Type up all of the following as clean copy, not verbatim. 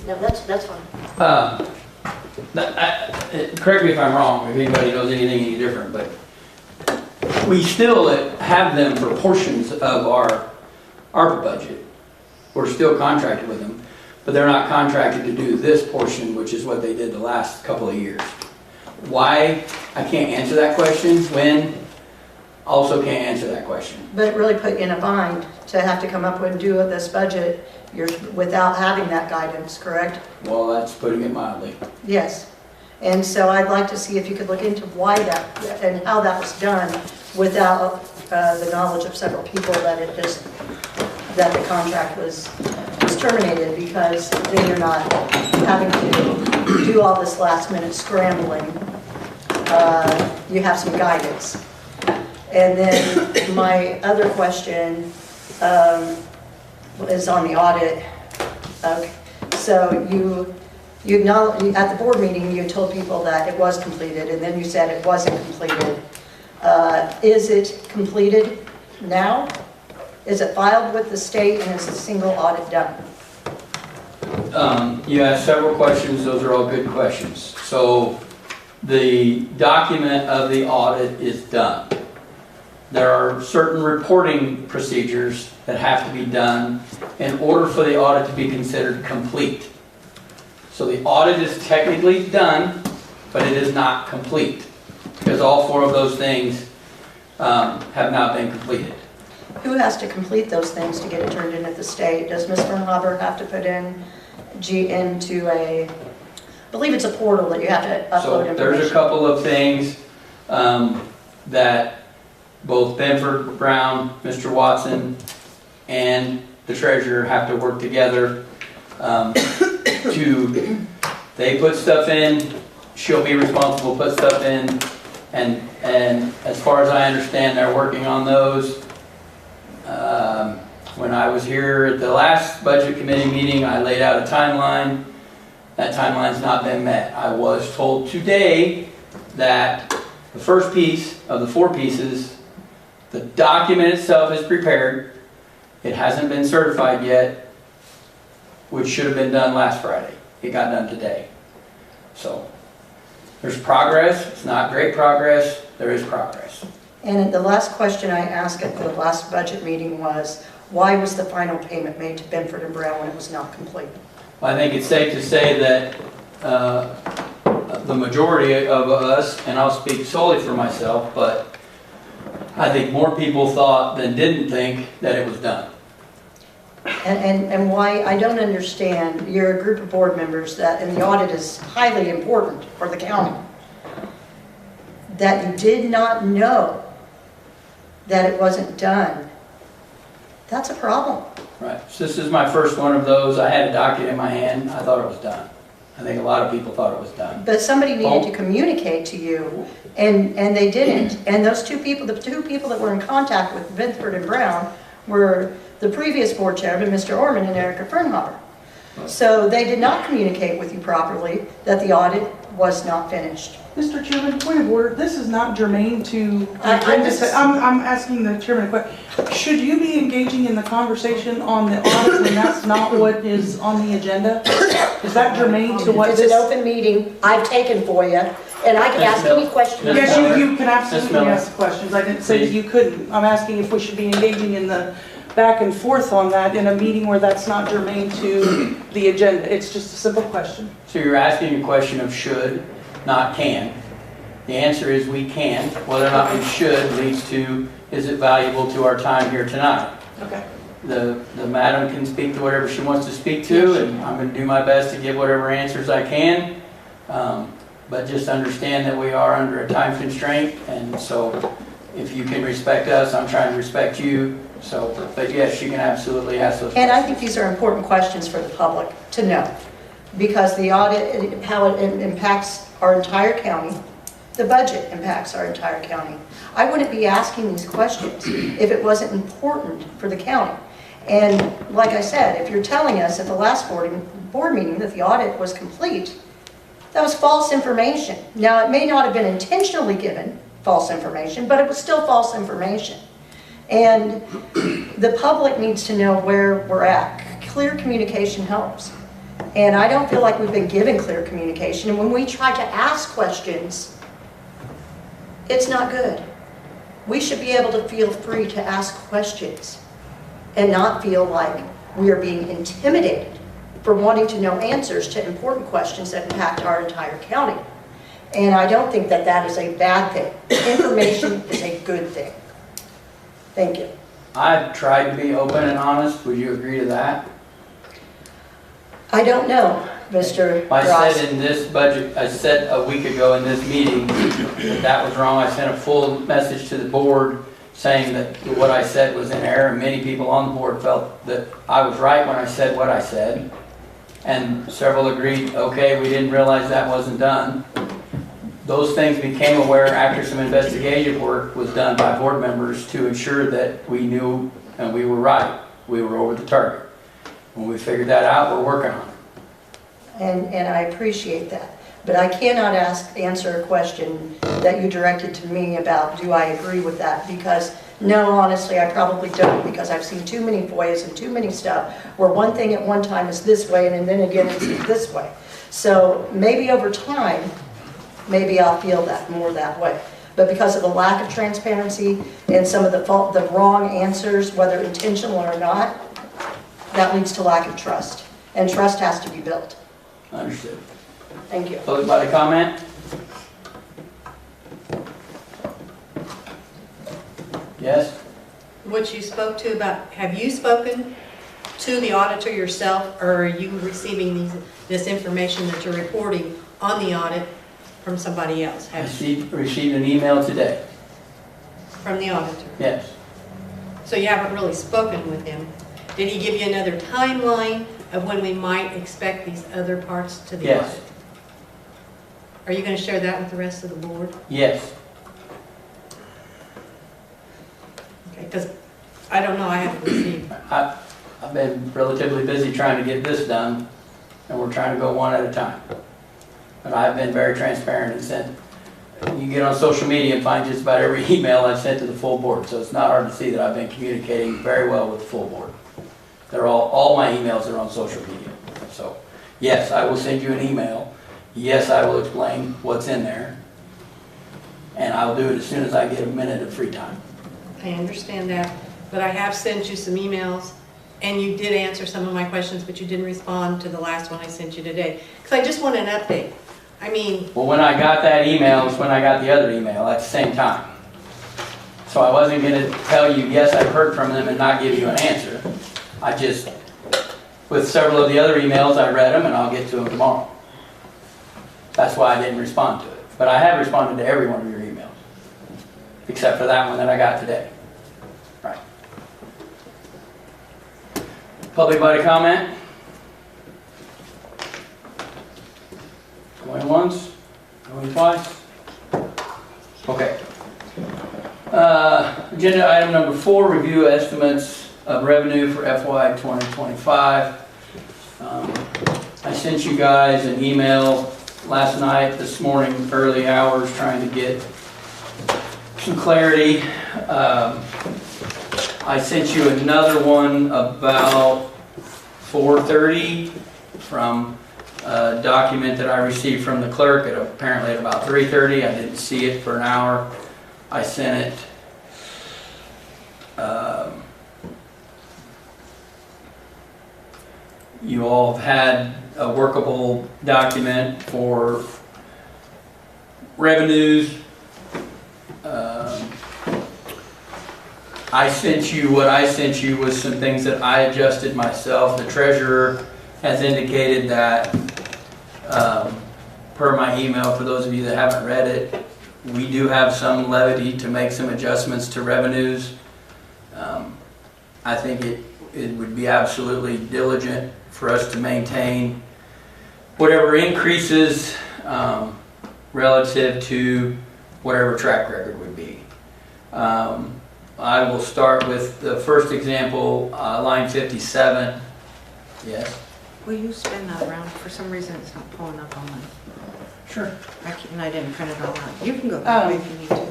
No, that's fine. Correct me if I'm wrong, if anybody knows anything any different, but we still have them for portions of our ARPA budget. We're still contracted with them, but they're not contracted to do this portion, which is what they did the last couple of years. Why? I can't answer that question. When? Also can't answer that question. But it really put you in a bind to have to come up with and do this budget without having that guidance, correct? Well, that's putting it mildly. Yes. And so I'd like to see if you could look into why that and how that was done without the knowledge of several people that the contract was terminated, because then you're not having to do all this last minute scrambling. You have some guidance. And then my other question is on the audit. Okay. So you acknowledge, at the board meeting, you told people that it was completed, and then you said it wasn't completed. Is it completed now? Is it filed with the state, and is a single audit done? You asked several questions. Those are all good questions. So the document of the audit is done. There are certain reporting procedures that have to be done in order for the audit to be considered complete. So the audit is technically done, but it is not complete, because all four of those things have not been completed. Who has to complete those things to get it turned in at the state? Does Ms. Bernhaber have to put into I believe it's a portal that you have to upload So information? there's a couple of things that both Benford, Brown, Mr. Watson, and the treasurer have to work together they put stuff in, she'll be responsible to put stuff in, and as far as I understand, they're working on those. When I was here at the last budget committee meeting, I laid out a timeline. That timeline's not been met. I was told today that the first piece of the four pieces, the document itself is prepared. It hasn't been certified yet, which should have been done last Friday. It got done today. So there's progress. It's not great progress. There is progress. And the last question I asked at the last budget meeting was, why was the final payment made to Benford and Brown when it was not complete? I think it's safe to say that the majority of us, and I'll speak solely for myself, but I think more people thought than didn't think that it was done. And why, I don't understand, you're a group of board members that, and the audit is highly important for the county, that you did not know that it wasn't done. That's a problem. Right. So this is my first one of those. I had a document in my hand. I thought it was done. I think a lot of people thought it was done. But somebody needed to communicate to you, and they didn't. And those two people, the two people that were in contact with Benford and Brown, were the previous board chairman, Mr. Orman, and Erica Fernhaber. So they did not communicate with you properly that the audit was not finished. Mr. Chairman, point of order, this is not germane to, I'm I'm asking the chairman a question. Should you be engaging in the conversation on the audit when that's not what is on the agenda? Is that germane to what It's this? an open meeting I've taken for you, and I can ask any question. Yes, you can absolutely Miller. ask questions. I didn't say that you couldn't. I'm asking if we should be engaging in the back and forth on that in a meeting where that's not germane to the agenda. It's just a simple question. So you're asking a question of should, not can. The answer is we can. Whether or not we should leads to, is it valuable to our time here tonight? Okay. The madam can speak to whatever she wants to speak to, and I'm going to do my best to give whatever answers I can. But just understand that we are under a time constraint, and so if you can respect us, I'm trying to respect you. So, but yes, you can absolutely ask those And I questions. think these are important questions for the public to know, because the audit, how it impacts our entire county, the budget impacts our entire county. I wouldn't be asking these questions if it wasn't important for the county. And like I said, if you're telling us at the last board meeting that the audit was complete, that was false information. Now, it may not have been intentionally given false information, but it was still false information. And the public needs to know where we're at. Clear communication helps. And I don't feel like we've been given clear communication. And when we try to ask questions, it's not good. We should be able to feel free to ask questions and not feel like we are being intimidated for wanting to know answers to important questions that impact our entire county. And I don't think that that is a bad thing. Information is a good thing. Thank you. I've tried to be open and honest. Would you agree to that? I don't know, Mr. I Ross. said in this budget, I said a week ago in this meeting that that was wrong. I sent a full message to the board saying that what I said was in error, and many people on the board felt that I was right when I said what I said. And several agreed, okay, we didn't realize that wasn't done. Those things became aware after some investigative work was done by board members to ensure that we knew and we were right. We were over the target. When we figured that out, we're working on it. And I appreciate that. But I cannot answer a question that you directed to me about, do I agree with that? Because, no, honestly, I probably don't, because I've seen too many FOIAs and too many stuff where one thing at one time is this way and then again it's this way. So maybe over time, maybe I'll feel that more that way. But because of the lack of transparency and some of the wrong answers, whether intentional or not, that leads to lack of trust. And trust has to be built. Understood. Thank you. Public body comment? Yes? What you spoke to about, have you spoken to the auditor yourself, or are you receiving this information that you're reporting on the audit from somebody else? I received an email today. From the auditor? Yes. So you haven't really spoken with him. Did he give you another timeline of when we might expect these other parts to the Yes. audit? Are you going to share that with the rest of the board? Yes. Okay, because I don't know, I haven't received. I've been relatively busy trying to get this done, and we're trying to go one at a time. But I've been very transparent and sent, you get on social media and find just about every email I've sent to the full board, so it's not hard to see that I've been communicating very well with the full board. They're all my emails are on social media. So, yes, I will send you an email. Yes, I will explain what's in there. And I'll do it as soon as I get a minute of free time. I understand that, but I have sent you some emails, and you did answer some of my questions, but you didn't respond to the last one I sent you today. Because I just want an update. I mean... Well, when I got that email was when I got the other email at the same time. So I wasn't going to tell you, yes, I've heard from them and not give you an answer. I just, with several of the other emails, I read them and I'll get to them tomorrow. That's why I didn't respond to it. But I have responded to every one of your emails, except for that one that I got today. Right. Public body comment? Going once? Going twice? Okay. Agenda item number 4, review estimates of revenue for FY 2025. I sent you guys an email last night, this morning, early hours, trying to get some clarity. I sent you another one about 4:30 from a document that I received from the clerk apparently at about 3:30. I didn't see it for an hour. I sent it you all have had a workable document for revenues. I sent you, what I sent you was some things that I adjusted myself. The treasurer has indicated that, per my email, for those of you that haven't read it, we do have some levity to make some adjustments to revenues. I think it would be absolutely diligent for us to maintain whatever increases relative to whatever track record would be. I will start with the first example, line 57. Yes? Will you spin that around? For some reason, it's not pulling up on mine. Sure. And I didn't print it all out. You can go that way if you need to.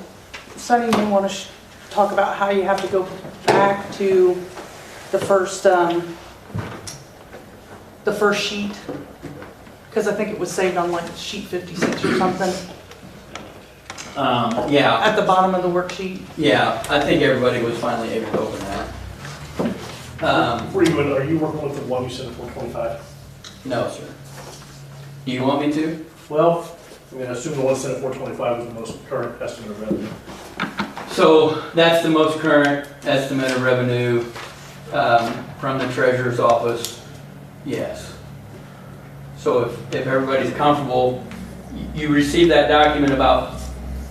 Sonny, you want to talk about how you have to go back to the first sheet Because I think it was saved on like sheet 56 or something, Yeah, at the bottom of the worksheet. yeah, I think everybody was finally able to open that. Are you working with the one you sent at 425? No, sir. Do you want me to? Well, I mean, I assume the one sent at 425 is the most current estimate of revenue. So that's the most current estimate of revenue from the treasurer's office, yes. So if everybody's comfortable, you received that document about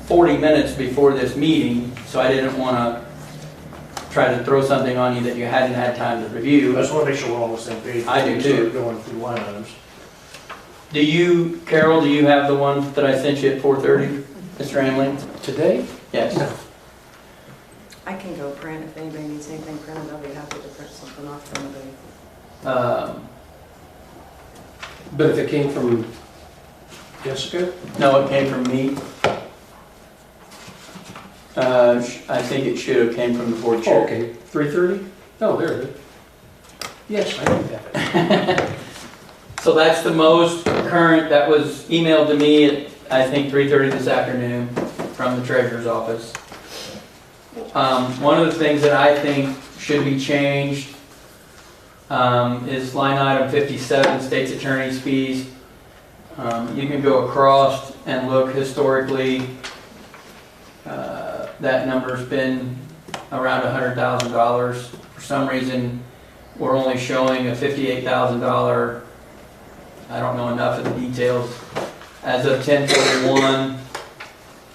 40 minutes before this meeting, so I didn't want to try to throw something on you that you hadn't had time to I review. just want to make sure we're all on the same page. I do too. Going through line items. Do you, Carol, do you have the one that I sent you at 4:30, Mr. Hamlin? Today? Yes. No. I can go print if anybody needs anything printed. I'll be happy to print something off for anybody. But if it came from Jessica? No, it came from me. I think it should have came from the board chair. Okay, 3:30? Oh, there it is. Yes, I do have it. So that's the most current, that was emailed to me at, I think, 3:30 this afternoon from the treasurer's office. One of the things that I think should be changed is line item 57, state's attorney's fees. You can go across and look historically. That number's been around $100,000. For some reason, we're only showing a $58,000. I don't know enough of the details. As of 10/41,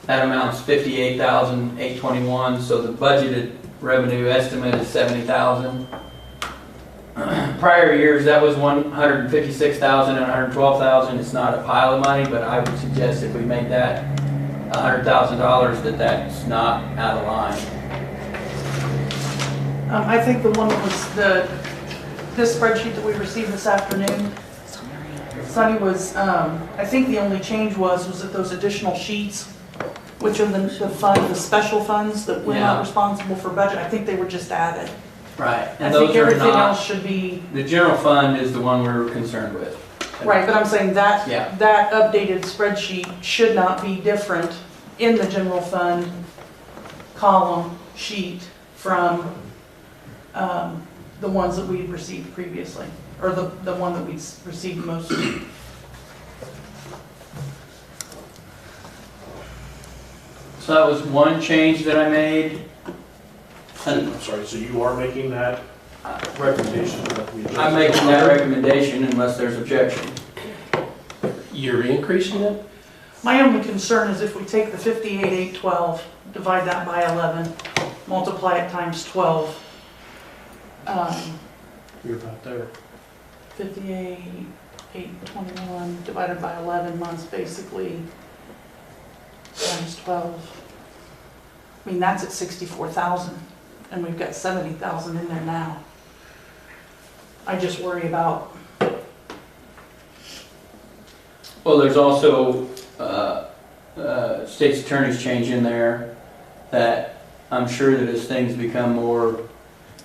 that amounts $58,821, so the budgeted revenue estimate is $70,000. Prior years, that was $156,000 and $112,000. It's not a pile of money, but I would suggest if we make that $100,000, that's not out of line. I think the one that was this spreadsheet that we received this afternoon, Sunny was, I think the only change was that those additional sheets, which are the special funds that we're not Yeah. responsible for budget, I think they were just added. Right, I and think those are everything else not, should be, the general fund is the one we're concerned with. right, but I'm saying that, Yeah. that updated spreadsheet should not be different in the general fund column sheet from the ones that we received previously, or the one that we received most. So that was one change that I made. And I'm sorry, so you are making that recommendation? I'm making that recommendation unless there's objection. You're increasing it? My only concern is if we take the 58,812, divide that by 11, multiply it times 12, You're about there. 58,821 divided by 11 months, basically, times 12. I mean, that's at 64,000, and we've got 70,000 in there now. I just worry about, Well, there's also state's attorney's change in there that I'm sure that as things become more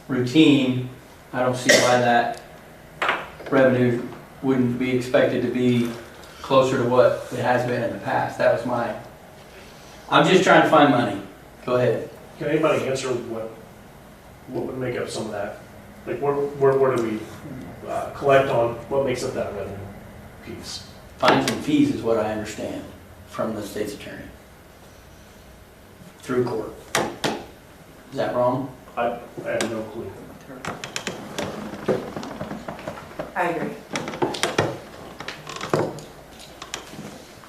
routine, I don't see why that revenue wouldn't be expected to be closer to what it has been in the past. That was I'm just trying to find money. Go ahead. Can anybody answer what would make up some of that? Like, where do we collect on, what makes up that revenue piece? Fines and fees is what I understand from the state's attorney. Through court. Is that wrong? I have no clue. I agree.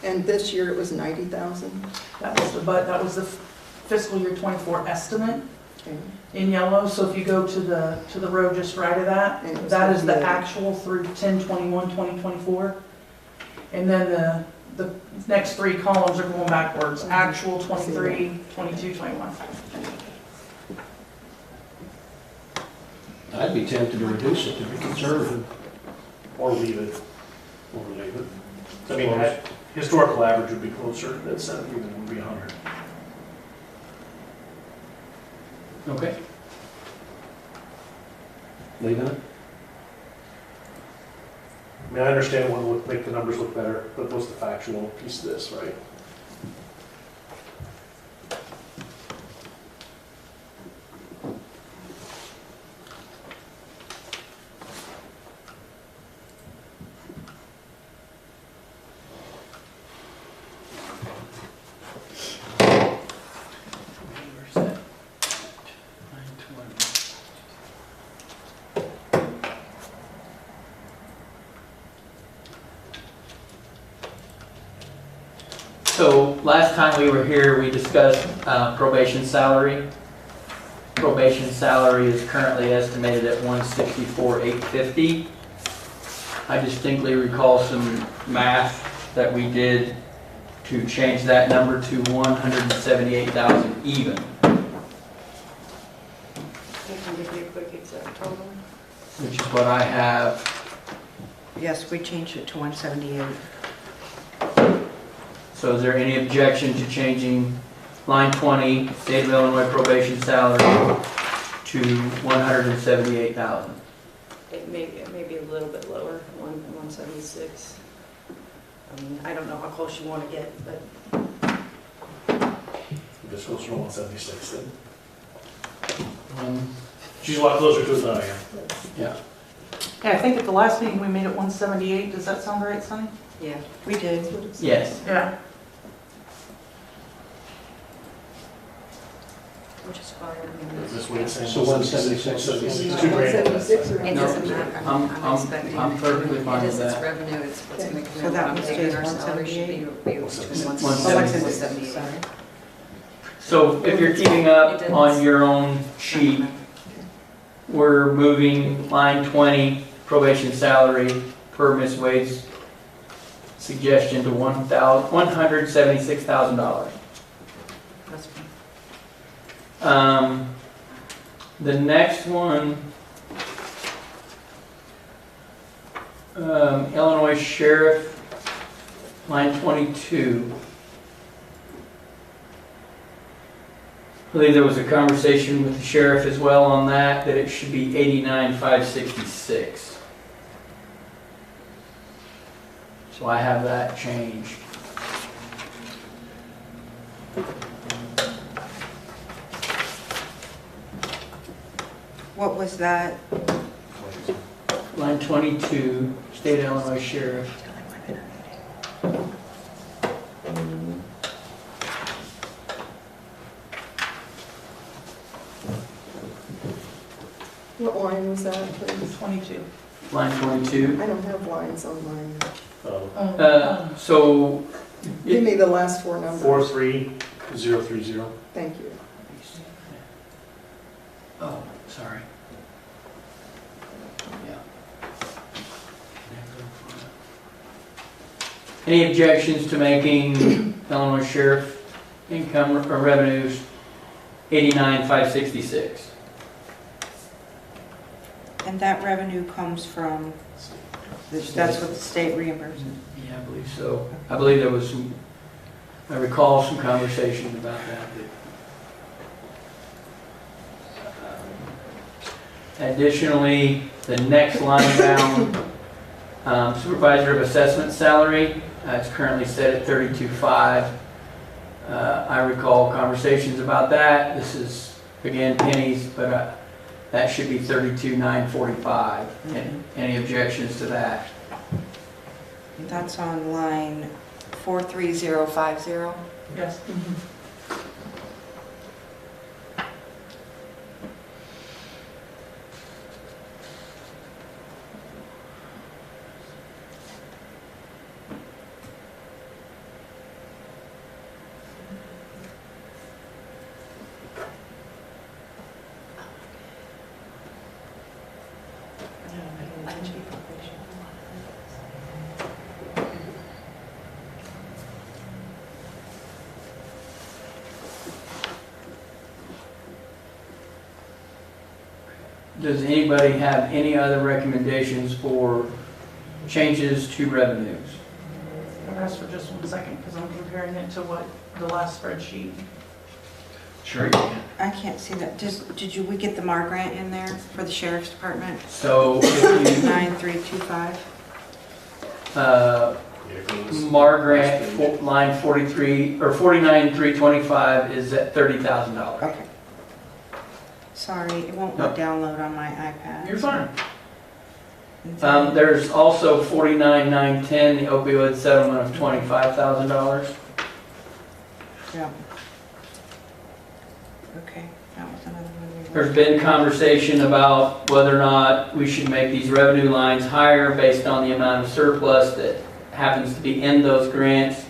And this year it was 90,000? that was the fiscal year 24 estimate Okay. in yellow, so if you go to the row just right of that, And it was that is the 58. actual through 10/21/2024. And then the next three columns are going backwards, actual 23, 22, 21. I'd be tempted to reduce it to be conservative. Or leave it. Or leave it. I mean, historical average would be closer than 70 than it would be 100. Okay. Leaving it? I mean, I understand what would make the numbers look better, but what's the factual piece of this, right? Where's that? 920. So last time we were here, we discussed probation salary. Probation salary is currently estimated at $164,850. I distinctly recall some math that we did to change that number to $178,000 even. I can give you a quick exact total. Which is what I have. Yes, we changed it to 178. So is there any objection to changing line 20, State of Illinois probation salary, to $178,000? It may be a little bit lower, 176. I mean, I don't know how close you want to get, but This goes from 176 then. She's a lot closer to it than I am. Yeah. Yeah, I think at the last meeting, we made it 178. Does that sound right, Sonny? yeah, we did. Yes. Yeah. Which is fine. Is this what it's saying? So 176. 176, $2 grand. 176 or It No, doesn't matter. I'm expecting. I'm perfectly fine It with is, it's that. revenue, it's what's going to come So in. that I'm one thinking stays our salary should be 176. Sorry. So if you're keeping up on your own sheet, we're moving line 20, probation salary, per Ms. Wade's suggestion, to $176,000. That's fine. The next one, Illinois Sheriff, line 22. I believe there was a conversation with the sheriff as well on that it should be 89,566. So I have that changed. What was that? Line 22, State of Illinois Sheriff. What line was that, please? 22. Line 22. I don't have lines on mine. So, Give me the last four numbers. 43030. Thank you. oh, sorry. Yeah. Any objections to making Illinois Sheriff income or revenues 89,566? And that revenue comes from, that's what the state reimburses? Yeah, I believe so. I believe there was some, I recall some conversation about that. Additionally, the next line down, supervisor of assessment salary, it's currently set at 32.5. I recall conversations about that. This is, again, pennies, but that should be 32,945. Any objections to that? That's on line 43050. Yes. Does anybody have any other recommendations for changes to revenues? I'll ask for just 1 second because I'm comparing it to what the last spreadsheet. Sure you can. I can't see that. We get the MAR grant in there for the sheriff's department? So if you, 9325? MAR grant, line 43, or 49,325 is at $30,000. Okay. Sorry, it won't go download on my iPad. You're fine. There's also 49,910, the opioid settlement of $25,000. Yeah. Okay, that was another one. There's been conversation about whether or not we should make these revenue lines higher based on the amount of surplus that happens to be in those grants.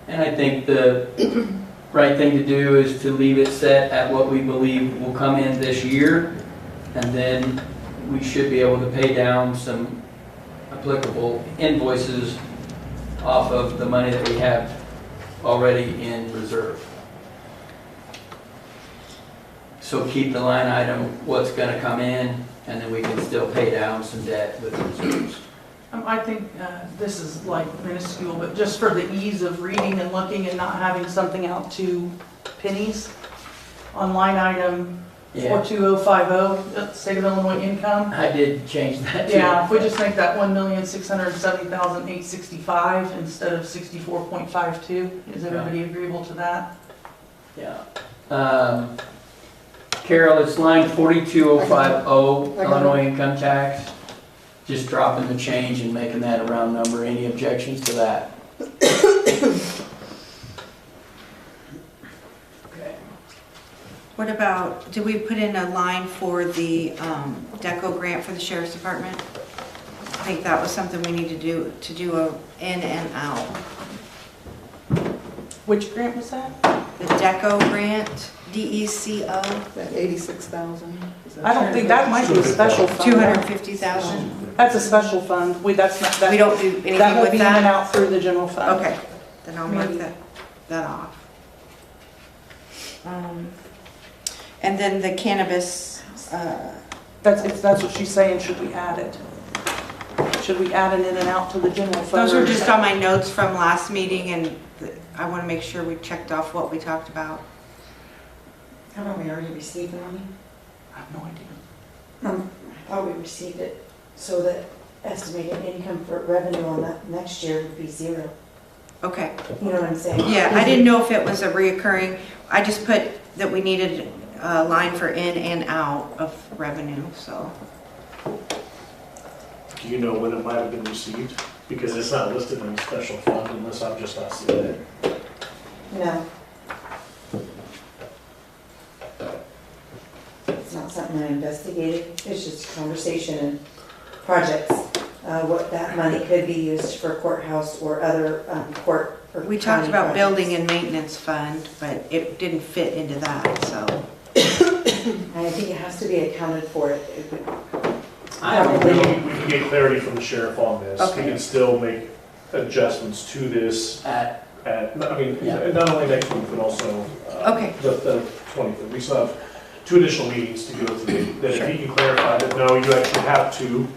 And I think the right thing to do is to leave it set at what we believe will come in this year. And then we should be able to pay down some applicable invoices off of the money that we have already in reserve. So keep the line item, what's going to come in, and then we can still pay down some debt with reserves. I think this is like minuscule, but just for the ease of reading and looking and not having something out to pennies, on line item Yeah, 42050, State of Illinois income. I did change that too. Yeah, if we just make that 1,670,865 instead of 64.52, is everybody agreeable to that? Yeah. Carol, it's line 42050, Illinois income tax. Just dropping the change and making that a round number. Any objections to that? Okay. What about, did we put in a line for the DECO grant for the Sheriff's Department? I think that was something we need to do a in and out. Which grant was that? The DECO grant, DECO, That 86,000. I don't think, that might be a special fund. 250,000. That's a special fund. That's not, We that, don't do that anything will with be in and that? out through the general fund. Okay, then I'll mark Maybe. that off. And then the cannabis, That's what she's saying, should we add it? Should we add an in and out to the general fund? those were just on my notes from last meeting, and I want to make sure we checked off what we talked about. Haven't we already received the money? I have no idea. I thought we received it, so that estimated income for revenue on that next year would be zero. Okay. You know what I'm saying? Yeah, I didn't know if it was a reoccurring, I just put that we needed a line for in and out of revenue, so. Do you know when it might have been received? Because it's not listed in the special fund unless I'm just not seeing it. No. It's not something I investigated, it's just conversation and projects. What that money could be used for courthouse or other court or We talked county about projects. building and maintenance fund, but it didn't fit into that, so. And I think it has to be accounted for. We can get clarity from the sheriff on this. We Okay. can still make adjustments to this At I mean, Yeah. not only next week, but also Okay. the 23rd. We still have 2 additional meetings to go through. That if he can clarify that, no, you actually have to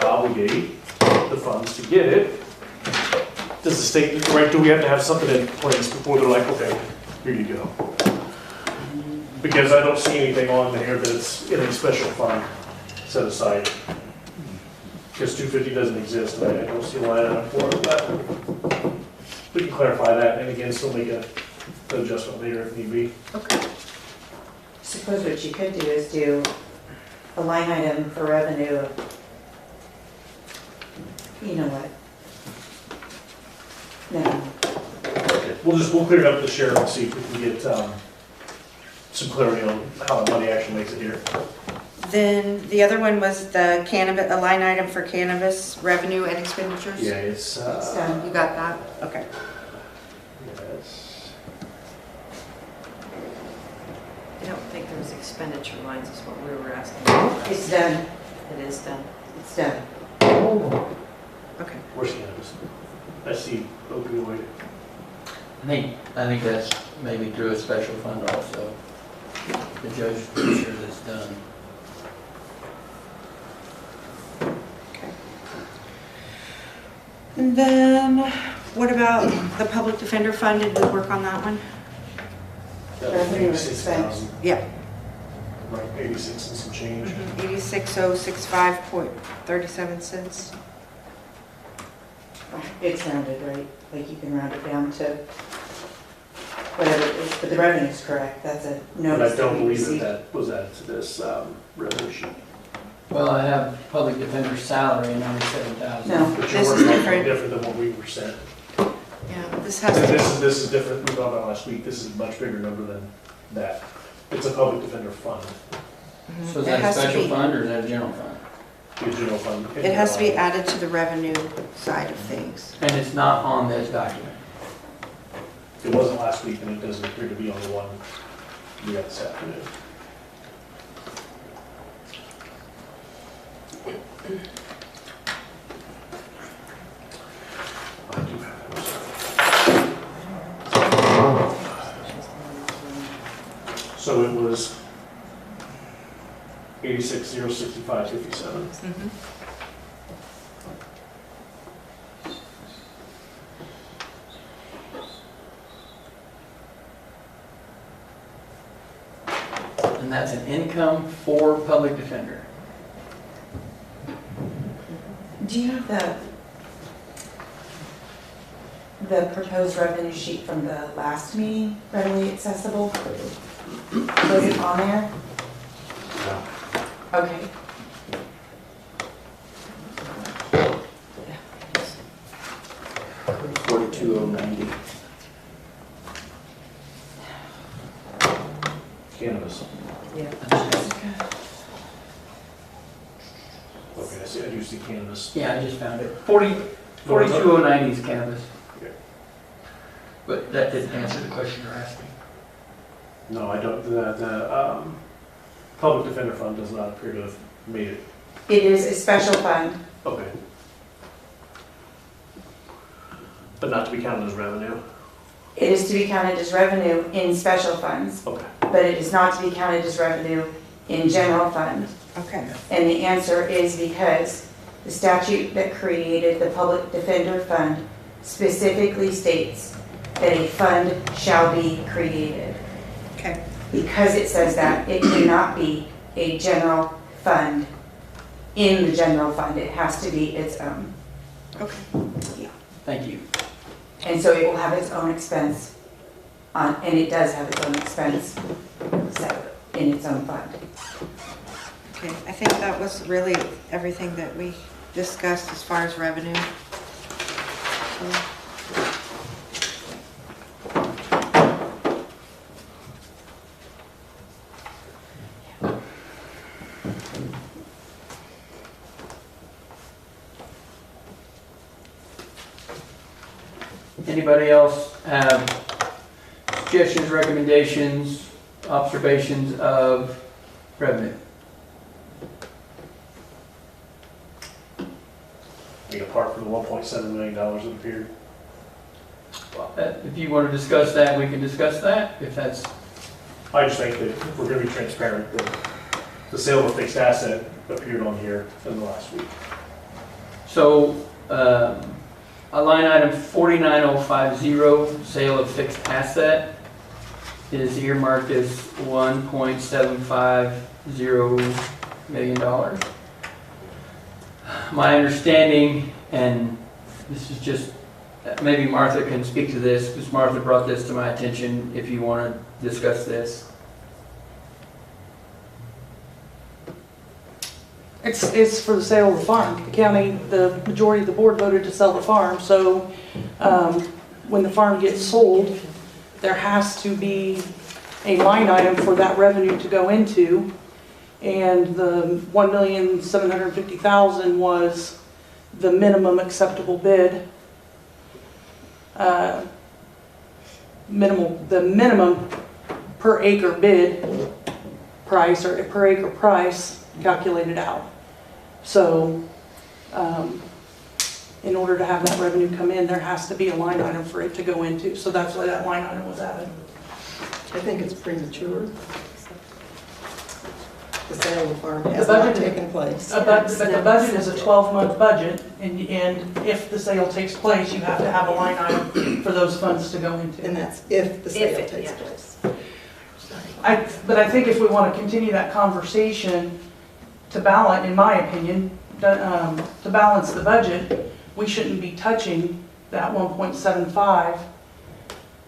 obligate the funds to get it. Does the state, right, do we have to have something in place before they're like, okay, here you go? Because I don't see anything on there that's in a special fund set aside. Because 250 doesn't exist, and I don't see a line item for it, but we can clarify that, and again, still make an adjustment later if need be. Suppose what you could do is do a line item for revenue of, you know what? No, We'll clear it up with the sheriff and see if we can get some clarity on how the money actually makes it here. Then the other one was the cannabis, a line item for cannabis revenue and expenditures? Yeah, it's, it's done. You got that? Okay. yes. I don't think there's expenditure lines is what we were asking. It's done, It is done. it's done. Okay. Where's cannabis? I see opioid. I think that's maybe through a special fund also. The judge is pretty sure that's done. And then, what about the public defender fund? Did we work on that one? That was Revenue 86,000, Yeah. right, 86 and some change. 86065.37 cents. it's rounded, right? Like you can round it down to whatever it is, but the revenue's correct, that's a But notice I that don't we believe that received. that was added to this revenue sheet. Well, I have public defender's salary, 97,000. No, But This you're is working on different. something different than what we were sent. Yeah, this has And to, this is different, we talked about last week, this is a much bigger number than that. It's a public defender fund, So is It that a has to special be- fund or is that a general fund? the general fund. it has to be added to the revenue side of things. And it's not on this document. It wasn't last week, and it doesn't appear to be on the one we got this afternoon. I do have it. So it was 86,065.57. Mhm. And that's an income for public defender. Do you have the proposed revenue sheet from the last meeting readily accessible? Was it on there? Okay. $42,090. Cannabis. Yeah. Okay, I see, I do see cannabis. Yeah, I just found it. 42,090 is cannabis. Okay. But that didn't answer the question you're asking. No, I don't, the public defender fund does not appear to have made it. It is a special fund. Okay. But not to be counted as revenue? It is to be counted as revenue in special funds, Okay. but it is not to be counted as revenue in general fund. Okay. And the answer is because the statute that created the Public Defender Fund specifically states that a fund shall be created. Okay. Because it says that, it cannot be a general fund in the general fund. It has to be its own. Okay. Thank you. And so it will have its own expense on, and it does have its own expense set in its own fund. Okay, I think that was really everything that we discussed as far as revenue. So, Anybody else have suggestions, recommendations, observations of revenue? I mean, apart from the $1.7 million that appeared. If you want to discuss that, we can discuss that, if that's, I just think that if we're gonna be transparent, that the sale of a fixed asset appeared on here in the last week. so, a line item 49050, sale of fixed asset, is earmarked as $1.750 million. My understanding, and this is just, maybe Martha can speak to this, because Martha brought this to my attention, if you want to discuss this. It's for the sale of the farm. The county, the majority of the board voted to sell the farm, so when the farm gets sold, there has to be a line item for that revenue to go into. And the $1,750,000 was the minimum acceptable bid. The minimum per acre bid price, or per acre price calculated out. So, in order to have that revenue come in, there has to be a line item for it to go into. So that's why that line item was added. I think it's premature. The sale of the farm has The budget- not taken place. But the budget is a 12-month budget, and if the sale takes place, you have to have a line item for those funds to go into. And that's if the sale it- takes yeah. place. But I think if we want to continue that conversation to balance, in my opinion, to balance the budget, we shouldn't be touching that 1.75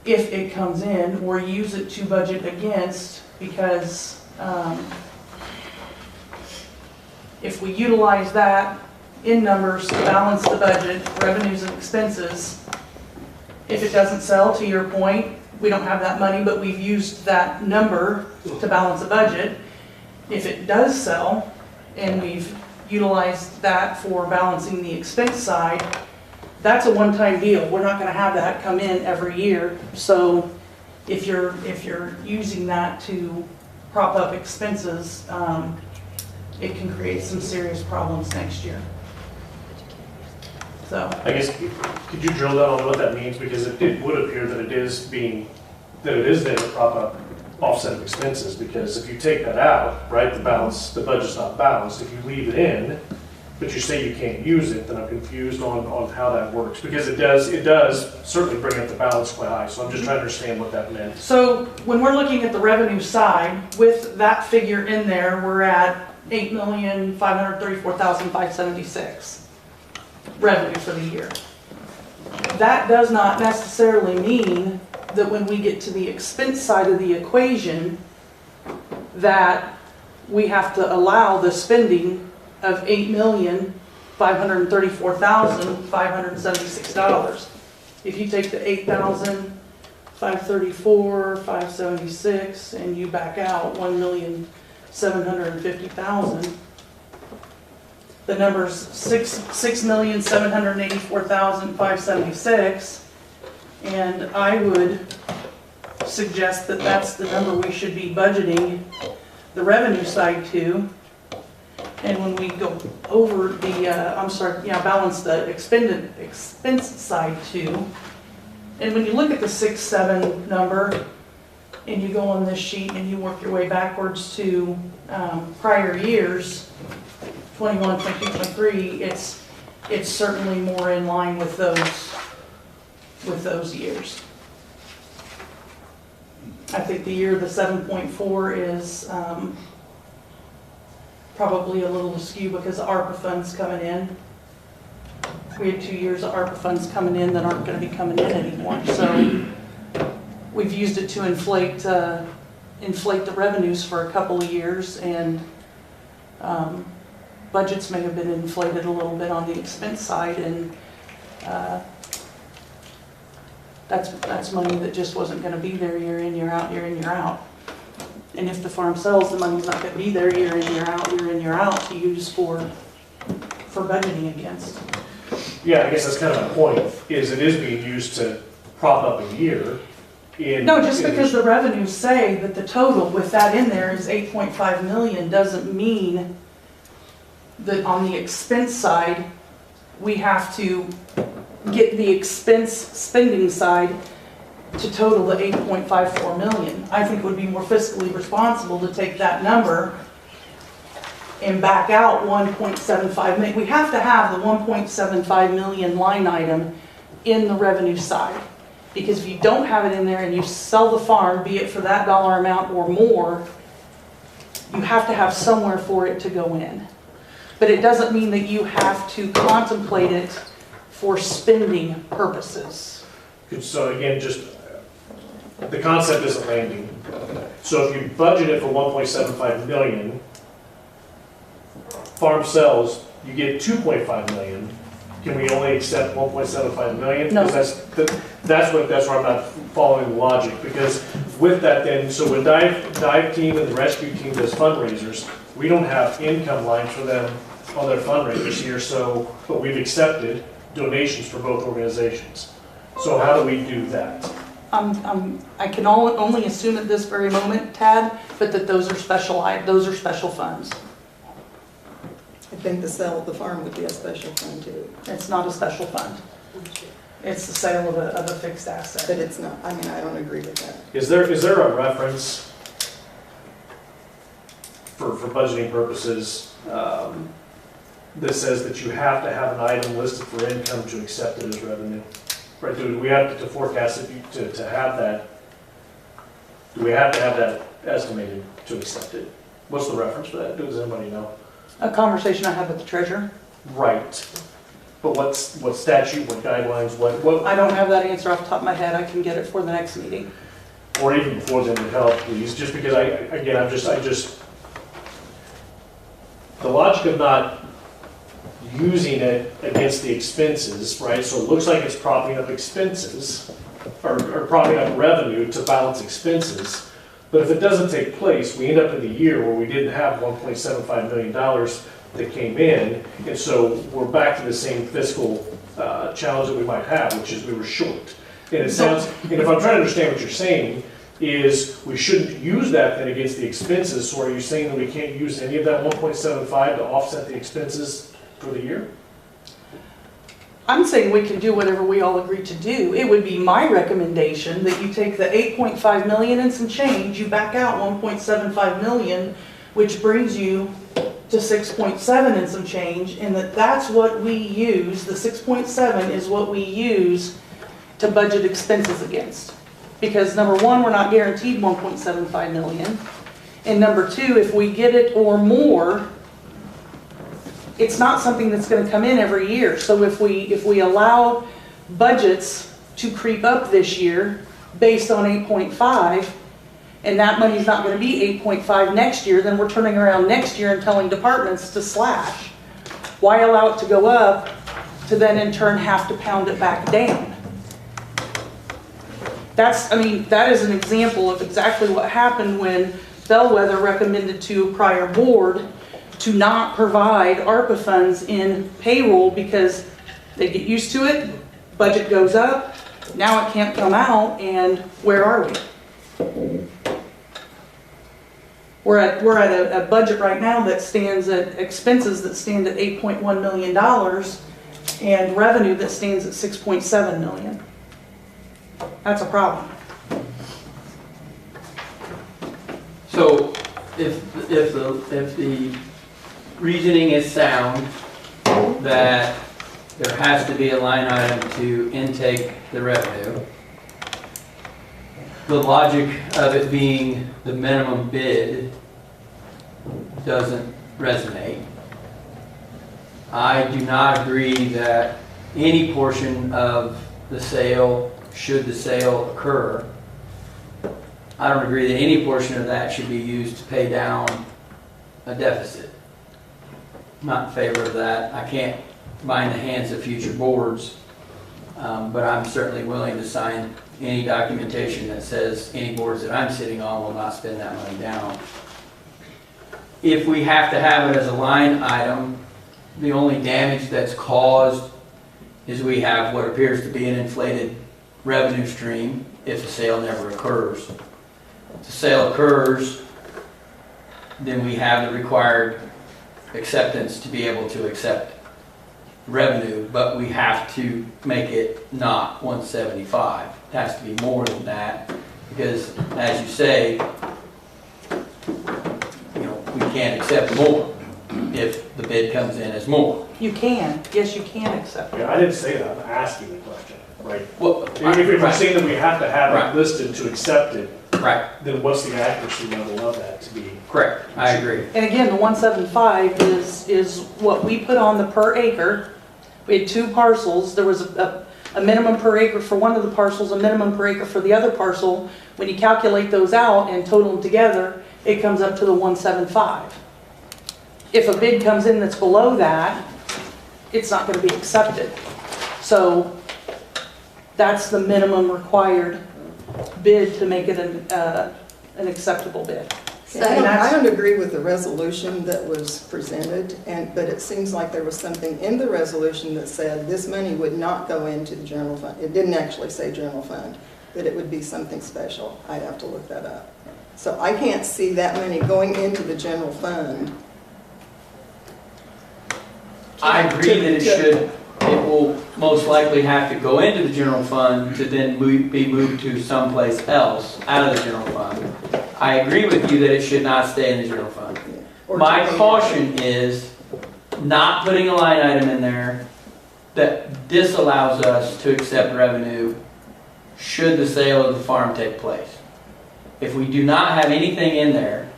if it comes in, or use it to budget against, because if we utilize that in numbers to balance the budget, revenues and expenses, if it doesn't sell, to your point, we don't have that money, but we've used that number to balance the budget. If it does sell, and we've utilized that for balancing the expense side, that's a one-time deal. We're not gonna have that come in every year. So if you're using that to prop up expenses, it can create some serious problems next year. So, I guess, could you drill down on what that means? Because it would appear that it is there to prop up offset of expenses, because if you take that out, right, the budget's not balanced. If you leave it in, but you say you can't use it, then I'm confused on how that works. Because it does certainly bring up the balance quite high, so I'm just trying to understand what that meant. so when we're looking at the revenue side, with that figure in there, we're at $8,534,576 revenue for the year. That does not necessarily mean that when we get to the expense side of the equation, that we have to allow the spending of $8,534,576. If you take the $8,534,576 and you back out $1,750,000, the number's $6,784,576, and I would suggest that that's the number we should be budgeting the revenue side to. And when we go over the, balance the expense side too. And when you look at the 6.7 number, and you go on this sheet and you work your way backwards to prior years, 21, 22, 23, it's certainly more in line with those years. I think the year the 7.4 is probably a little askew because of ARPA funds coming in. We had 2 years of ARPA funds coming in that aren't going to be coming in anymore. So we've used it to inflate the revenues for a couple of years, and budgets may have been inflated a little bit on the expense side, and that's money that just wasn't going to be there year in, year out, year in, year out. And if the farm sells, the money's not going to be there year in, year out, year in, year out to use for budgeting against. Yeah, I guess that's kind of my point, is it is being used to prop up a year. No, just because the revenues say that the total with that in there is 8.5 million doesn't mean that on the expense side, we have to get the expense spending side to total the 8.54 million. I think it would be more fiscally responsible to take that number and back out 1.75 million. We have to have the 1.75 million line item in the revenue side. Because if you don't have it in there and you sell the farm, be it for that dollar amount or more, you have to have somewhere for it to go in. But it doesn't mean that you have to contemplate it for spending purposes. So again, just, the concept isn't landing. So if you budget it for 1.75 million, farm sells, you get 2.5 million. Can we only accept 1.75 million? No. Because that's where I'm not following the logic. Because with that then, so when dive team and the rescue team does fundraisers, we don't have income lines for them on their fundraisers here, so, but we've accepted donations for both organizations. So how do we do that? I can only assume at this very moment, Tad, but that those are special funds. I think the sale of the farm would be a special fund too, It's not a special fund. It's the sale of a fixed asset. but it's not, I mean, I don't agree with that. Is there a reference for budgeting purposes that says that you have to have an item listed for income to accept it as revenue? Right, do we have to forecast it to have that? Do we have to have that estimated to accept it? What's the reference for that? Does anybody know? A conversation I had with the treasurer. Right. But what statute, what guidelines, what, I don't have that answer off the top of my head. I can get it for the next meeting. or even before then would help, please, just because the logic of not using it against the expenses, right? So it looks like it's propping up expenses, or propping up revenue to balance expenses. But if it doesn't take place, we end up in the year where we didn't have $1.75 million that came in, and so we're back to the same fiscal challenge that we might have, which is we were short. And it sounds, and if I'm trying to understand what you're saying, is we shouldn't use that then against the expenses, so are you saying that we can't use any of that 1.75 to offset the expenses for the year? I'm saying we can do whatever we all agree to do. It would be my recommendation that you take the 8.5 million and some change, you back out 1.75 million, which brings you to 6.7 and some change, and that's what we use, the 6.7 is what we use to budget expenses against. Because number one, we're not guaranteed 1.75 million, and number two, if we get it or more, it's not something that's going to come in every year. So if we allow budgets to creep up this year based on 8.5, and that money's not going to be 8.5 next year, then we're turning around next year and telling departments to slash. Why allow it to go up to then in turn have to pound it back down? That is an example of exactly what happened when Bellwether recommended to a prior board to not provide ARPA funds in payroll because they get used to it, budget goes up, now it can't come out, and where are we? We're at a budget right now that stands at expenses that stand at $8.1 million and revenue that stands at $6.7 million. That's a problem. So if the reasoning is sound that there has to be a line item to intake the revenue, the logic of it being the minimum bid doesn't resonate. I do not agree that any portion of the sale, should the sale occur, I don't agree that any portion of that should be used to pay down a deficit. I'm not in favor of that. I can't bind the hands of future boards, but I'm certainly willing to sign any documentation that says any boards that I'm sitting on will not spend that money down. If we have to have it as a line item, the only damage that's caused is we have what appears to be an inflated revenue stream if the sale never occurs. If the sale occurs, then we have the required acceptance to be able to accept revenue, but we have to make it not 175. It has to be more than that because, as you say, we can't accept more if the bid comes in as more. You can. Yes, you can accept it. Yeah, I didn't say that, I'm asking the question, right? Well, If we're saying that we have to have Right. it listed to accept it, right, then what's the accuracy level of that to be? correct, I agree. And again, the 175 is what we put on the per acre. We had two parcels. There was a minimum per acre for one of the parcels, a minimum per acre for the other parcel. When you calculate those out and total them together, it comes up to the 175. If a bid comes in that's below that, it's not going to be accepted. So that's the minimum required bid to make it an acceptable bid. I don't agree with the resolution that was presented, but it seems like there was something in the resolution that said this money would not go into the general fund. It didn't actually say general fund, that it would be something special. I'd have to look that up. So I can't see that money going into the general fund. I agree that it will most likely have to go into the general fund to then be moved to someplace else out of the general fund. I agree with you that it should not stay in the general fund. Or My to pay caution is not putting a line item in there that disallows us to accept revenue should the sale of the farm take place. If we do not have anything in there,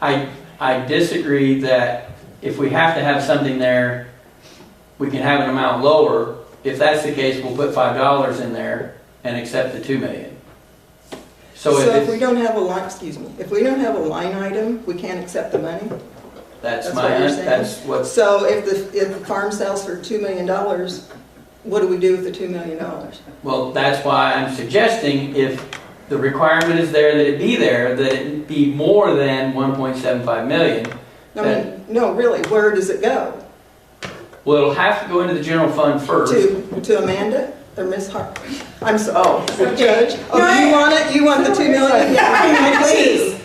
I disagree that if we have to have something there, we can have an amount lower. If that's the case, we'll put $5 in there and accept the 2 million. So if we it's, don't have a line, excuse me, if we don't have a line item, we can't accept the money? that's That's my, what you're saying? that's what, So if the farm sells for $2 million, what do we do with the $2 million? well, that's why I'm suggesting if the requirement is there, that it be there, that it be more than 1.75 million. No, really, where does it go? Well, it'll have to go into the general fund first. To Amanda or Miss Hart? I'm sorry, Oh, Judge. Oh, No, you want it? You want the 2 million? Yeah, Please.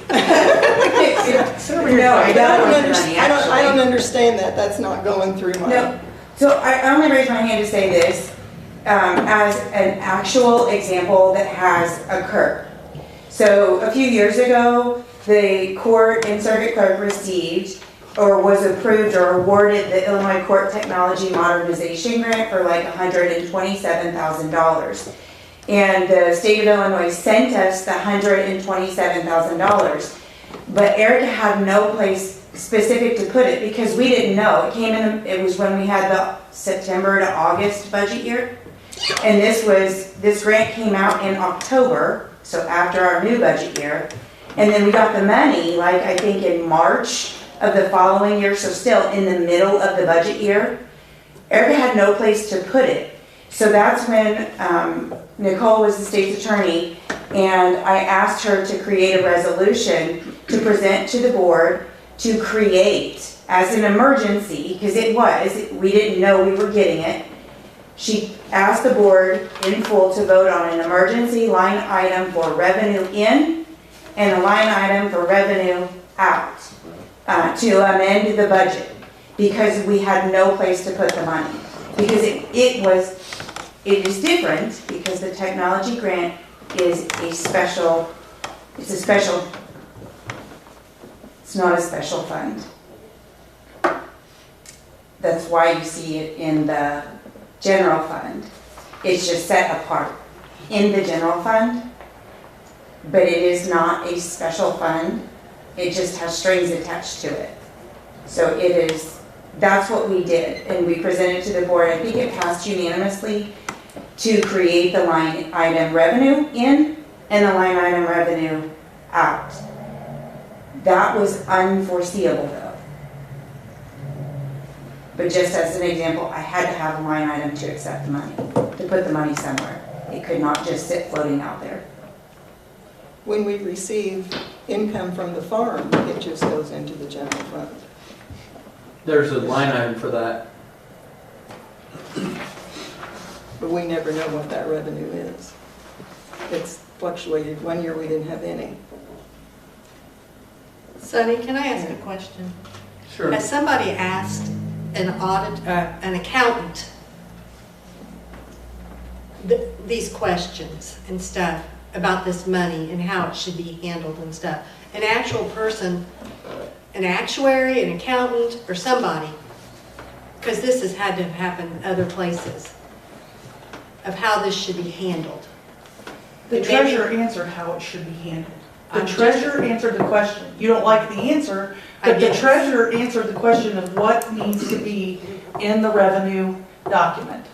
No, I don't want the money, I don't actually. understand that. That's not going through my. No, so I only raised my hand to say this as an actual example that has occurred. So a few years ago, the court and circuit clerk received or was approved or awarded the Illinois Court Technology Modernization Grant for like $127,000. And the state of Illinois sent us the $127,000. But Erica had no place specific to put it because we didn't know. It came in, it was when we had the September to August budget year. And this grant came out in October, so after our new budget year. And then we got the money, like I think in March of the following year, so still in the middle of the budget year. Erica had no place to put it. So that's when Nicole was the state's attorney, and I asked her to create a resolution to present to the board to create as an emergency, because we didn't know we were getting it. She asked the board in full to vote on an emergency line item for revenue in and a line item for revenue out to amend the budget because we had no place to put the money. Because it is different because the technology grant is it's not a special fund. That's why you see it in the general fund. It's just set apart in the general fund, but it is not a special fund. It just has strings attached to it. So that's what we did, and we presented to the board. I think it passed unanimously to create the line item revenue in and the line item revenue out. That was unforeseeable though. But just as an example, I had to have a line item to accept the money, to put the money somewhere. It could not just sit floating out there. When we receive income from the farm, it just goes into the general fund. There's a line item for that. But we never know what that revenue is. It's fluctuated. One year we didn't have any. Sonny, can I ask a question? Sure. Has somebody asked an accountant these questions and stuff about this money and how it should be handled and stuff? An actual person, an actuary, an accountant, or somebody? Because this has had to have happened other places of how this should be handled. The treasurer answered how it should be handled. The treasurer answered the question. You don't like the answer, but the treasurer answered the question of what needs to be in the revenue document.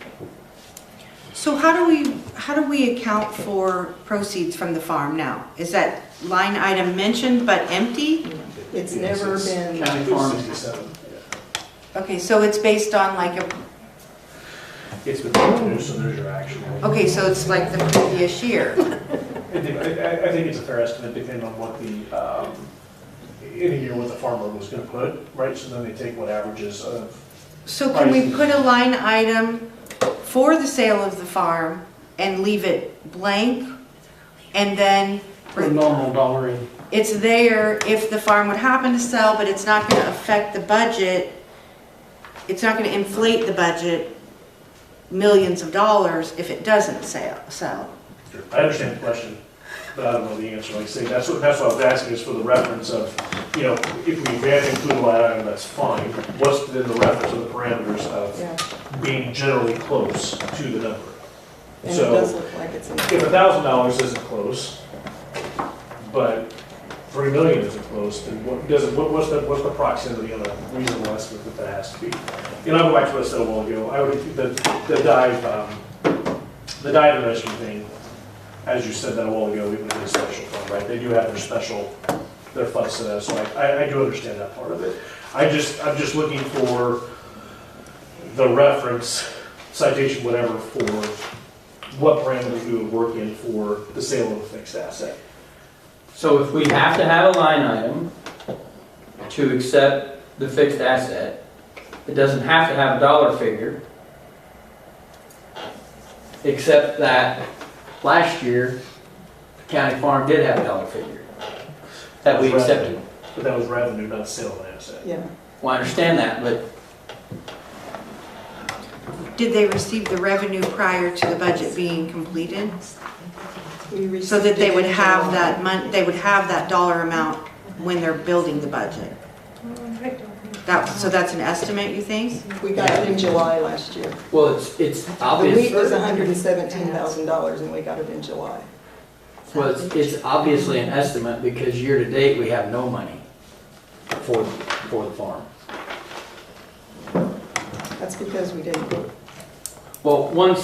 So how do we account for proceeds from the farm now? Is that line item mentioned but empty? It's never been. County farm. 67. Okay, so it's based on like It's been produced, so there's your actual. okay, so it's like the previous year. I think it's a fair estimate depending on what in a year what the farmer was gonna put, right? So then they take what averages of. So can we put a line item for the sale of the farm and leave it blank? And then For normal dollaring. it's there if the farm would happen to sell, but it's not going to affect the budget. It's not going to inflate the budget millions of dollars if it doesn't sell. I understand the question, but I don't know the answer. Like I say, that's what I was asking is for the reference of, if we had to include a line item, that's fine. What's then the reference of the parameters of being generally close to the number? And it So does look like it's in. if $1,000 isn't close, but 3 million isn't close, then what's the proximity of a reasonable estimate that has to be? You know, I go back to what I said a while ago, I would, the dive enrichment thing, as you said that a while ago, we would do a special fund, right? They do have their funds set up, so I do understand that part of it. I'm just looking for the reference, citation, whatever, for what parameters we would work in for the sale of a fixed asset. So if we have to have a line item to accept the fixed asset, it doesn't have to have a dollar figure, except that last year, the county farm did have a dollar figure that we accepted. But that was revenue, not sale of an asset. Yeah. Well, I understand that, but Did they receive the revenue prior to the budget being completed? We received So that they it would in have July. that they would have that dollar amount when they're building the budget? So that's an estimate, you think? We got it in July last year. well, it's The obvious. wheat was $117,000 and we got it in July. Well, it's obviously an estimate because year to date, we have no money for the farm. That's because we didn't. Well, what I'm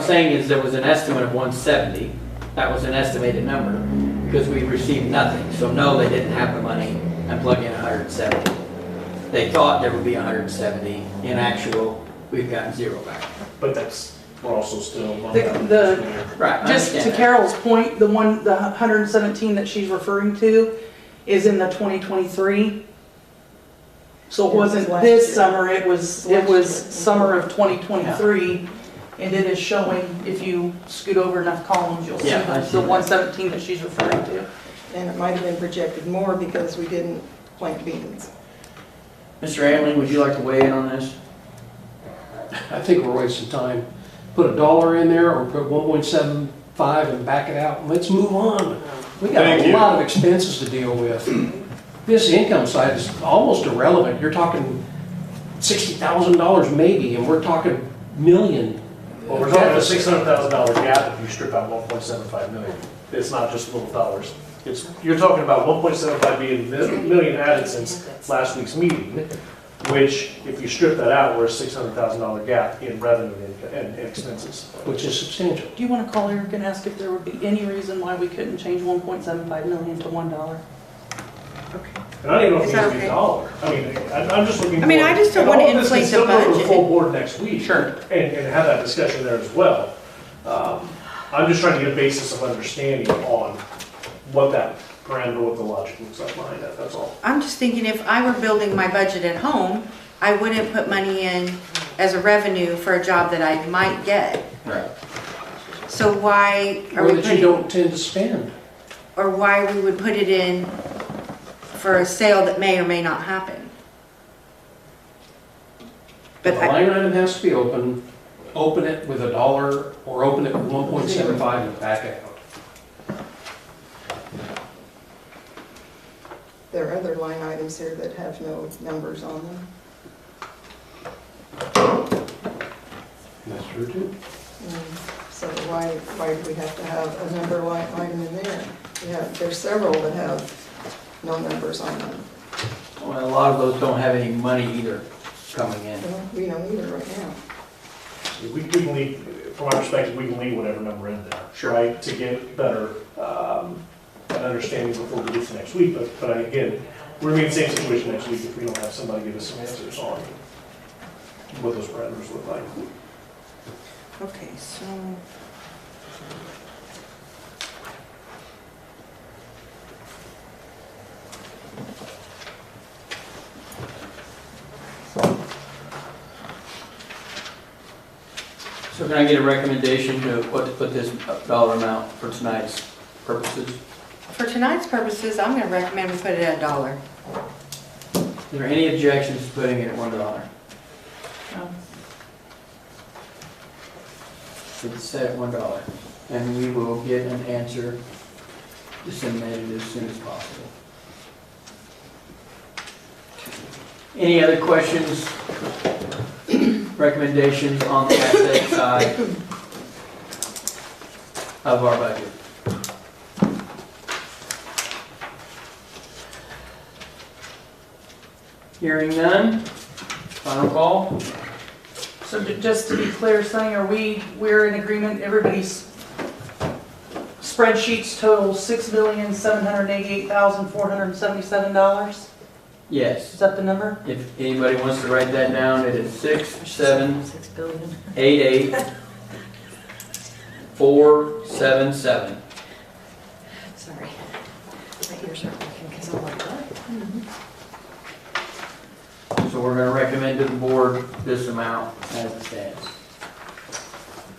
saying is there was an estimate of 170. That was an estimated number because we received nothing. So no, they didn't have the money and plug in 170. They thought there would be 170. In actual, we've gotten zero back. But we're also still. Right. I Just to understand that. Carol's point, the 117 that she's referring to is in the 2023. So it Yeah, it was wasn't last this year. summer, it was summer of 2023. And it is showing, if you scoot over enough columns, you'll see Yeah, I the see that. 117 that she's referring to. And it might have been projected more because we didn't plant beans. Mr. Amling, would you like to weigh in on this? I think we're wasting time. Put a dollar in there or put 1.75 and back it out. Let's move on. We got Thank a you. lot of expenses to deal with. This income side is almost irrelevant. You're talking $60,000 maybe, and we're talking million. Well, we're talking a $600,000 gap if you strip out 1.75 million. It's not just little dollars. You're talking about 1.75 being million added since last week's meeting, which, if you strip that out, we're a $600,000 gap in revenue and expenses. Which is substantial. Do you want to call Eric and ask if there would be any reason why we couldn't change 1.75 million to $1? And I don't even know if Is it that needs to be okay? a dollar. I mean, I'm just looking for. I mean, I just don't and wanna all of this can inflate the still go to budget. full board next week. Sure. And have that discussion there as well. I'm just trying to get a basis of understanding on what that parameter, what the logic looks like behind that, that's all. I'm just thinking if I were building my budget at home, I wouldn't put money in as a revenue for a job that I might get. Right. So why are Or we that you putting, don't tend to spend. or why we would put it in for a sale that may or may not happen? The But I, line item has to be open it with a dollar or open it with 1.75 and back it out. There are other line items here that have no numbers on them. That's true too. So why do we have to have a number line item in there? There's several that have no numbers on them. Well, a lot of those don't have any money either coming in. Well, we don't either right now. We can leave, from my perspective, we can leave whatever number in there. Sure. Right, to get better, an understanding before we get to next week, but again, we're in the same situation next week if we don't have somebody give us some answers on what those parameters look like. okay, so. So can I get a recommendation to what to put this dollar amount for tonight's purposes? For tonight's purposes, I'm gonna recommend we put it at $1. Is there any objections to putting it at $1? It's set at $1, and we will get an answer disseminated as soon as possible. Any other questions, recommendations on the asset side of our budget? Hearing none. Final call. So just to be clear, Sonny, we're in agreement, everybody's spreadsheets total $6,788,477? Yes. Is that the number? If anybody wants to write that down, it is 6,788,477. 477. Sorry. My ears are working because I'm like, what? So we're going to recommend to the board this amount as it stands.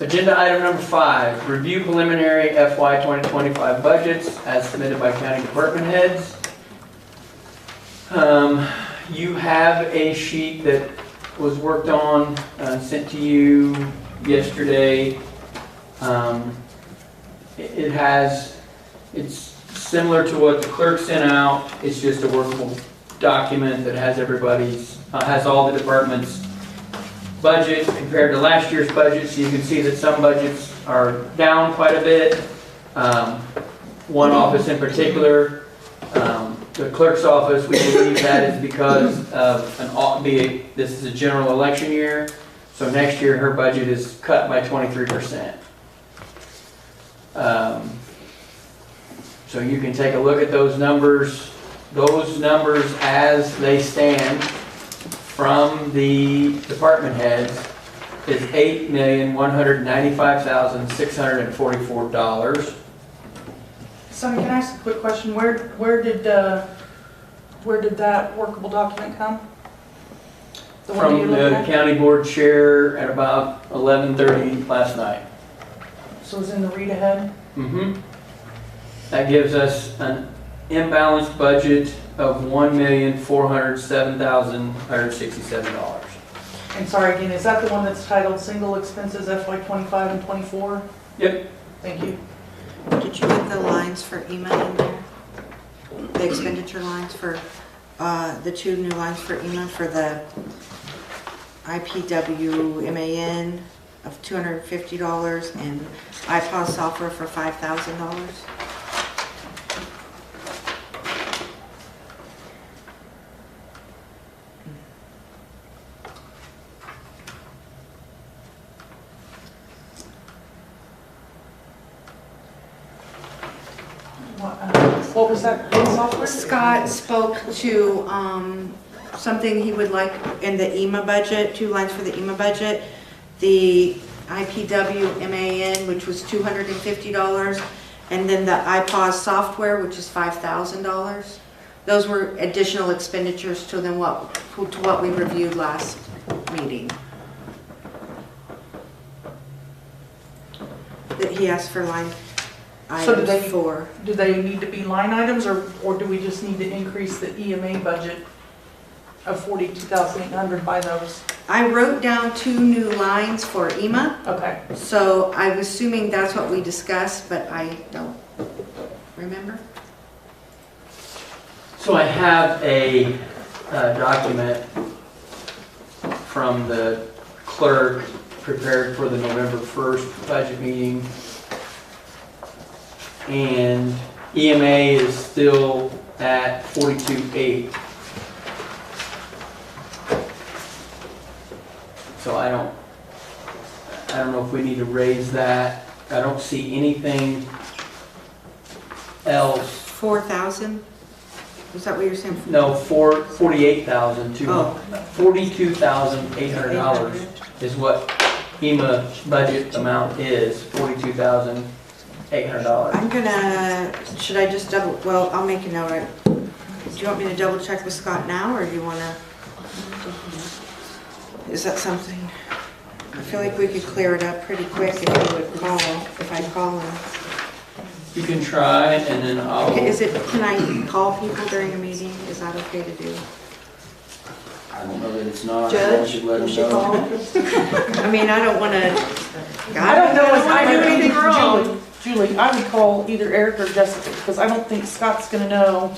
Agenda item number 5, review preliminary FY 2025 budgets as submitted by county department heads. You have a sheet that was worked on, sent to you yesterday. It's similar to what the clerk sent out. It's just a workable document that has has all the departments' budget compared to last year's budget. So you can see that some budgets are down quite a bit. One office in particular, the clerk's office, we believe that is because of this is a general election year. So next year her budget is cut by 23%. So you can take a look at those numbers. Those numbers as they stand from the department heads is $8,195,644. Sonny, can I ask a quick question? Where did that workable document come? The one that From you're looking the at? county board chair at about 11:30 last night. So it's in the read ahead? That gives us an imbalanced budget of $1,407,167. And sorry again, is that the one that's titled Single Expenses FY 25 and 24? Yep. Thank you. Did you get the lines for EMA in there? The expenditure lines for, the 2 new lines for EMA for the IPW MAN of $250 and iPOS software for $5,000? What was that software? Scott spoke to something he would like in the EMA budget, 2 lines for the EMA budget. The IPW MAN, which was $250, and then the iPOS software, which is $5,000. Those were additional expenditures to what we reviewed last meeting. That he asked for line So do items for. Do they need to be line items, or do we just need to increase the EMA budget of $42,800 by those? I wrote down 2 new lines for EMA, Okay. so I'm assuming that's what we discussed, but I don't remember. So I have a document from the clerk prepared for the November 1st budget meeting. And EMA is still at 42.8. So I don't know if we need to raise that. I don't see anything else. 4,000? Is that what you're saying? No, $48,000 Oh. $42,800 is what EMA budget amount is, $42,800. I'm gonna, should I just well, I'll make a note. Do you want me to double check with Scott now, or do you wanna? Is that something? I feel like we could clear it up pretty quick if I call him. You can try, and then I'll... Okay, can I call people during a meeting? Is that okay to do? I don't know that it's not. Judge, I should let them you should know. call. I mean, I don't wanna. I don't know if I do do anything wrong. Julie, I would call either Eric or Jessica, because I don't think Scott's gonna know.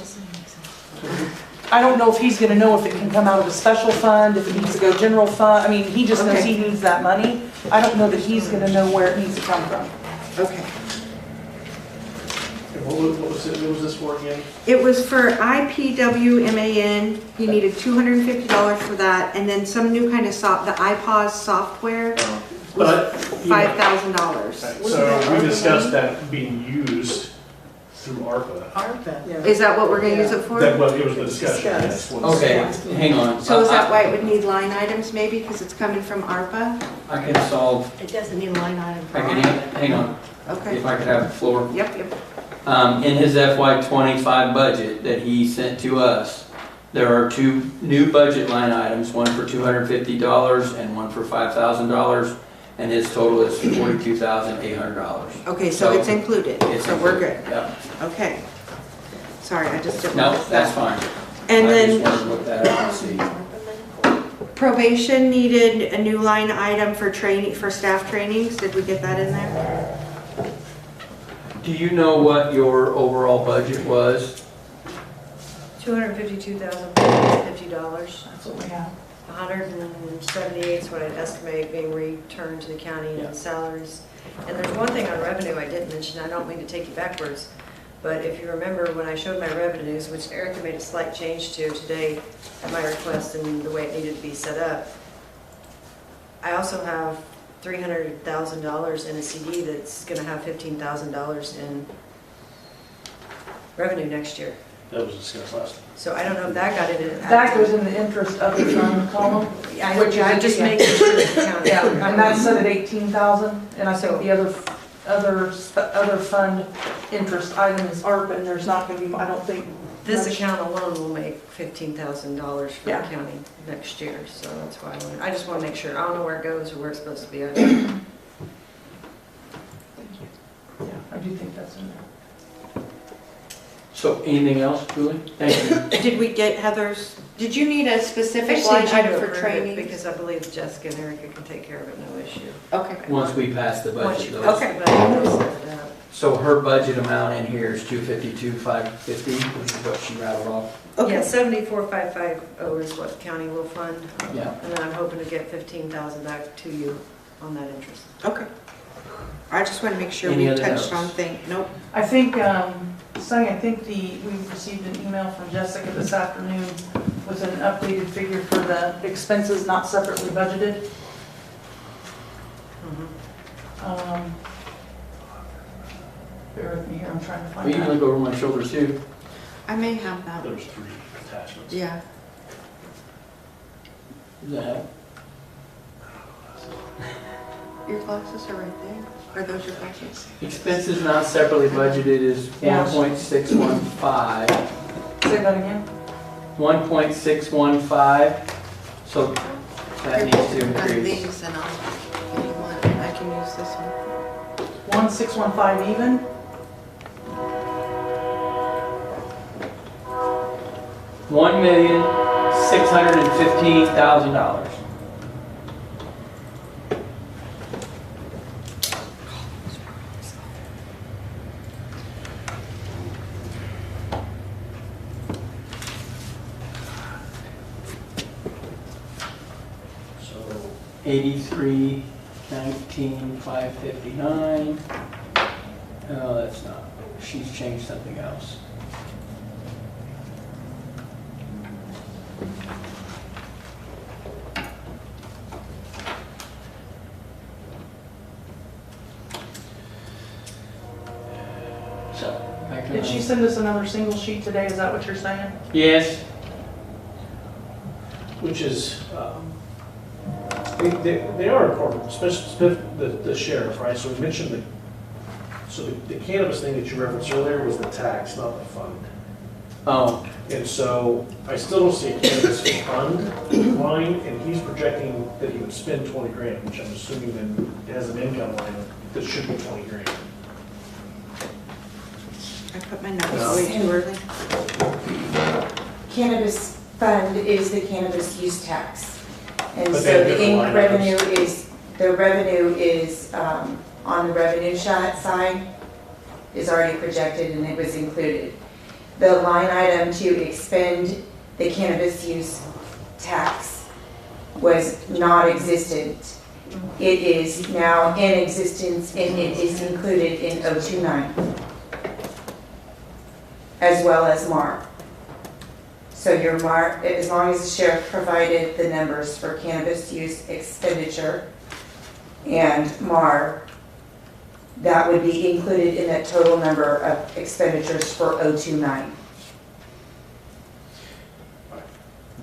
I don't know if he's gonna know if it can come out of a special fund, if it needs to go general fund. I mean, he just knows he needs that money. I don't know that he's gonna know where it needs to come from. Okay. What was this for again? It was for IPWMAN, he needed $250 for that, and then some new kind of the iPause software, But, $5,000. so we discussed that being used through ARPA. Yeah. Is that what we're gonna use it for? That was, it was the discussion, yes. was- Okay, hang on. So is that why it would need line items maybe, because it's coming from ARPA? I can solve, It doesn't need a line item for I can, ARPA. hang on, Okay, if I could have the floor. yep. In his FY '25 budget that he sent to us, there are two new budget line items, one for $250 and one for $5,000, and his total is $42,800. Okay, so So it's included, It's so we're good. Yep. Okay. Sorry, I just didn't. No, notice that's that. fine. And I then just wanted to look that up and see. probation needed a new line item for training, for staff trainings. Did we get that in there? Do you know what your overall budget was? $252,450. That's what we have. 178 is what I'd estimate being returned to the county Yeah. in salaries. And there's one thing on revenue I didn't mention, I don't mean to take you backwards, but if you remember when I showed my revenues, which Erica made a slight change to today at my request and the way it needed to be set up, I also have $300,000 in a CD that's going to have $15,000 in revenue next year. That was discussed last time. So I don't know if that got it in. That goes in the interest of the fund column. Which I'm is- just making sure that the county. Yeah, and that's set at 18,000, and I So- think the other fund interest item is ARPA, and there's not gonna be, I don't think. This much- account alone will make $15,000 for the Yeah. county next year, so that's why I just want to make sure, I don't know where it goes or where it's supposed to be. Yeah, I do think that's in there. So anything else, Julie? Thank you. Did we get Heather's, did you need a I specific just line need you to item for approve it training? because I believe Jessica and Erica can take care of it, no issue. Okay. Once we pass the Once budget you though. pass the budget, we'll set it up. So her budget amount in here is 252,550, which is what she rattled off. Yeah, Okay. 74,550 is what the county will fund, Yeah. and then I'm hoping to get 15,000 back to you on that interest. Okay. I just want to make sure Any we other touched notes? on things. Nope. I think, Sonny, I think we received an email from Jessica this afternoon with an updated figure for the expenses not separately budgeted. Bear with me here, I'm trying to Well, find you can that. look over my shoulder too. I may have that. There was 3 attachments. Yeah. Does that help? Your glasses are right there. Are those your glasses? Expenses not separately budgeted is Yeah. 1.615. Say that again? 1.615, so that needs to Got increase. these and I'll, if you want, I can use this one. 1615 even? $1,615,000. So 83,19,559. No, that's not. She's changed something else. So, back to Did she send us another single sheet today, is that what you're saying? Yes. which is, they are important, especially the sheriff, right? So we mentioned the cannabis thing that you referenced earlier was the tax, not the fund. Oh, And so I still don't see a cannabis fund line, and he's projecting that he would spend 20 grand, which I'm assuming then has an income line that should be 20 grand. I put my notes No. way too early. Cannabis fund is the cannabis use tax. And But so they have the different line revenue is, on the revenue side is already projected and it was included. The line item to expend the cannabis use tax was not existent. It is now in existence and it is included in 029. as well as MAR. So your MAR, as long as the sheriff provided the numbers for cannabis use expenditure and MAR, that would be included in that total number of expenditures for 029.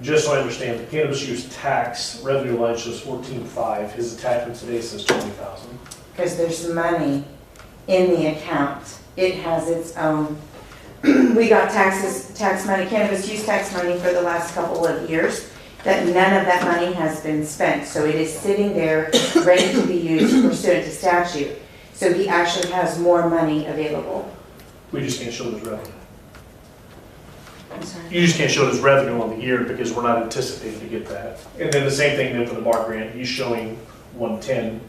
Just so I understand, the cannabis use tax revenue line shows 14.5, his attachment today says 20,000. Because there's money in the account. It has its own, we got tax money, cannabis use tax money for the last couple of years, that none of that money has been spent. So it is sitting there, ready to be used pursuant to statute. So he actually has more money available. We just can't show it as revenue. I'm sorry. You just can't show it as revenue on the year because we're not anticipating to get that. And then the same thing then for the MAR grant, he's showing 110.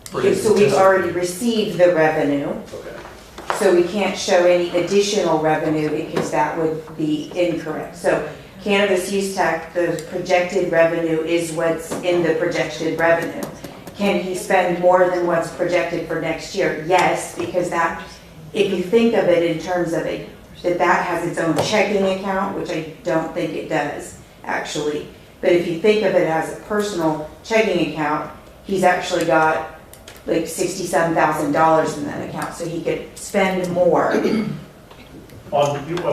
for his So we've anticipated. already received the revenue. Okay. So we can't show any additional revenue because that would be incorrect. So cannabis use tax, the projected revenue is what's in the projected revenue. Can he spend more than what's projected for next year? Yes, because that, if you think of it in terms of that has its own checking account, which I don't think it does, actually. But if you think of it as a personal checking account, he's actually got like $67,000 in that account, so he could spend more. I'm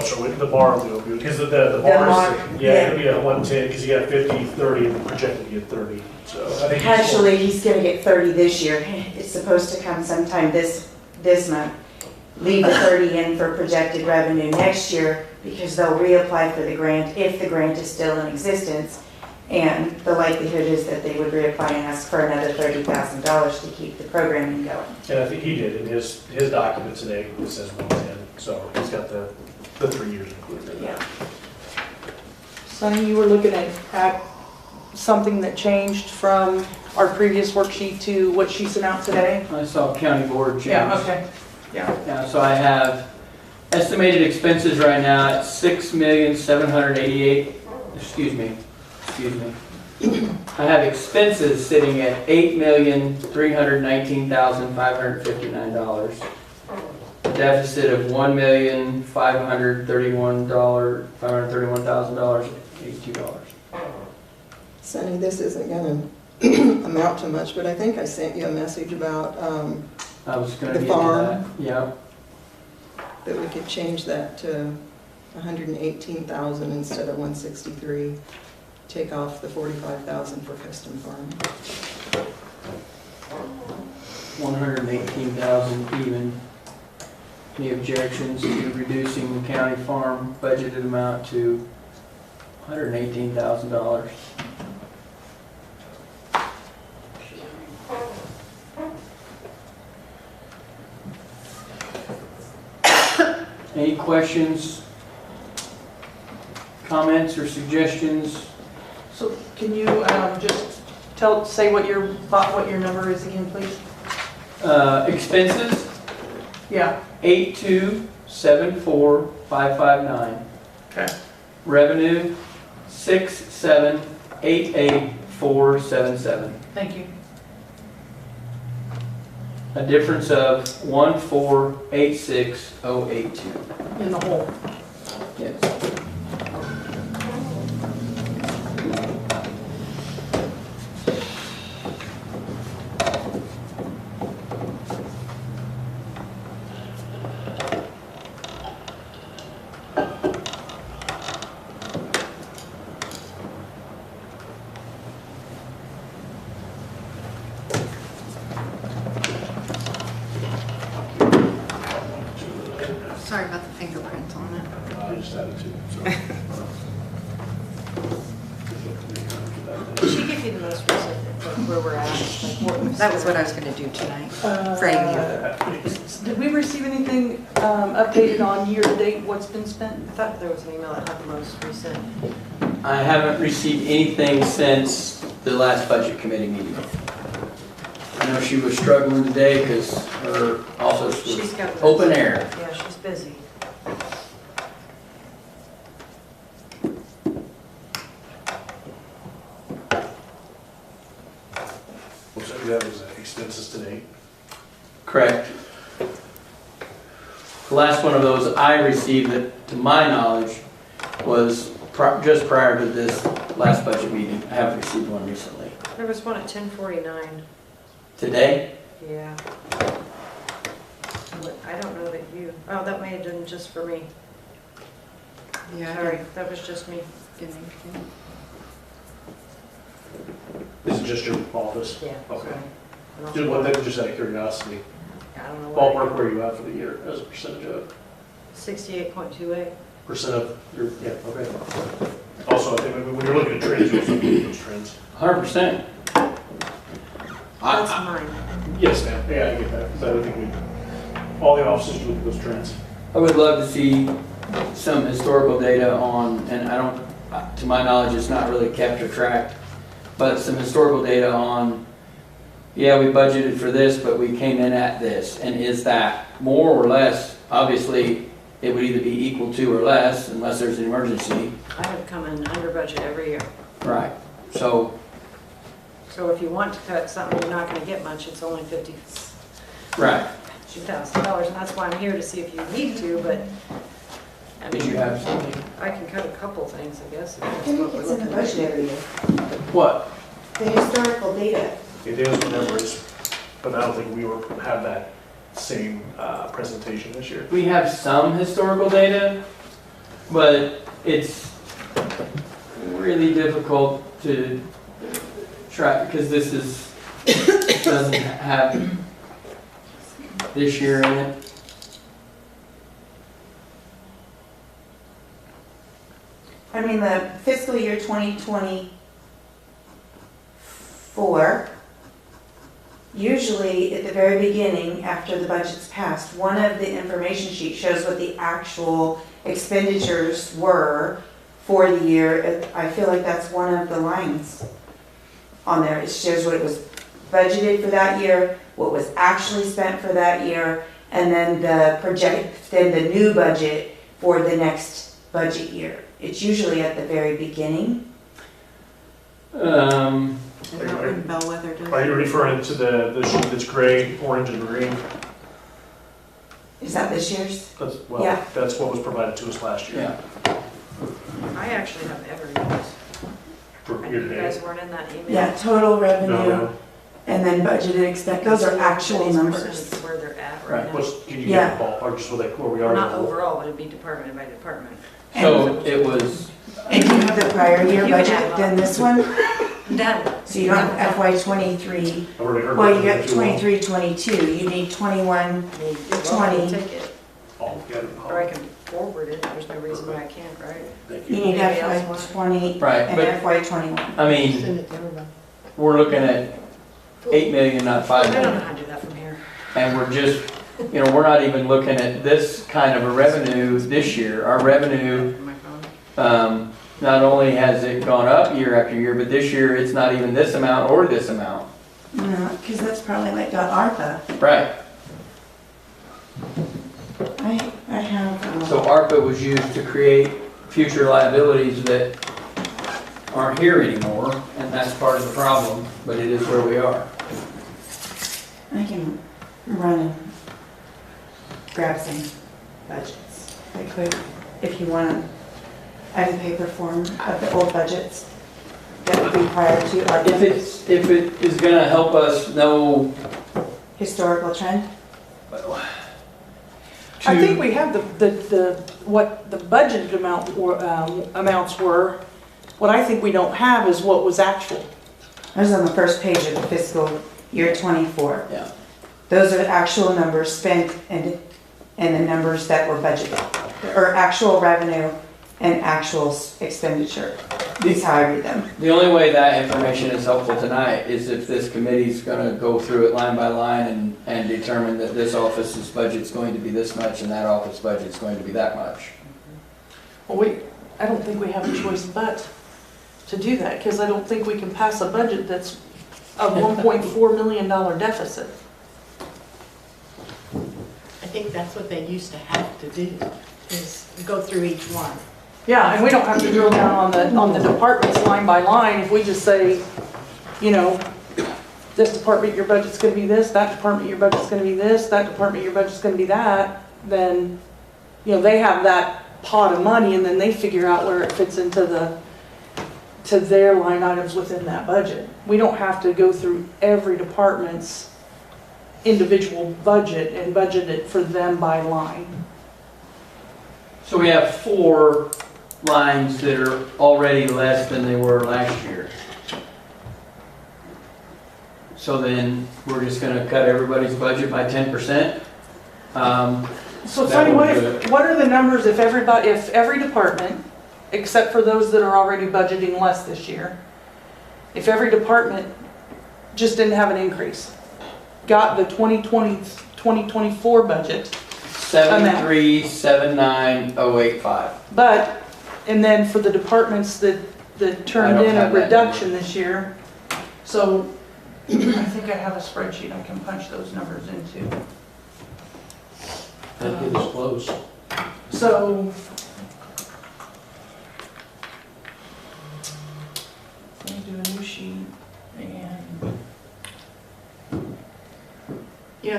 sorry, the bar, because the bar is, yeah, it'll be at 110 because he had 50, 30, and projected to get 30. So I think Actually, he's gonna get 30 this year. It's supposed to come sometime this month. Leave the 30 in for projected revenue next year because they'll reapply for the grant if the grant is still in existence. And the likelihood is that they would reapply and ask for another $30,000 to keep the programming going. And I think he did in his document today, it says 110. So he's got the 3 years included in that. Sonny, you were looking at something that changed from our previous worksheet to what she sent out today? I saw county board change. Yeah, okay. Yeah, so I have estimated expenses right now at 6,788,000, excuse me. I have expenses sitting at $8,319,559. Deficit of $1,531,531,082. Sonny, this isn't gonna amount to much, but I think I sent you a message about, I was gonna The get to farm. that. Yeah, that we could change that to 118,000 instead of 163. Take off the 45,000 for custom farm. 118,000 even. Any objections to reducing the county farm budgeted amount to $118,000? Any questions, comments, or suggestions? So can you just say what your number is again, please? Expenses, Yeah, 8274559. okay. Revenue, 6788477. Thank you. A difference of 1486082. In the hole. Yes. Sorry about the fingerprints on it. I just added two, so. Did she give you the most recent, like where we're at? Like That was what I was gonna do tonight. Frame you. Did we receive anything updated on year-to-date, what's been spent? I thought there was an email that had the most recent. I haven't received anything since the last budget committee meeting. I know she was struggling today because her office She's was got the- open air. Yeah, she's busy. So you have his expenses today. Correct. last one of those I received that, to my knowledge, was just prior to this last budget meeting. I haven't received one recently. There was one at 10:49. Today? Yeah. But I don't know that you, oh, that may have been just for me. Yeah. Sorry, that was just me. This is just your office? Yeah. Okay. sorry. Just one thing, just out of curiosity, I don't know what. ballpark where you at for the year as a percentage of, 68.28. percent of your, yeah, okay. Also, I think when you're looking at trends, you're also looking at those trends. 100%. That's mine. Yes, ma'am, yeah, I get that, because I would think all the offices look at those trends. I would love to see some historical data on, and I don't, to my knowledge, it's not really kept or tracked, but some historical data on, yeah, we budgeted for this, but we came in at this, and is that more or less? Obviously, it would either be equal to or less, unless there's an emergency. I have come in under budget every year. Right. So, So if you want to cut something, you're not gonna get much, it's only right. $52,000, and that's why I'm here to see if you need to, but. I Did mean, you have something? I can cut a couple things, I guess. if I that's think what we're it's in the looking at. budget every year. What? The historical data. It is whatever it is, but I don't think we have that same presentation this year. We have some historical data, but it's really difficult to track because this doesn't have this year in it. I mean, the fiscal year 2024, usually at the very beginning, after the budget's passed, one of the information sheets shows what the actual expenditures were for the year. I feel like that's one of the lines on there. It shows what it was budgeted for that year, what was actually spent for that year, and then the new budget for the next budget year. It's usually at the very beginning. Is that when Bellwether does? Are you referring to the sheet that's gray, orange, and green? Is that this year's? That's, Yeah. well, that's what was provided to us last year. Yeah. I actually have every notice. For And year you to guys date. weren't in that email. Yeah, total revenue, No, and then budgeted expense, those are actual Everybody's numbers. percentage Where they're at Right. right now. can you Yeah. get a ballpark, just where we are? Not overall, but it'd be department by department. So it was, And do you have the prior year You can budget have than this one? Done. So you don't have FY '23, I've already heard well, you that got too long. 23, 22, you need 21, You're welcome 20. to take it, Oh, got it. or I can forward it, there's no reason why I can't, right? Thank you you. need Anybody FY else want it? 20 right, and but FY '21. I mean, Send it to everybody. we're looking at 8 million, not 5 I don't know million. how to do that from here. And we're just, we're not even looking at this kind of a revenue this year. Our revenue, My phone. not only has it gone up year after year, but this year it's not even this amount or this amount. No, because that's probably like ARPA. Right. I have, So ARPA was used to create future liabilities that aren't here anymore, and that's part of the problem, but it is where we are. I can run and grab some budgets right quick, if you want. I have a paper form of the old budgets that would be prior to our If it is gonna help us know. historical trend. I think we have what the budgeted amounts were. What I think we don't have is what was actual. That was on the first page of the fiscal year '24. Yeah. Those are the actual numbers spent and the numbers that were budgeted, or actual revenue and actual expenditure. Is how I read them. The only way that information is helpful tonight is if this committee's gonna go through it line by line and determine that this office's budget's going to be this much and that office budget's going to be that much. Well, I don't think we have a choice but to do that, because I don't think we can pass a budget that's a $1.4 million deficit. I think that's what they used to have to do, is go through each one. Yeah, and we don't have to drill down on the departments line by line. If we just say, this department, your budget's gonna be this, that department, your budget's gonna be this, that department, your budget's gonna be that, then they have that pot of money and then they figure out where it fits into to their line items within that budget. We don't have to go through every department's individual budget and budget it for them by line. So we have 4 lines that are already less than they were last year. So then we're just gonna cut everybody's budget by 10%? So That Sonny, would do what are the numbers if every department, except for those that are already budgeting less this year, if every department just didn't have an increase, got the 2024 budget, 73,79085. but, and then for the departments that turned don't in a have that reduction this year, so I think I have a spreadsheet I can punch those numbers into. That get us close. So, let me do a new sheet and,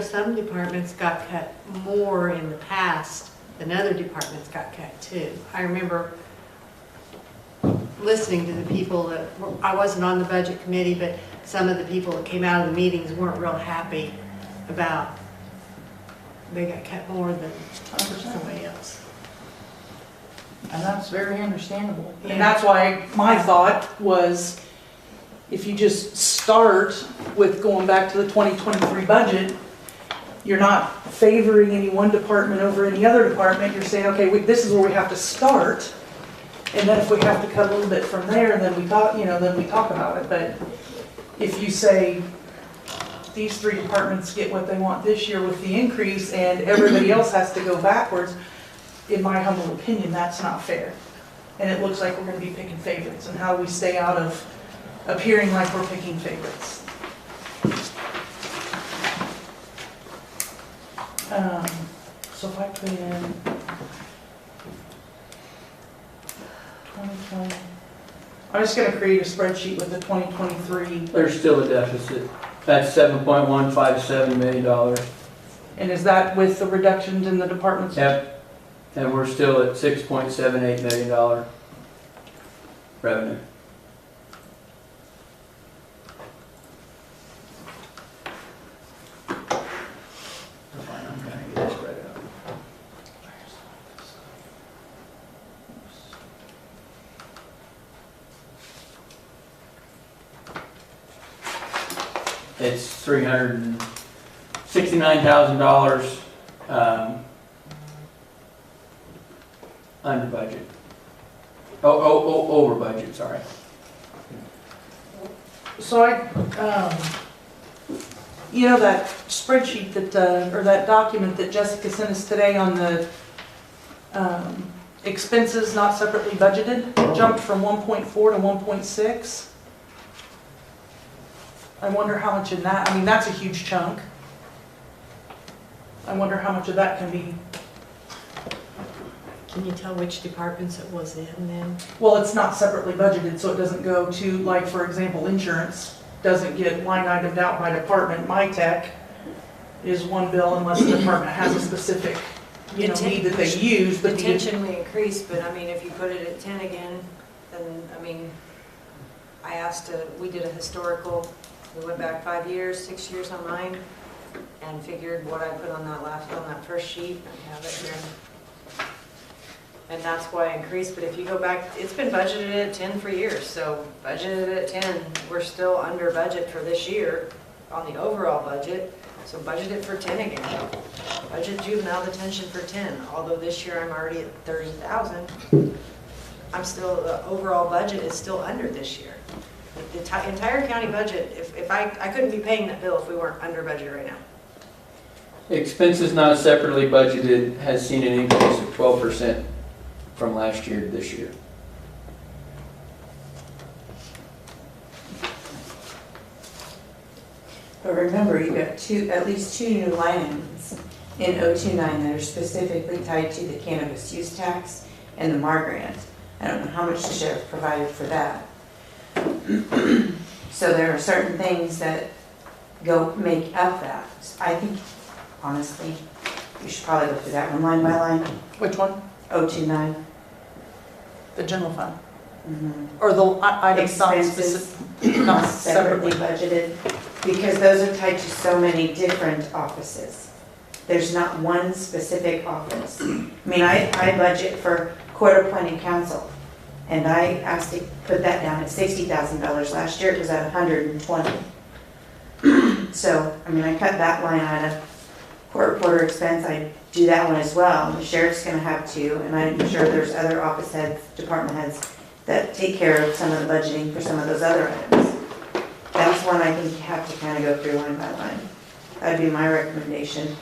Some departments got cut more in the past than other departments got cut too. I remember listening to the people that, I wasn't on the budget committee, but some of the people that came out of the meetings weren't real happy about they got cut more than somebody else. and that's very understandable. Yeah. And that's why my thought was, if you just start with going back to the 2023 budget, you're not favoring any one department over any other department. You're saying, okay, this is where we have to start. And then if we have to cut a little bit from there, then we talk, then we talk about it. But if you say, these 3 departments get what they want this year with the increase and everybody else has to go backwards, in my humble opinion, that's not fair. And it looks like we're gonna be picking favorites. And how do we stay out of appearing like we're picking favorites? So if I put in 2020, I'm just gonna create a spreadsheet with the 2023, There's still a deficit. That's $7.157 million. and is that with the reductions in the departments? Yep. And we're still at $6.78 million revenue. I'm gonna get this right out. It's $369,000 under budget. Over budget, sorry. So that spreadsheet that, or that document that Jessica sent us today on the expenses not separately budgeted, jumped from 1.4 to 1.6. I wonder how much in that, that's a huge chunk. I wonder how much of that can be, Can you tell which departments it was in then? well, it's not separately budgeted, so it doesn't go to, like, for example, insurance doesn't get line itemed out by department. My tech is one bill unless the department has a specific, need that they use, but Intentionally increased, but if you put it at 10 again, then, I asked, we did a historical, we went back 5 years, 6 years on mine, and figured what I put on that first sheet, I have it here. And that's why I increased, but if you go back, it's been budgeted at 10 for years, so budgeted at 10, we're still under budget for this year on the overall budget, so budget it for 10 again. Budget juvenile detention for 10, although this year I'm already at 30,000. I'm still, the overall budget is still under this year. The entire county budget, if I couldn't be paying that bill if we weren't under budget right now. Expenses not separately budgeted has seen an increase of 12% from last year to this year. But remember, you got at least two new line items in 029 that are specifically tied to the cannabis use tax and the MAR grant. I don't know how much the sheriff provided for that. So there are certain things that make up that. I think, honestly, You should probably go through that one line by line. Which one? 029. The general fund? Mhm. Or the items not Expenses specific, not separately separately? budgeted, because those are tied to so many different offices. There's not one specific office. I mean, I budget for court appointed counsel, and I asked to put that down at $60,000. Last year it was at 120. So, I mean, I cut that line out of court reporter expense. I do that one as well. The sheriff's gonna have to, and I'm sure there's other office heads, department heads that take care of some of the budgeting for some of those other items. That's one I think you have to kind of go through line by line. That'd be my recommendation.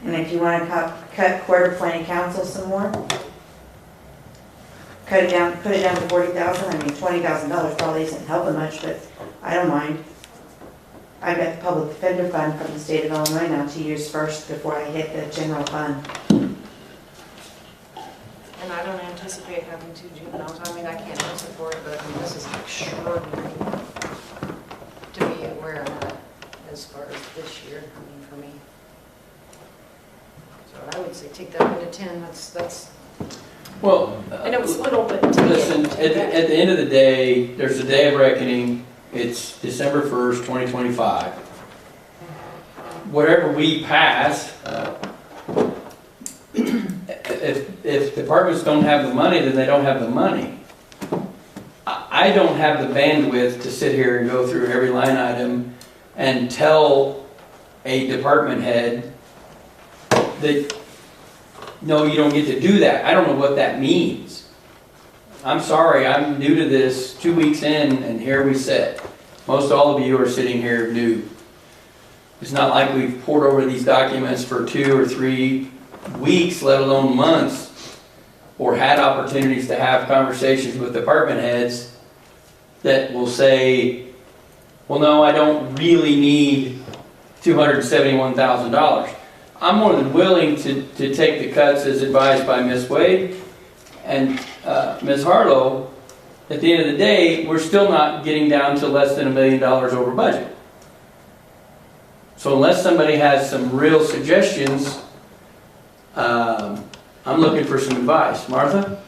And if you want to cut court appointed counsel some more, cut it down, put it down to 40,000. I mean, $20,000 probably isn't helping much, but I don't mind. I've got the public defender fund from the state of Illinois now to use first before I hit the general fund. And I don't anticipate having 2 juveniles. I mean, I can't answer for it, but I mean, this is extraordinary to be aware of that as far as this year, I mean, for me. So I would say take that one to 10, that's, Well, I know it's little, but take it. listen, at the end of the day, there's a day of reckoning. It's December 1st, 2025. Whatever we pass, if departments don't have the money, then they don't have the money. I don't have the bandwidth to sit here and go through every line item and tell a department head that, no, you don't get to do that. I don't know what that means. I'm sorry, I'm new to this, 2 weeks in, and here we sit. Most all of you are sitting here new. It's not like we've poured over these documents for 2 or 3 weeks, let alone months, or had opportunities to have conversations with department heads that will say, well, no, I don't really need $271,000. I'm more than willing to take the cuts as advised by Ms. Wade and Ms. Harlow. At the end of the day, we're still not getting down to less than $1 million over budget. So unless somebody has some real suggestions, I'm looking for some advice. Martha?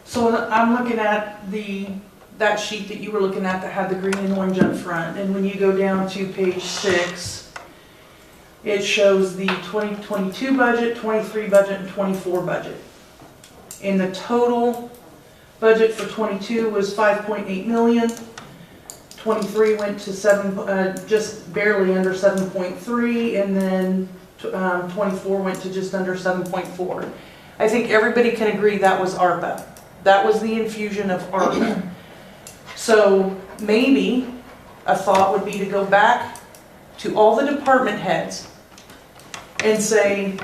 So I'm looking at that sheet that you were looking at that had the green and orange up front, and when you go down to page 6, it shows the 2022 budget, 23 budget, and 24 budget. And the total budget for 22 was 5.8 million. 23 went to just barely under 7.3, and then 24 went to just under 7.4. I think everybody can agree that was ARPA. That was the infusion of ARPA. So maybe a thought would be to go back to all the department heads and say,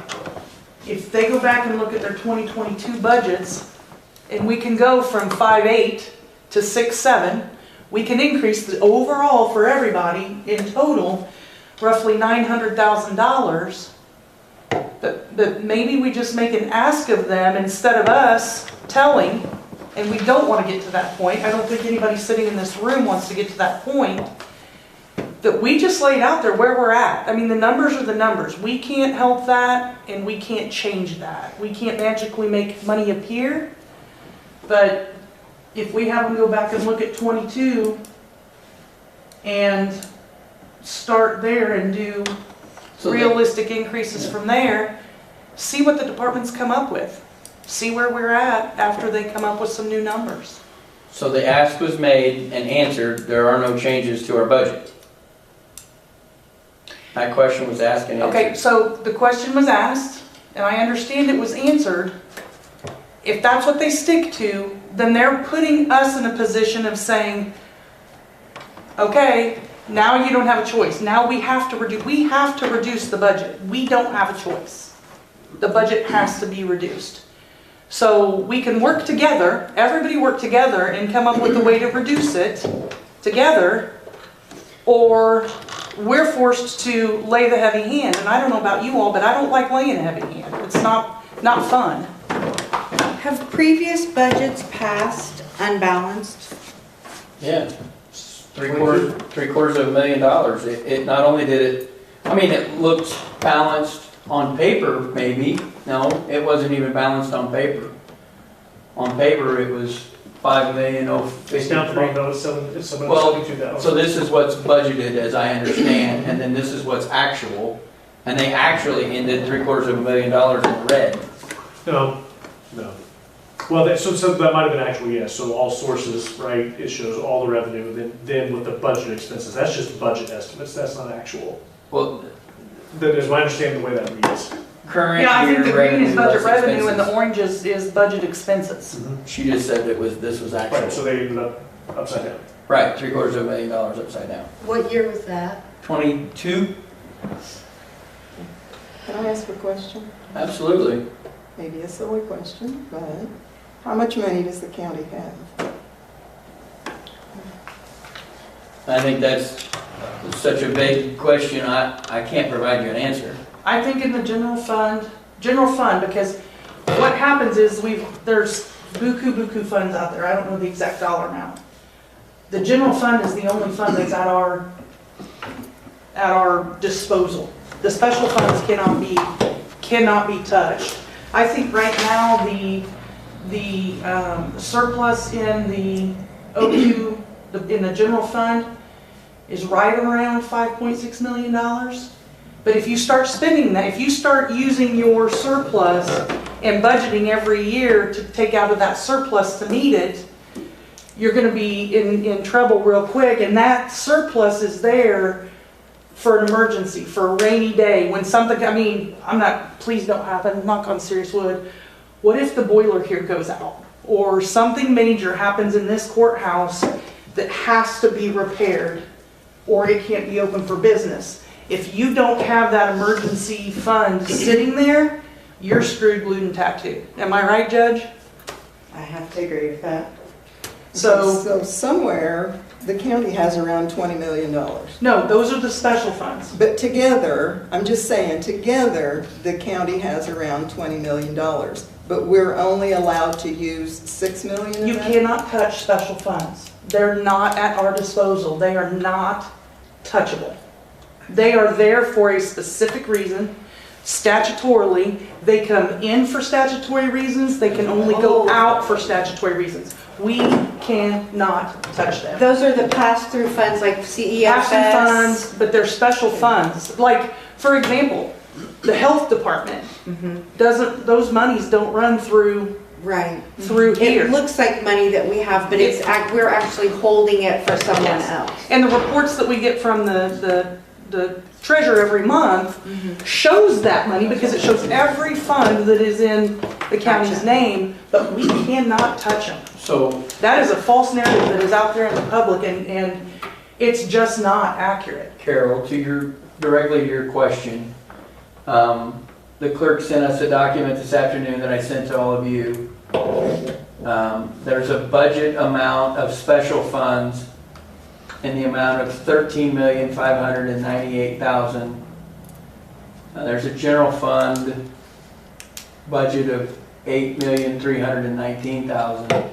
if they go back and look at their 2022 budgets, and we can go from 5.8 to 6.7, we can increase the overall for everybody in total roughly $900,000. But maybe we just make an ask of them instead of us telling, and we don't want to get to that point. I don't think anybody sitting in this room wants to get to that point. That we just laid out there where we're at. I mean, the numbers are the numbers. We can't help that, and we can't change that. We can't magically make money appear, but if we have them go back and look at 22 and start there and do realistic increases from there, see what the departments come up with. See where we're at after they come up with some new numbers. So the ask was made and answered, there are no changes to our budget. That question was asked and answered. Okay, so the question was asked, and I understand it was answered. If that's what they stick to, then they're putting us in a position of saying, okay, now you don't have a choice. Now we have to reduce the budget. We don't have a choice. The budget has to be reduced. So we can work together, everybody work together and come up with a way to reduce it together, or we're forced to lay the heavy hand. And I don't know about you all, but I don't like laying a heavy hand. It's not fun. Have previous budgets passed unbalanced? Yeah, $750,000. It not only did it, I mean, it looked balanced On paper, maybe. No, it wasn't even balanced on paper. On paper, it was 5,053,000. It's down from, no, it's Well, 772,000. So this is what's budgeted, as I understand, and then this is what's actual. And they actually ended $750,000 in the red. No. Well, so that might have been actual, yes, so all sources, right, it shows all the revenue, then with the budget expenses, that's just budget estimates, that's not actual. Well, That is my understanding the way that reads. current Yeah, I think year the green revenue is budget less revenue and the expenses. orange is budget expenses. She just said this was Right, so actual. they ended up upside down. Right, $750,000 upside down. What year was that? 22? Can I ask a question? Absolutely. Maybe a silly question, but how much money does the county have? I think that's such a big question, I can't provide you an answer. I think in the general fund, because what happens is there's buku funds out there, I don't know the exact dollar amount. The general fund is the only fund that's at our disposal. The special funds cannot be touched. I think right now the surplus in the OQ, in the general fund, is right around $5.6 million. But if you start spending that, if you start using your surplus and budgeting every year to take out of that surplus to meet it, you're going to be in trouble real quick. And that surplus is there for an emergency, for a rainy day, when something, please don't happen, knock on serious wood. What if the boiler here goes out? Or something major happens in this courthouse that has to be repaired, or it can't be open for business? If you don't have that emergency fund sitting there, you're screwed, glued, and tattooed. Am I right, Judge? I have to agree with that. So somewhere, the county has around $20 million. No, those are the special funds. But together, I'm just saying, together, the county has around $20 million. But we're only allowed to use $6 million You of that? cannot touch special funds. They're not at our disposal. They are not touchable. They are there for a specific reason. Statutorily, they come in for statutory reasons. They can only go out for statutory reasons. We cannot touch them. Those are the pass-through funds like CEFS. Pass-through funds, but they're special funds. Like, for example, the health department doesn't, those monies don't run through Right. here. It looks like money that we have, but we're actually holding it for someone Yes. else. And the reports that we get from the treasurer every month shows that money, because it shows every fund that is in the county's Gotcha. name, but we cannot touch them. So, That is a false narrative that is out there in the public, and it's just not accurate. Carol, directly to your question, the clerk sent us a document this afternoon that I sent to all of you. There's a budget amount of special funds in the amount of $13,598,000. There's a general fund budget of $8,319,000.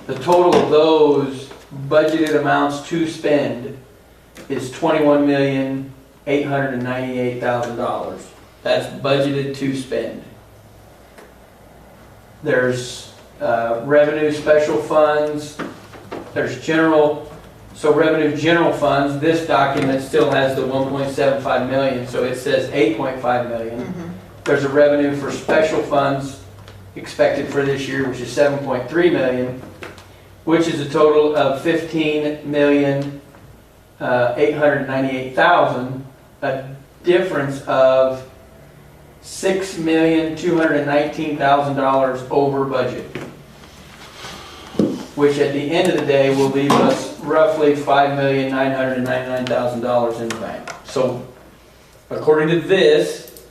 The total of those budgeted amounts to spend is $21,898,000. That's budgeted to spend. There's revenue special funds, there's revenue general funds. This document still has the 1.75 million, so it says 8.5 million. There's a revenue for special funds expected for this year, which is 7.3 million, which is a total of 15,898,000, a difference of $6,219,000 over budget, which at the end of the day will leave us roughly $5,999,000 in the bank. So, according to this,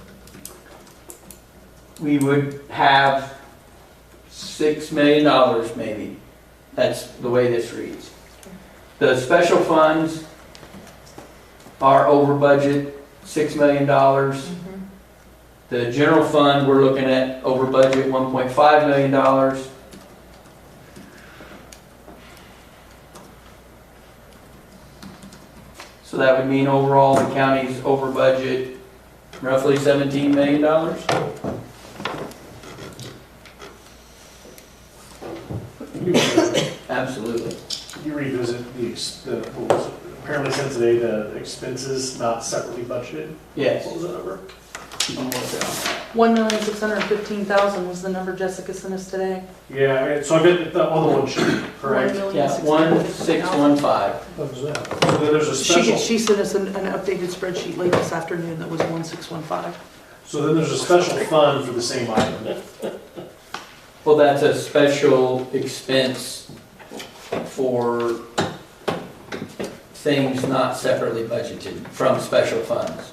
we would have $6 million maybe. That's the way this reads. The special funds are over budget, $6 million. The general fund, we're looking at over budget, $1.5 million. So that would mean overall the county's over budget roughly $17 million. Absolutely. You revisit what was it? Apparently said today, the expenses not separately budgeted. Yes. What was that number? 1,615,000 was the number Jessica sent us today. Yeah, so I bet the other one should be, correct? Yeah, 1615. What was that? So then there's a special, She sent us an updated spreadsheet late this afternoon that was 1,615. so then there's a special fund for the same item. Well, that's a special expense for things not separately budgeted from special funds.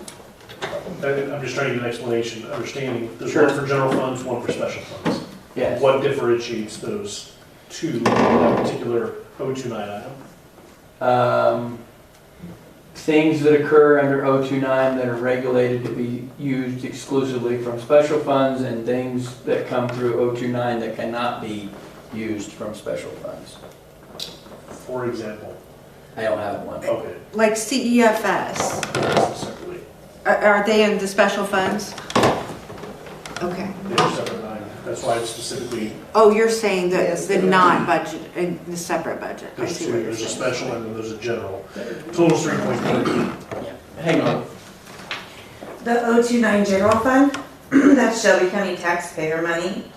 I'm just trying to get an explanation, understanding, there's Sure. one for general funds, one for special funds. Yes. What differentiates those two in that particular O29 item? Things that occur under 029 that are regulated to be used exclusively from special funds, and things that come through 029 that cannot be used from special funds. For example, I don't have one. okay, Like CEFS, separately, are they in the special funds? Okay. they're separate line, that's why it's specifically, Oh, you're saying that Yes, the they are. non-budget, in the separate budget. I there's see two, what you're there's a saying. special and then there's a general. Total's 3.3. Hang on. The 029 general fund, that's Shelby County taxpayer money,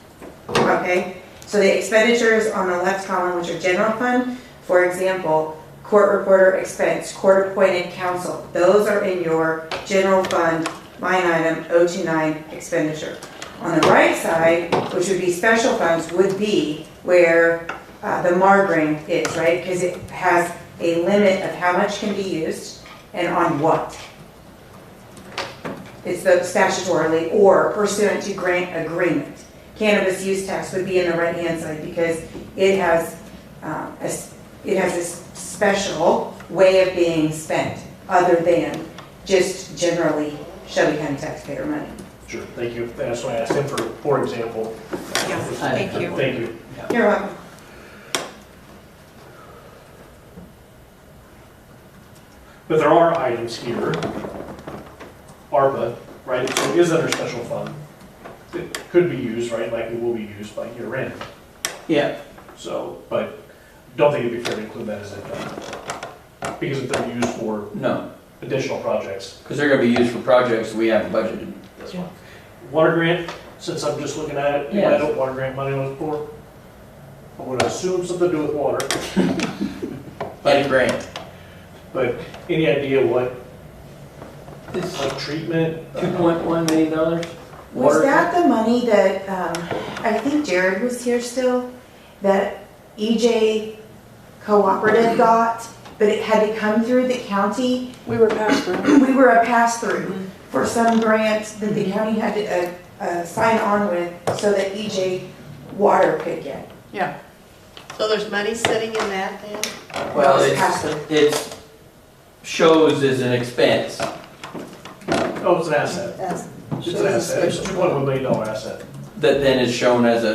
okay? So the expenditures on the left column, which are general fund, for example, court reporter expense, court appointed counsel, those are in your general fund line item 029 expenditure. On the right side, which would be special funds, would be where the margin is, right? Because it has a limit of how much can be used and on what. It's the statutorily or pursuant to grant agreement. Cannabis use tax would be in the right-hand side because it has this special way of being spent other than just generally Shelby County taxpayer money. Sure, thank you, that's why I asked him for example. Yeah, thank you. Thank you. You're welcome. But there are items here, ARPA, right, so it is under special fund. It could be used, right, likely will be used by year end. Yeah. So, but don't think it'd be fair to include that as income. Because if they're used for No, additional projects. because they're going to be used for projects we haven't budgeted. That's fine. Water grant, since I'm just looking at it, I Yes. don't water grant money on the floor. I'm gonna assume something to do with water, Like grant. but any idea what, like treatment? $2.1 million? Was that the money that, I think Jared was here still, that EJ Cooperative got, but it had to come through the county? We were passed through. We were a pass-through for some grant that the county had to sign on with so that EJ Water could get. Yeah. So there's money sitting in that then? Well, It's passive. it shows as an expense. Oh, it's an asset. It's an asset, it's a $2.1 million asset. That then is shown as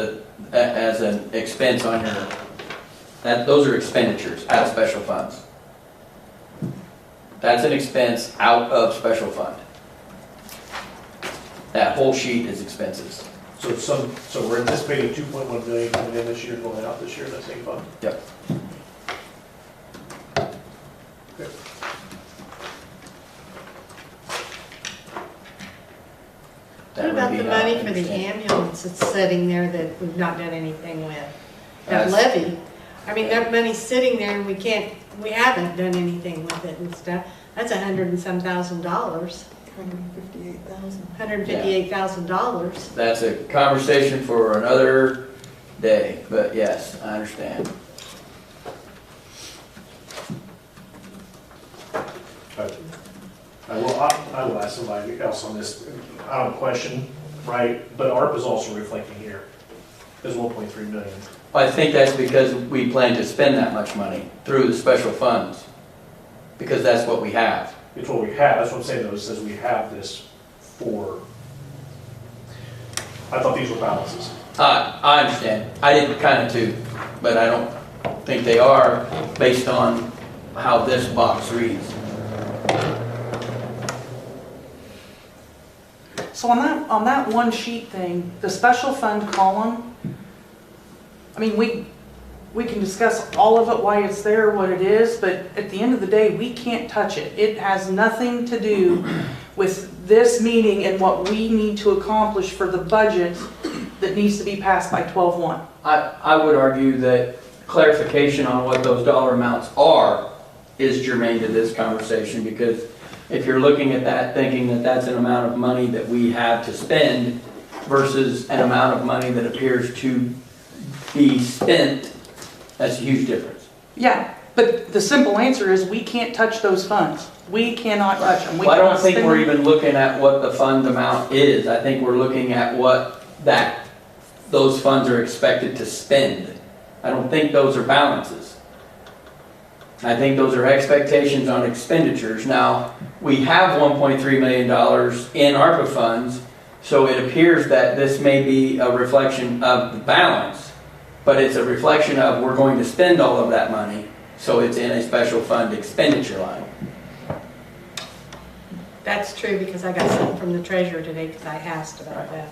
an expense on your, those are expenditures out of special funds. That's an expense out of special fund. That whole sheet is expenses. So we're anticipating 2.1 million coming in this year, going out this year, in that same fund? Yep. Okay. That What would about be the how I money for the understand it. ambulance that's sitting there that we've not done anything with? That That's- levy, I mean, that money's sitting there and we haven't done anything with it and stuff. That's $100 and some thousand. $158,000. That's a conversation for another day, but yes, I understand. I will ask somebody else on this. I don't question, right, but ARP is also reflecting here as 1.3 million. I think that's because we plan to spend that much money through the special funds, because that's what we have. It's what we have, that's what I'm saying though, it says we have this for, I thought these were balances. I understand. I did kind of too, but I don't think they are based on how this box reads. So on that one sheet thing, the special fund column, I mean, we can discuss all of it, why it's there, what it is, but at the end of the day, we can't touch it. It has nothing to do with this meeting and what we need to accomplish for the budget that needs to be passed by 12/1. I would argue that clarification on what those dollar amounts are is germane to this conversation, because if you're looking at that thinking that that's an amount of money that we have to spend versus an amount of money that appears to be spent, that's a huge difference. Yeah, but the simple answer is we can't touch those funds. We cannot touch them. We Well, I don't cannot think spend we're them. even looking at what the fund amount is. I think we're looking at what those funds are expected to spend. I don't think those are balances. I think those are expectations on expenditures. Now, we have $1.3 million in ARPA funds, so it appears that this may be a reflection of the balance, but it's a reflection of we're going to spend all of that money, so it's in a special fund expenditure line. That's true, because I got something from the treasurer today, because I asked about that.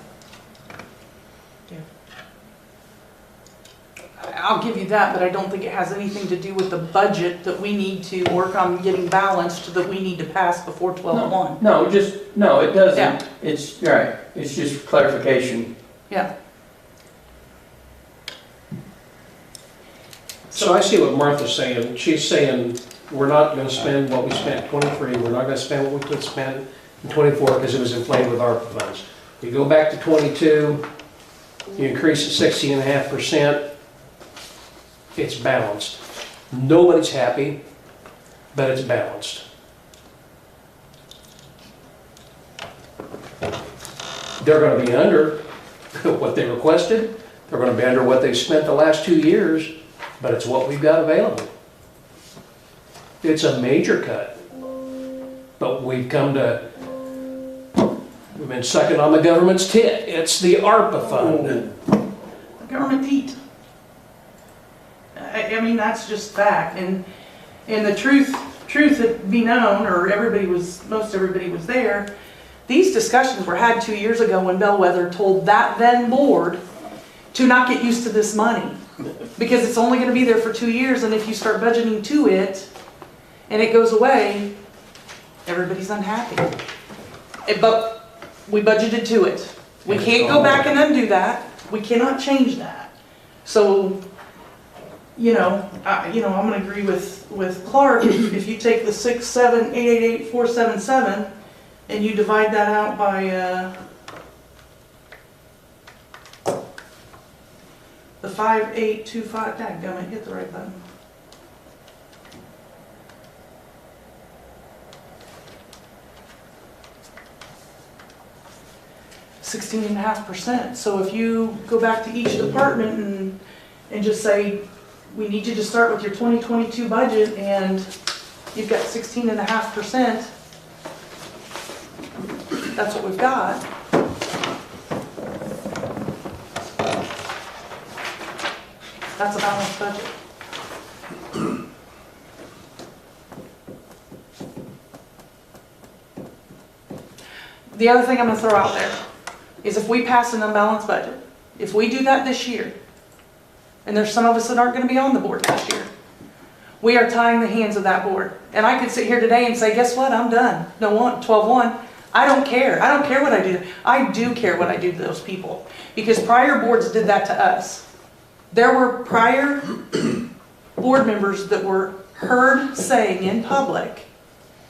I'll give you that, but I don't think it has anything to do with the budget that we need to work on getting balanced, that we need to pass before 12/1. No, it doesn't. Yeah. It's, you're right, it's just clarification. Yeah. So I see what Martha's saying. She's saying, we're not gonna spend what we spent in '23, we're not gonna spend what we could spend in '24 because it was inflated with ARPA funds. You go back to '22, you increase it 16.5%, it's balanced. Nobody's happy, but it's balanced. They're gonna be under what they requested, they're gonna be under what they spent the last 2 years, but it's what we've got available. It's a major cut, but we've been sucking on the government's tit. It's the ARPA fund. Government eat. I mean, that's just fact. And the truth that be known, or most everybody was there, these discussions were had 2 years ago when Bellwether told that then board to not get used to this money. Because it's only going to be there for 2 years, and if you start budgeting to it, and it goes away, everybody's unhappy. But we budgeted to it. We can't go back and undo that. We cannot change that. So, I'm going to agree with Clark. If you take the 67888,477 and you divide that out by the 5825, dadgummit, hit the right button. %16.5%. So if you go back to each department and just say, we need you to start with your 2022 budget, and you've got 16.5%, that's what we've got. That's a balanced budget. The other thing I'm going to throw out there is if we pass an unbalanced budget, if we do that this year, and there's some of us that aren't going to be on the board this year, we are tying the hands of that board. And I could sit here today and say, guess what, I'm done. No, 12/1. I don't care. I don't care what I do. I do care what I do to those people. Because prior boards did that to us. There were prior board members that were heard saying in public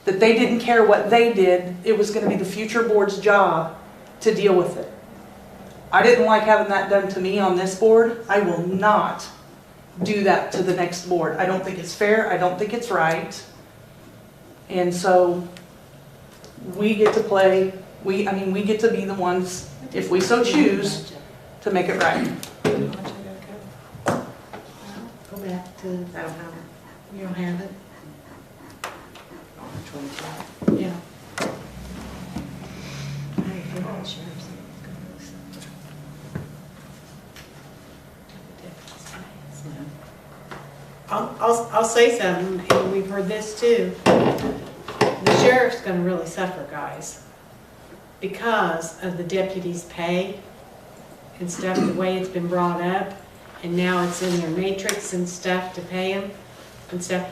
that they didn't care what they did. It was going to be the future board's job to deal with it. I didn't like having that done to me on this board. I will not do that to the next board. I don't think it's fair. I don't think it's right. And so we get to play, we get to be the ones, if we so choose, to make it right. Go back to, I don't have it. you don't have it? Yeah. I'll say something, and we've heard this too. The sheriff's gonna really suffer, guys. because of the deputy's pay and stuff, the way it's been brought up, and now it's in their matrix and stuff to pay him and stuff.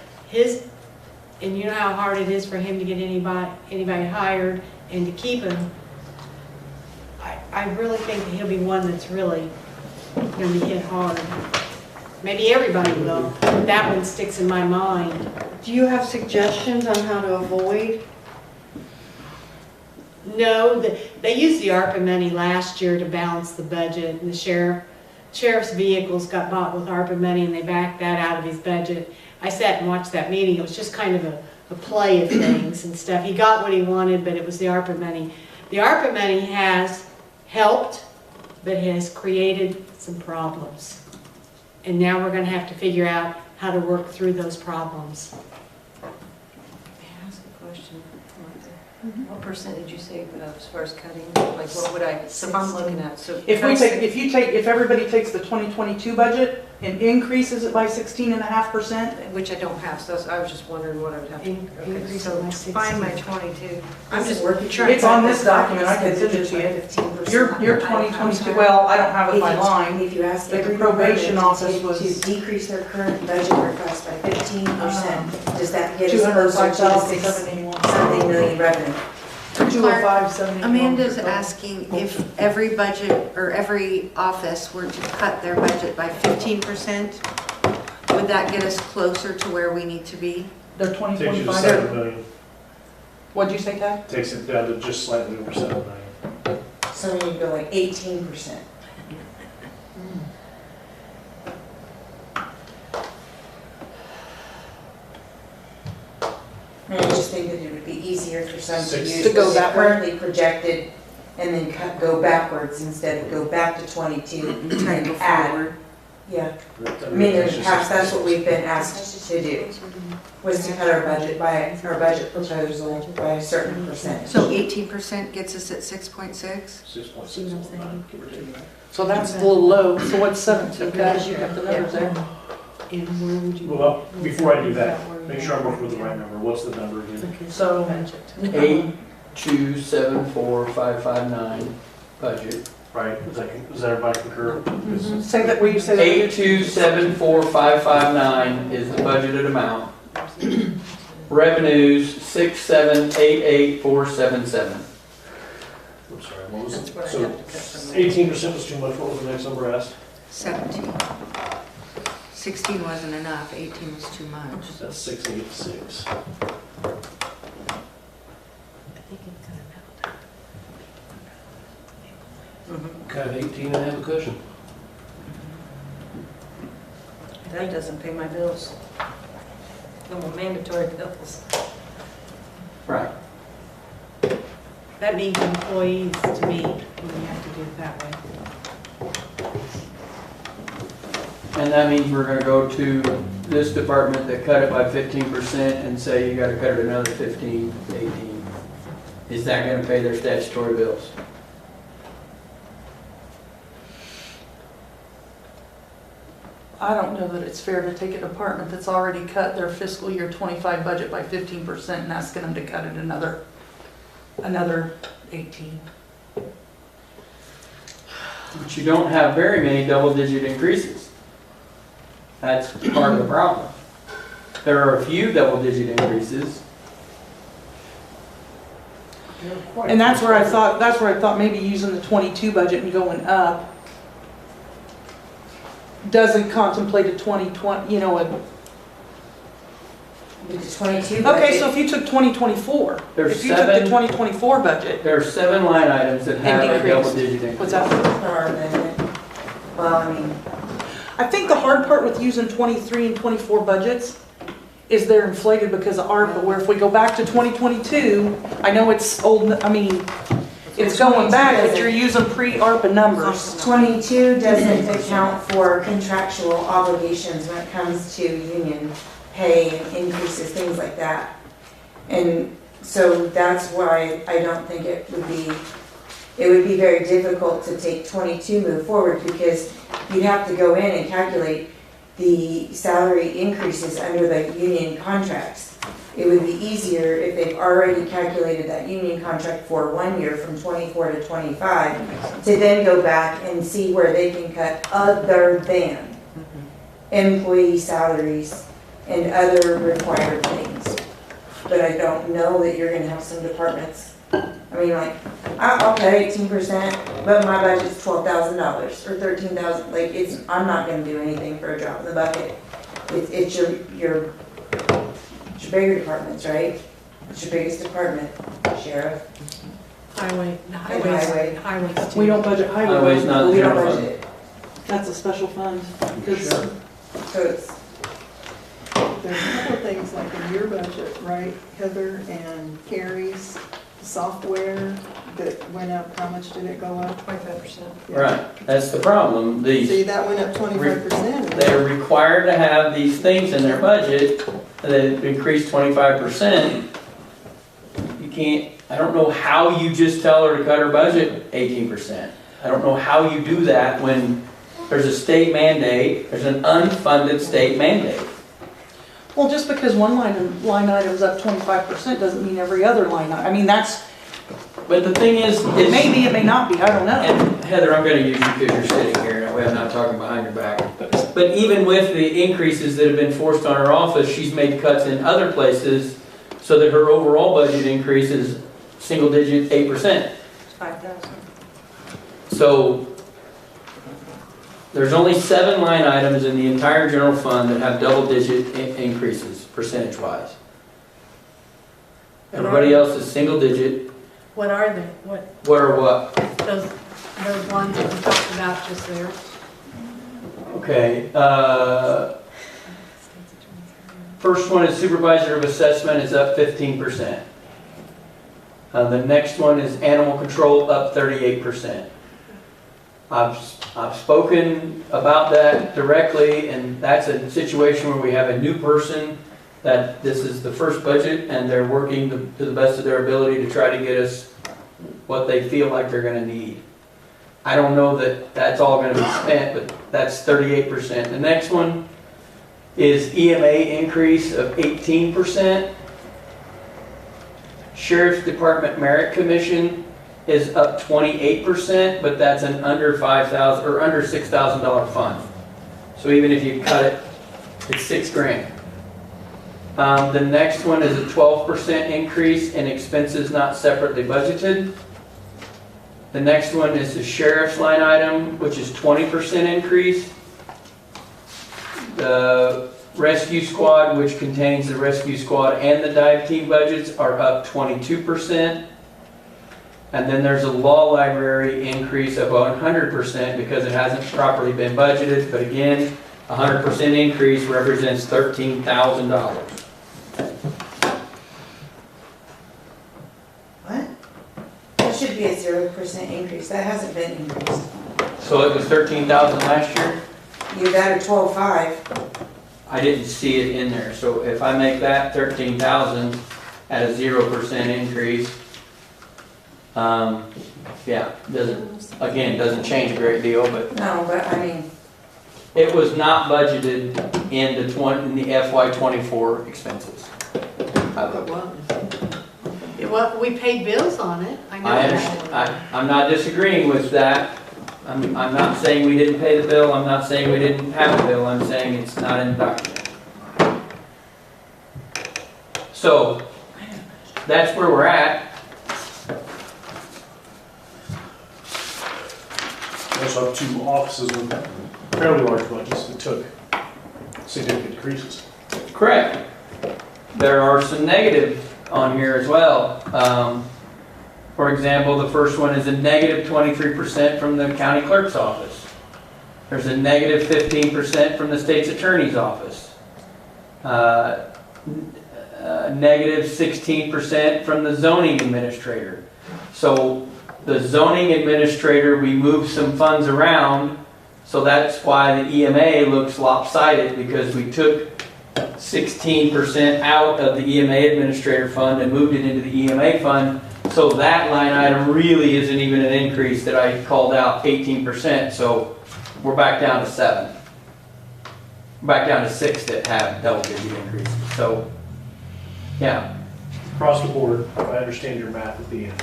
And you know how hard it is for him to get anybody hired and to keep him. I really think that he'll be one that's really gonna be hit hard. Maybe everybody will, but that one sticks in my mind. Do you have suggestions on how to avoid? No, they used the ARPA money last year to balance the budget, and the sheriff's vehicles got bought with ARPA money, and they backed that out of his budget. I sat and watched that meeting. It was just kind of a play of things and stuff. He got what he wanted, but it was the ARPA money. The ARPA money has helped, but has created some problems. And now we're gonna have to figure out how to work through those problems. May I ask a question? What percent did you say as far as cutting? Like what would I, so if I'm looking at, so. If everybody takes the 2022 budget and increases it by 16.5%, Which I don't have, so I was just wondering what I would have to. Okay, Increase so it by find my 16. 22. I'm just working. it's on this document, I can send it to you. Your 2022, well, I don't have it by line. If you ask But the every probation department office to was- decrease their current budget request by 15%, does that get us closer to the 6-something million revenue? 205.71. Amanda's asking if every budget or every office were to cut their budget by 15%, would that get us closer to where we need to be? They're Takes you to 2025. 7 million, What'd you say, Ted? takes it down to just slightly over 7 million. So we need to go like 18%. And I just think that it would be easier for some to Six. use To go what they backward. currently projected and then go backwards instead of go back to 22 Try to go and add. forward. Yeah, I mean, in the past, that's what we've been asked to do, was to cut our budget proposal by a certain percentage. So 18% gets us at 6.6? 6.6. So that's a little low, so what's 17, guys? You got the numbers there. And where would you? Well, before I do that, where you make sure I'm working with the right number. What's the number again? Okay, So- budget. 8274559 budget. Right, does everybody concur? Say that, where you say that. 8274559 is the budgeted amount. Revenues 6788477. I'm sorry, what was That's it? what I So have to cut from. 18% was too much. What was the next number asked? 17. 16 wasn't enough, 18 was too much. That's 686. I think it's about. Cut 18 and have a cushion. That doesn't pay my bills. No more mandatory bills. Right. That means employees to me, when you have to do it that way. And that means we're gonna go to this department that cut it by 15% and say you gotta cut it another 15, 18. Is that gonna pay their statutory bills? I don't know that it's fair to take a department that's already cut their fiscal year 25 budget by 15% and asking them to cut it another 18. But you don't have very many double-digit increases. That's part of the problem. There are a few double-digit increases. And that's where I thought maybe using the 22 budget and going up doesn't contemplate a 2020, you know, With the 22 budget. okay, so if you took 2024, There's if you took the 7 2024 budget, There are 7 line items that have a Increased. double-digit increase. what's that? Our amendment. Well, I mean, I think the hard part with using 23 and 24 budgets is they're inflated because of ARPA, where if we go back to 2022, I know it's old, I mean, it's going back, but you're using pre-ARPA numbers. 22 doesn't account for contractual obligations when it comes to union pay and increases, things like that. And so that's why I don't think it would be very difficult to take 22 move forward, because you'd have to go in and calculate the salary increases under the union contracts. it would be easier if they've already calculated that union contract for 1 year from 24 to 25, to then go back and see where they can cut other than employee salaries and other required things. But I don't know that you're gonna have some departments, I mean, like, I'll pay 18%, but my budget's $12,000 or $13,000, like, I'm not gonna do anything for a drop in the bucket. It's your bigger departments, right? It's your biggest department, sheriff. Highway, highway. highways too. We don't budget highway. Highway's not We don't general fund. budget, That's a special fund. 'Cause Sure. so it's, There's a couple of things like in your budget, right, Heather, and Carrie's software that went up, how much did it go up? 25%. Right, that's the problem. See, that went up 25%. They're required to have these things in their budget that increase 25%. You can't, I don't know how you just tell her to cut her budget 18%. I don't know how you do that when there's a state mandate, there's an unfunded state mandate. Well, just because one line item's up 25% doesn't mean every other line item. I mean, that's, But the thing is, it may be, it may not be, I don't know. and Heather, I'm gonna use you because you're sitting here, that way I'm not talking behind your back. But even with the increases that have been forced on her office, she's made cuts in other places so that her overall budget increase is single digit 8%. 5,000. So there's only 7 line items in the entire general fund that have double digit increases, percentage wise. Everybody else is single digit. What are they? What are what? Those ones that we talked about just there? Okay, first one is supervisor of assessment is up 15%. The next one is animal control, up 38%. I've spoken about that directly, and that's a situation where we have a new person that this is the first budget and they're working to the best of their ability to try to get us what they feel like they're gonna need. I don't know that that's all gonna be spent, but that's 38%. The next one is EMA increase of 18%. Sheriff's Department Merit Commission is up 28%, but that's an under $5,000 or under $6,000 fund. So even if you cut it, it's $6,000. The next one is a 12% increase in expenses not separately budgeted. The next one is the sheriff's line item, which is 20% increase. The rescue squad, which contains the rescue squad and the dive team budgets, are up 22%. And then there's a law library increase of 100% because it hasn't properly been budgeted. But again, 100% increase represents $13,000. what? That should be a 0% increase, that hasn't been increased. So it was 13,000 last year? You've added 12.5. I didn't see it in there. So if I make that 13,000 at a 0% increase, yeah, doesn't change a great deal, but No, but I mean, it was not budgeted in the FY24 expenses. We paid bills on it, I know I that. understand, I'm not disagreeing with that. I'm not saying we didn't pay the bill, I'm not saying we didn't have a bill, I'm saying it's not in the document. So, that's where we're at. We also have 2 offices with fairly large budgets that took significant decreases. Correct. There are some negatives on here as well. For example, the first one is a negative 23% from the county clerk's office. There's a negative 15% from the state's attorney's office. Negative 16% from the zoning administrator. So the zoning administrator, we moved some funds around, so that's why the EMA looks lopsided, because we took 16% out of the EMA administrator fund and moved it into the EMA fund. So that line item really isn't even an increase that I called out 18%. So we're back down to 7. We're back down to 6 that have double-digit increases. So Yeah, Across the board, if I understand your math at the end,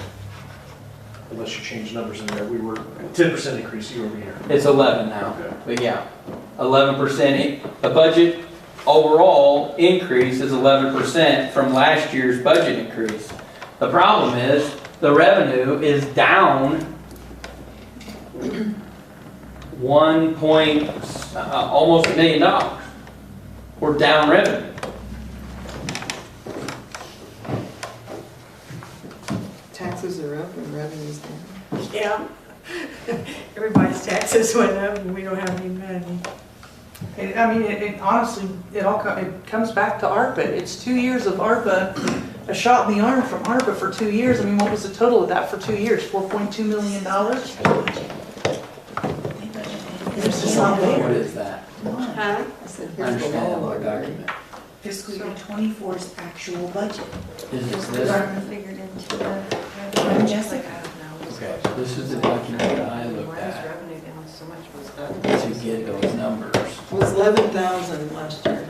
unless you change numbers in there, we were 10% increase year over year. it's 11 now, Okay. but yeah, 11%. The budget overall increase is 11% from last year's budget increase. The problem is, the revenue is down almost $1 million. We're down revenue. Taxes are up and revenue's down. Yeah. Everybody's taxes went up and we don't have any money. I mean, it honestly, it comes back to ARPA. It's 2 years of ARPA, a shot in the arm from ARPA for 2 years. I mean, what was the total of that for 2 years? $4.2 million? It's just not What there. is that? Huh? I said, I here's the law understand what library. document. Fiscal year 24's actual budget. Is this this? Department figured into the. I'm Jessica. I don't know. Okay, this is the document that I looked Why is at revenue down so much was that? to get those numbers. It was 11,000 last year.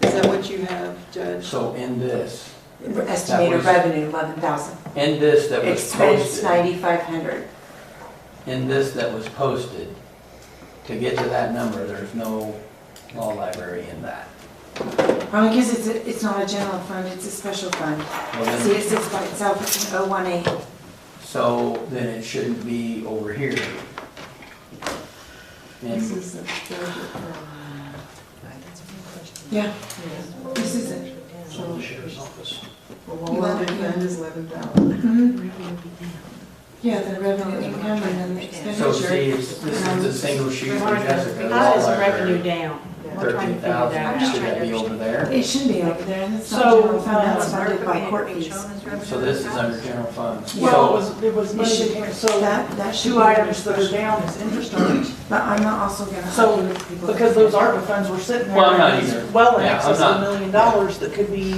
Is that what you have, Judge? So in this, Estimated revenue, 11,000. in this that was Expense, posted, 9,500. in this that was posted, to get to that number, there's no law library in that. Probably because it's not a general fund, it's a special fund. Well, then- See, it sits by itself, it's an 018. So then it shouldn't be over here. This And is the budget for, Yeah, this is it. So the sheriff's office. the law library fund is 11,000. Mhm. Yeah, the revenue income and then the so expenditure. see, this is the single sheet for Jessica, law How is revenue library, down? We're trying to figure 13,000, that should out. that be over there? It shouldn't be over there, and it's not So, general fund, that's funded by ARPA court being fees. shown as revenue So this is accounts? under general fund. Well, So, it was money should- that came, so That should two be under items that are special. down is interest earned. But I'm not also gonna So, argue with people. Because those ARPA funds were sitting there. Well, I'm not and it's either. Well, in Yeah, excess I'm of not. $1 million that could be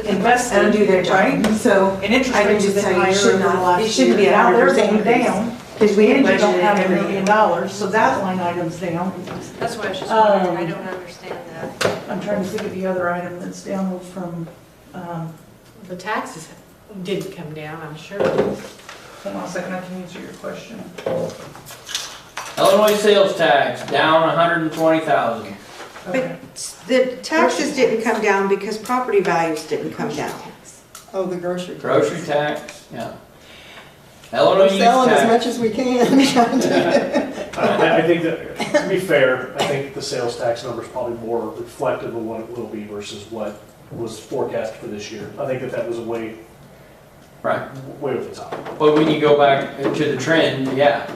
invested. I don't do their right? job, so And interest I can rates have just been tell you, higher you should over the not, last it shouldn't be year. a Now they're 100% going increase. down, Because we and didn't you don't budget have it $1 every million, year. so that line item's down. That's why I was just wondering, I Um, don't understand that. I'm trying to think of the other item that's down from, The taxes didn't come down, I'm sure. hold on a second, I can answer your question. Illinois sales tax, down 120,000. Okay. The taxes didn't come down because property values didn't come down. Oh, the grocery. tax. Grocery tax, yeah. Illinois We're use selling as tax. much as we can. trying to- I think that, to be fair, I think the sales tax number is probably more reflective of what it will be versus what was forecast for this year. I think that was way Right, over the top. but when you go back to the trend, yeah,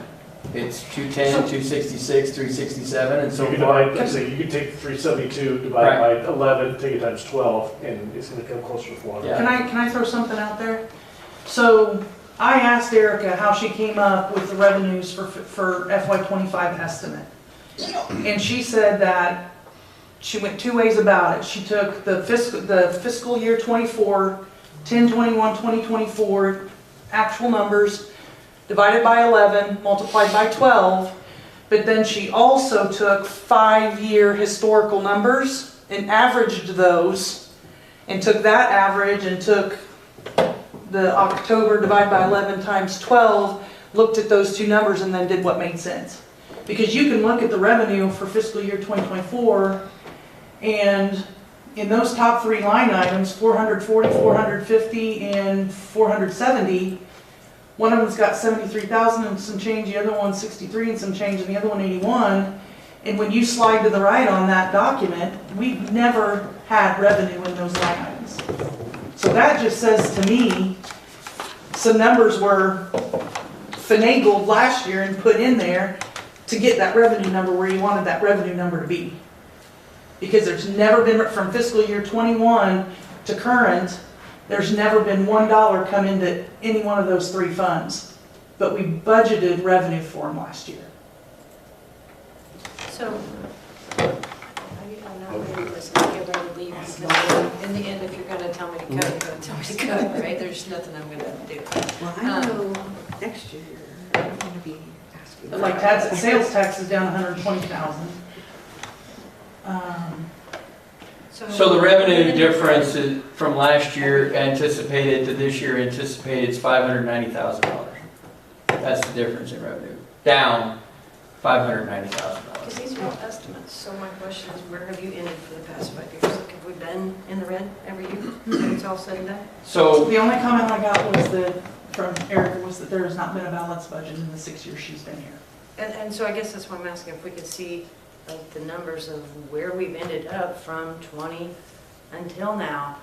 it's 210, 266, 367, and so You could far. divide, like I say, you could take the 372, divide by 11, take it times 12, and it's gonna come closer to 400. Yeah. Can I throw something out there? So I asked Erica how she came up with the revenues for FY25 estimate. And she said that she went two ways about it. She took the fiscal year 24, 10/21/2024 actual numbers, divided by 11, multiplied by 12, but then she also took 5-year historical numbers and averaged those, and took that average and took the October divided by 11 times 12, looked at those two numbers and then did what made sense. Because you can look at the revenue for fiscal year 2024, and in those top three line items, 440, 450, and 470, one of them's got 73,000 and some change, the other one's 63 and some change, and the other one 81. And when you slide to the right on that document, we've never had revenue in those line items. So that just says to me, some numbers were finagled last year and put in there to get that revenue number where you wanted that revenue number to be. Because there's never been, from fiscal year 21 to current, there's never been $1 come into any one of those three funds. But we budgeted revenue for them last year. So, I'm not ready to get ready to leave, because in the end, if you're gonna tell me to cut, you're gonna tell me to cut, right? There's nothing I'm gonna do. Well, I know next year, I'm gonna be asking. But like sales tax is down 120,000. So the revenue difference is from last year anticipated to this year anticipated is $590,000. That's the difference in revenue. Down $590,000. Because these are all estimates, so my question is, where have you ended for the past 5 years? Like, have we been in the red every year? When it's all said and done? So The only comment I got was that, from Erica, was that there has not been a balanced budget in the 6 years she's been here. And so I guess that's why I'm asking if we could see like the numbers of where we've ended up from 20 until now.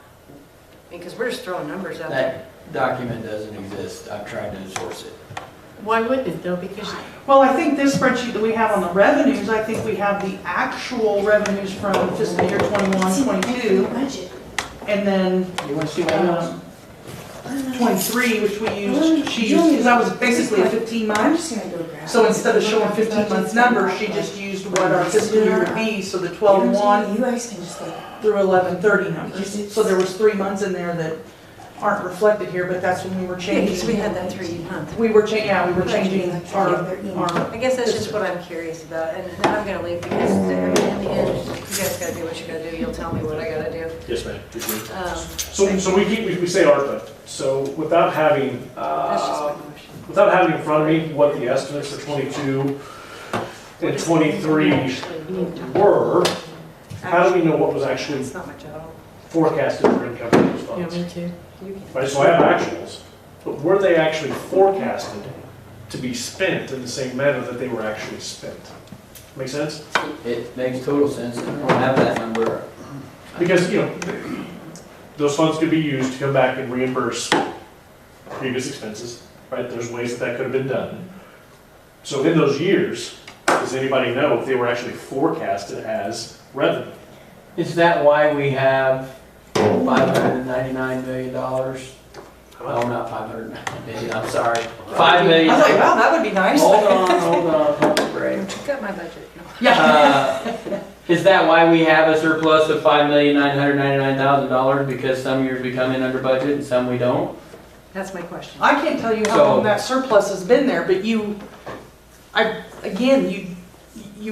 Because we're just throwing numbers out there. that document doesn't exist. I'm trying to source it. Why wouldn't it though? Because Well, I think this spreadsheet that we have on the revenues, I think we have the actual revenues from fiscal year 21, 22, Budget. and then You want to see my emails? 23, which we used, she used, because that was basically a 15 I'm months. just gonna go grab. So instead of showing 15 months numbers, she just used what our fiscal year would be, so the 12/1 You guys can just go. through 11/30 numbers. So there was 3 months in there that aren't reflected here, but that's when we were Yeah, because we changing. had that 3 month. We were changing our, I guess that's just what I'm curious about, and I'm gonna leave because in the end, you guys gotta do what you gotta do. You'll tell me what I gotta do. Yes, ma'am. You're good. Um, We say ARPA, so without having, That's just my question. without having in front of me what the estimates for 22 and 23 were, how do we know what was actually It's not much at all. forecasted for income from those yeah, funds? me too. You can. Right, so I have actuals, but were they actually forecasted to be spent in the same manner that they were actually spent? Make sense? It makes total sense. I don't have that number. Because, those funds could be used to come back and reimburse previous expenses, right? There's ways that could have been done. So in those years, does anybody know if they were actually forecasted as revenue? Is that why we have $599 million? Oh, not 500 million, I'm sorry. 5 million. I thought, wow, that would be nice. Hold on, hold the break. Got my budget. Is that why we have a surplus of $5,999,000? Because some years we come in under budget and some we don't? That's my question. I can't tell you how So- long that surplus has been there, but you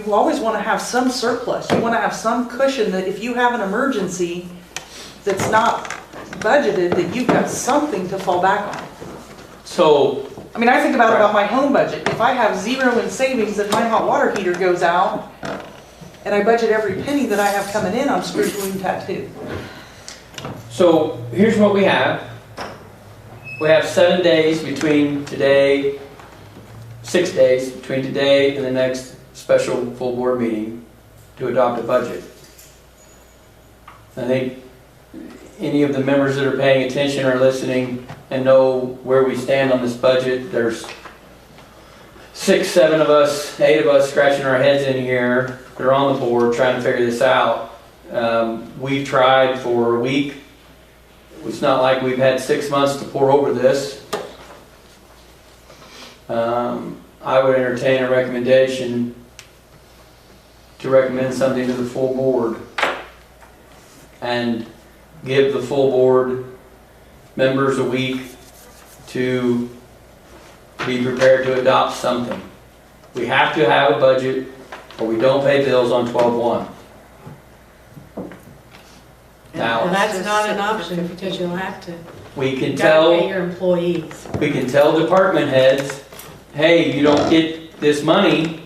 always want to have some surplus. You want to have some cushion that if you have an emergency that's not budgeted, that you've got something to fall back on. So, I mean, I think about my home budget. If I have zero in savings and my hot water heater goes out, and I budget every penny that I have coming in, I'm screwed balloon tattoo. so here's what we have. We have 7 days between today, 6 days between today and the next special full board meeting to adopt a budget. I think any of the members that are paying attention or listening and know where we stand on this budget. There's 6, 7 of us, 8 of us scratching our heads in here that are on the board trying to figure this out. We've tried for a week. It's not like we've had 6 months to pour over this. I would entertain a recommendation to recommend something to the full board and give the full board members a week to be prepared to adopt something. We have to have a budget or we don't pay bills on 12/1. Well, Now, that's not an option because you'll have to, we can gotta pay tell your employees. department heads, hey, you don't get this money,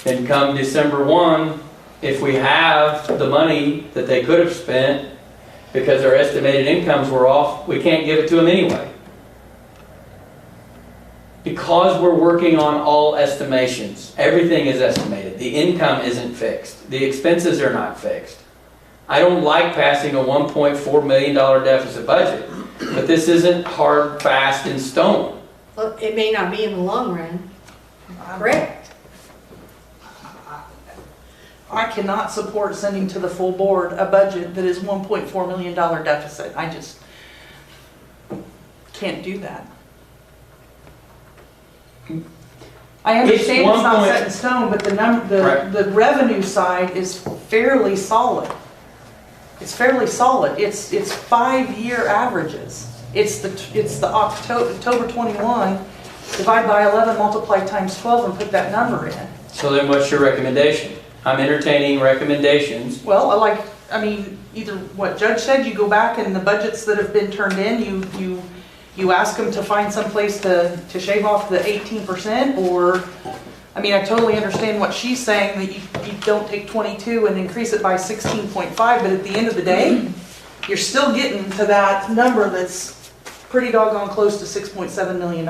then come December 1, if we have the money that they could have spent because their estimated incomes were off, we can't give it to them anyway. Because we're working on all estimations, everything is estimated. The income isn't fixed. The expenses are not fixed. I don't like passing a $1.4 million deficit budget, but this isn't hard, fast, in stone. Well, it may not be in the long run, correct? I cannot support sending to the full board a budget that is $1.4 million deficit. I just can't do that. I understand it's not set in stone, but the revenue side is fairly solid. It's fairly solid. It's 5-year averages. It's the October 21, divide by 11, multiply times 12, and put that number in. So then what's your recommendation? I'm entertaining recommendations. Well, I mean, either what Judge said, you go back and the budgets that have been turned in, you ask them to find some place to shave off the 18%, or, I mean, I totally understand what she's saying, that you don't take 22 and increase it by 16.5, but at the end of the day, you're still getting to that number that's pretty doggone close to $6.7 million.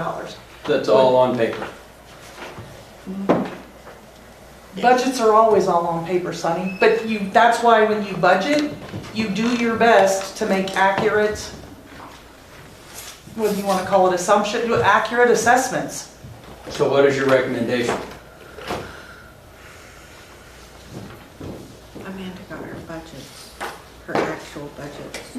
That's all on paper. Budgets are always all on paper, Sonny, but that's why when you budget, you do your best to make accurate, what do you want to call it, accurate assessments. So what is your recommendation? Amanda got her budgets, her actual budgets.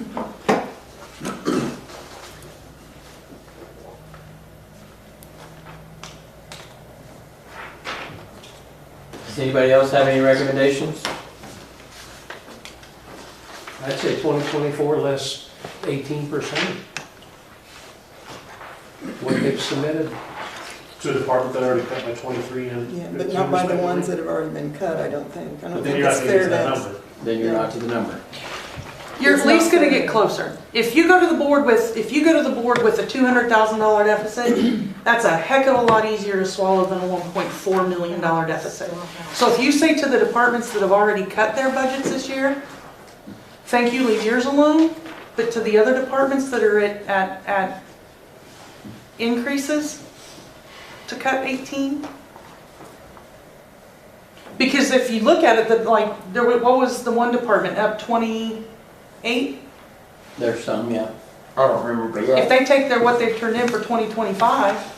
Does anybody else have any recommendations? I'd say 2024 less 18%. What they've submitted. To a department that already cut by 23 and. Yeah, but not by the ones that have already been cut, I don't think. I don't But then think you're not it's gonna get fair to that to. number. Then you're not to the number. You're It's at least not going to fair. get closer. If you go to the board with a $200,000 deficit, that's a heck of a lot easier to swallow than a $1.4 million deficit. So if you say to the departments that have already cut their budgets this year, thank you, leave yours alone, but to the other departments that are at increases, to cut 18? Because if you look at it, what was the one department, up 28? There's some, yeah. I don't remember, but If they take what they've turned in for 2025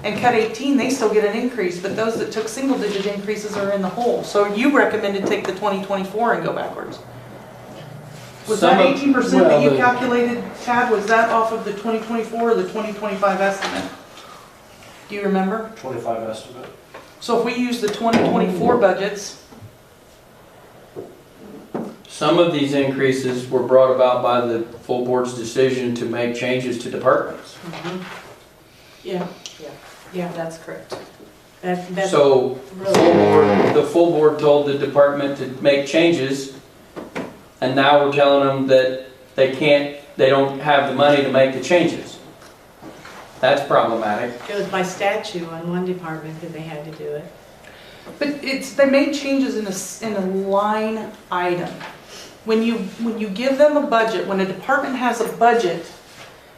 and cut 18, they still get an increase, but those that took single-digit increases are in the hole. So you recommended take the 2024 and go backwards. Was that 18% that you calculated, Chad, was that off of the 2024 or the 2025 estimate? Do you remember? 25 estimate. So if we use the 2024 budgets, some of these increases were brought about by the full board's decision to make changes to departments. yeah. Yeah, that's correct. That's So really, the full board told the department to make changes, and now we're telling them that they don't have the money to make the changes. That's problematic. it was by statute on one department that they had to do it. But they made changes in a line item. When you give them a budget, when a department has a budget,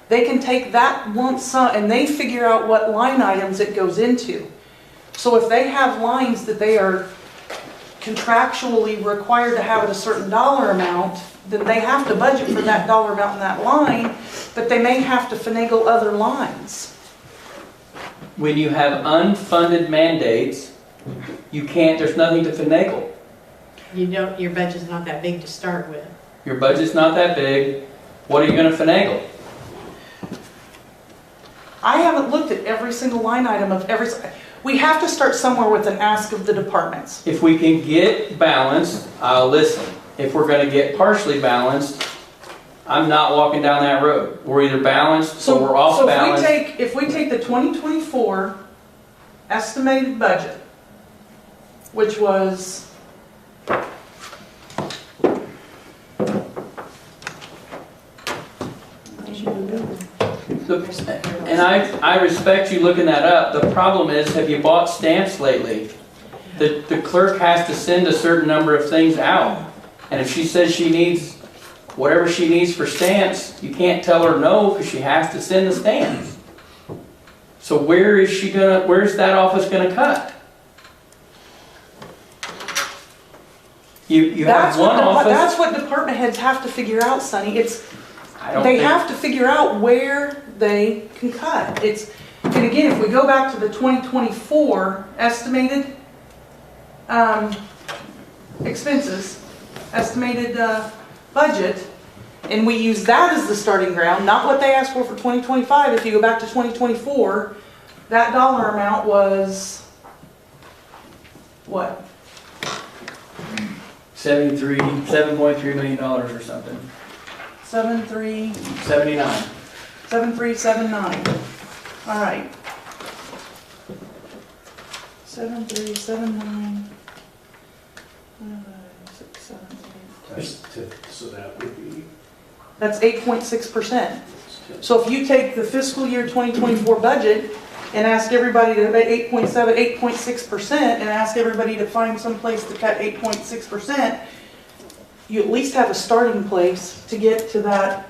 they can take that lump sum and they figure out what line items it goes into. So if they have lines that they are contractually required to have at a certain dollar amount, then they have to budget for that dollar amount in that line, but they may have to finagle other lines. When you have unfunded mandates, there's nothing to finagle. Your budget's not that big to start with. Your budget's not that big. What are you going to finagle? I haven't looked at every single line item of we have to start somewhere with an ask of the departments. If we can get balanced, I'll listen. If we're going to get partially balanced, I'm not walking down that road. We're either balanced or we're off balance. If we take the 2024 estimated budget, which was And I respect you looking that up. The problem is, have you bought stamps lately? The clerk has to send a certain number of things out. And if she says she needs whatever she needs for stamps, you can't tell her no because she has to send the stamps. So where's that office gonna cut? You have one office. That's what department heads have to figure out, Sonny. They have to figure out where they can cut. And again, if we go back to the 2024 estimated expenses, estimated budget, and we use that as the starting ground, not what they asked for 2025. If you go back to 2024, that dollar amount was what? $7.3 million or something. 79. 7379. All right. 7379. 5, 6, 7, 8. So that would be, That's 8.6%. So if you take the fiscal year 2024 budget and ask everybody to, 8.6%, and ask everybody to find some place to cut 8.6%, you at least have a starting place to get to that,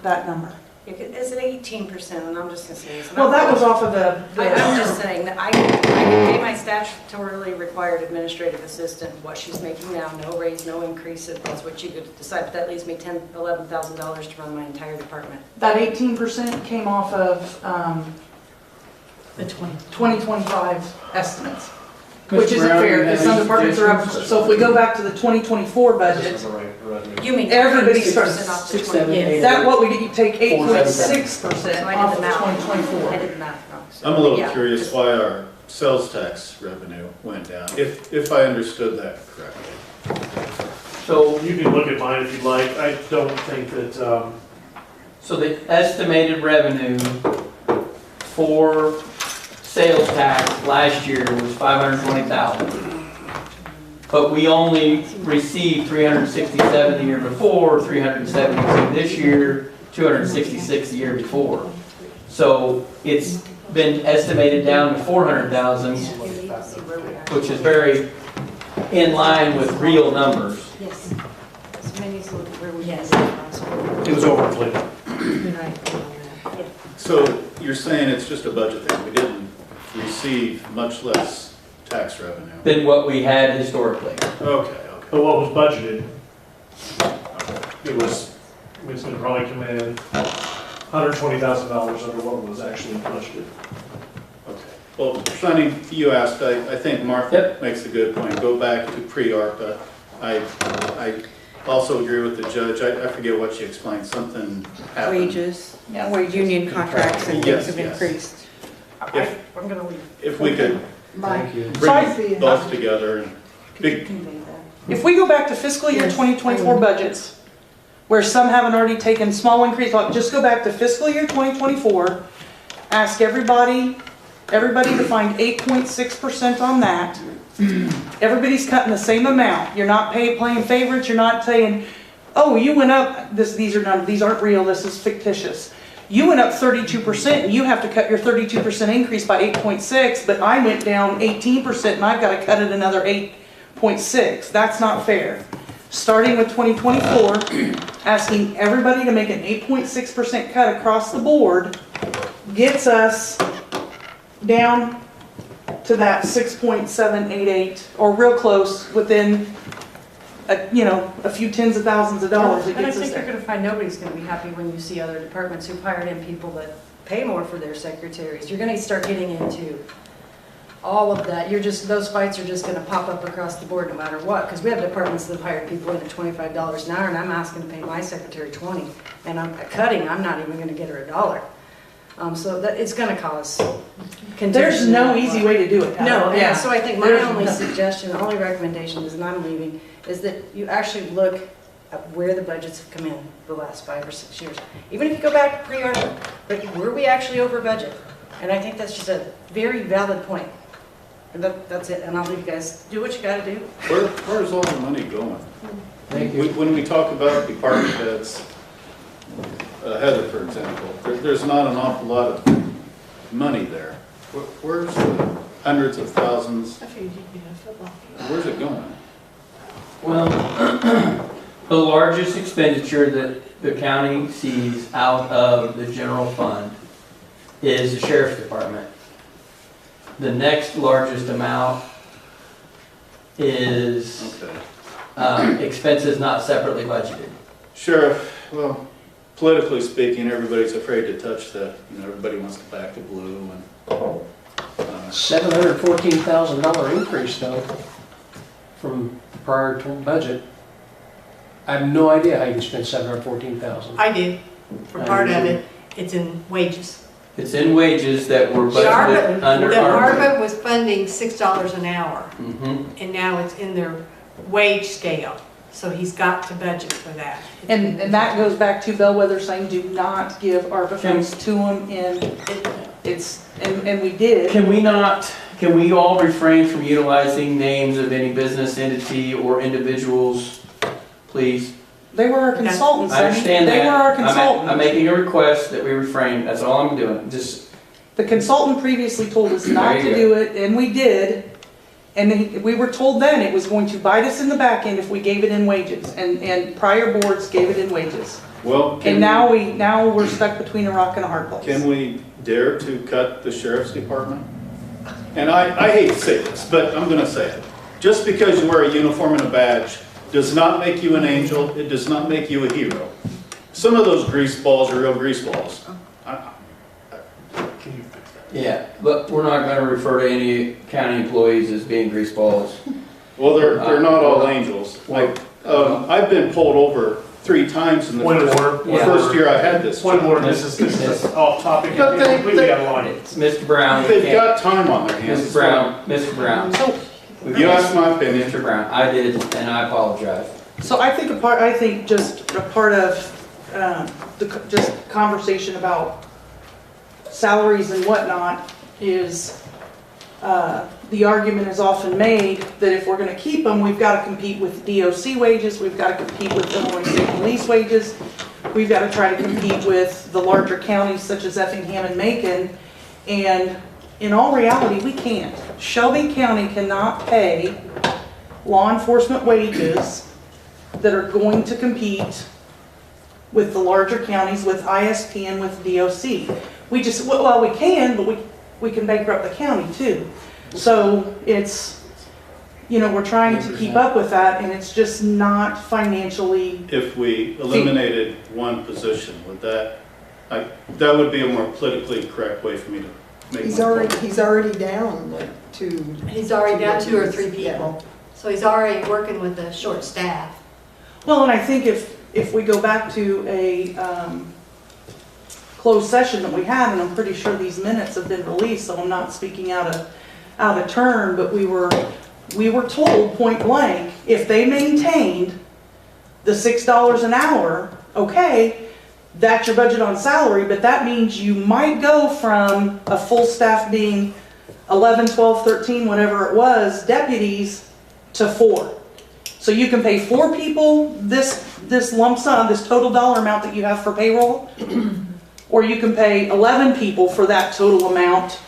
that number. Is it 18%? And I'm just gonna say. Well, that was off of the. I'm just saying that I can pay my statutorily required administrative assistant what she's making now, no raise, no increase, if that's what you could decide, but that leaves me $10,000, $11,000 to run my entire department. That 18% came off of The 2025 estimates, Mr. which isn't Brown, fair, you have because some any departments are up. suggestions? So if we go back to the 2024 budget, that's the right revenue. You mean Everybody 6% starts off the 6, 20? 7, 8. is that what we did? You take 8.6% So I off did of the math. 2024. I did the math wrong. So, I'm a little yeah, curious just- why our sales tax revenue went down, if I understood that correctly. So, You can look at mine if you'd like. I don't think that, so the estimated revenue for sales tax last year was 520,000. But we only received 367 the year before, 372 this year, 266 the year before. So it's been estimated down to 400,000, which is very in line with real numbers. Yes. So maybe it's a little where we. Yes. it was overinflated. So you're saying it's just a budget thing, we didn't receive much less tax revenue? Than what we had historically. Okay. But what was budgeted, it's gonna probably come in $120,000 under what was actually budgeted. Okay. Well, Sonny, you asked, I think Martha makes a good point, go back to pre-ARPA. I also agree with the judge, I forget what she explained, something happened. Wages, where union contracts and Yes, things have yes. increased. I'm gonna leave. If we could Thank you. bring both together and big, If we go back to fiscal year 2024 budgets, where some haven't already taken small increase, like just go back to fiscal year 2024, ask everybody to find 8.6% on that. Everybody's cutting the same amount. You're not playing favorites, you're not saying, oh, you went up, these aren't real, this is fictitious. You went up 32% and you have to cut your 32% increase by 8.6, but I went down 18% and I've got to cut it another 8.6. That's not fair. Starting with 2024, asking everybody to make an 8.6% cut across the board gets us down to that 6.788, or real close, within a few tens of thousands of dollars. It And I gets us think you're there. gonna find nobody's gonna be happy when you see other departments who've hired in people that pay more for their secretaries. You're gonna start getting into all of that. Those fights are just gonna pop up across the board no matter what, because we have departments that have hired people in at $25 an hour, and I'm asking to pay my secretary 20, and I'm not even gonna get her $1. So that, it's gonna cause contention. There's no easy way to do it. No, Yeah. yeah, so I think my There's only no- suggestion, the only recommendation is, and I'm leaving, is that you actually look at where the budgets have come in the last 5 or 6 years. Even if you go back to pre-ARPA, but were we actually over budget? And I think that's just a very valid point. And that's it, and I'll leave you guys, do what you gotta do. where's all the money going? Thank you. When we talk about department heads, Heather, for example, there's not an awful lot of money there. Where's the hundreds of thousands? Where's it going? Well, the largest expenditure that the county sees out of the general fund is the sheriff's department. The next largest amount is Okay. expenses not separately budgeted. Sheriff, well, politically speaking, everybody's afraid to touch that. Everybody wants to back the blue and, $714,000 increase though, from prior to budget. I have no idea how you can spend $714,000. I do, for part of it, it's in wages. It's in wages that were The ARPA, budgeted under the ARPA. ARPA was funding $6 an hour, Mhm. and now it's in their wage scale, so he's got to budget for that. And that goes back to Bellwether saying, do not give ARPA funds to them, and and we did. Can Can we all refrain from utilizing names of any business entity or individuals, please? They were our consultants. I understand that. They were our I'm consultant. making a request that we refrain, that's all I'm doing, just, The consultant previously told us not There you to do it, and we did. And then we were told then it was going to bite us in the back end if we gave it in wages, and prior boards gave it in wages. Well, And now we're stuck between a rock and a hard place. can we dare to cut the sheriff's department? And I hate to say this, but I'm gonna say it. Just because you wear a uniform and a badge does not make you an angel, it does not make you a hero. Some of those grease balls are real grease balls. Can you fix that? yeah, but we're not gonna refer to any county employees as being grease balls. Well, they're not all angels. Like, I've been pulled over 3 times in the Point of order. first year I had this Point of job. order, this is off topic, But they- completely out of line. It's Mr. Brown. They've got time on their hands. Mr. Brown. So, You asked my opinion. Mr. Brown, I did, and I apologize. so I think just a part of just conversation about salaries and whatnot is the argument is often made that if we're going to keep them, we've got to compete with DOC wages, we've got to compete with Illinois State Police wages, we've got to try to compete with the larger counties such as Effingham and Macon, and in all reality, we can't. Shelby County cannot pay law enforcement wages that are going to compete with the larger counties, with ISP and with DOC. We can, but we can bankrupt the county too. So it's, we're trying to keep up with that, and it's just not financially. If we eliminated one position, that would be a more politically correct way for me to make He's my already, point. he's already down like 2. He's already down 2 or 3 Yeah. people. So he's already working with a short staff. Well, and I think if we go back to a closed session that we had, and I'm pretty sure these minutes have been released, so I'm not speaking out of turn, but we were told point blank, if they maintained the $6 an hour, okay, that's your budget on salary, but that means you might go from a full staff being 11, 12, 13, whatever it was, deputies, to 4. So you can pay 4 people this lump sum, this total dollar amount that you have for payroll, or you can pay 11 people for that total amount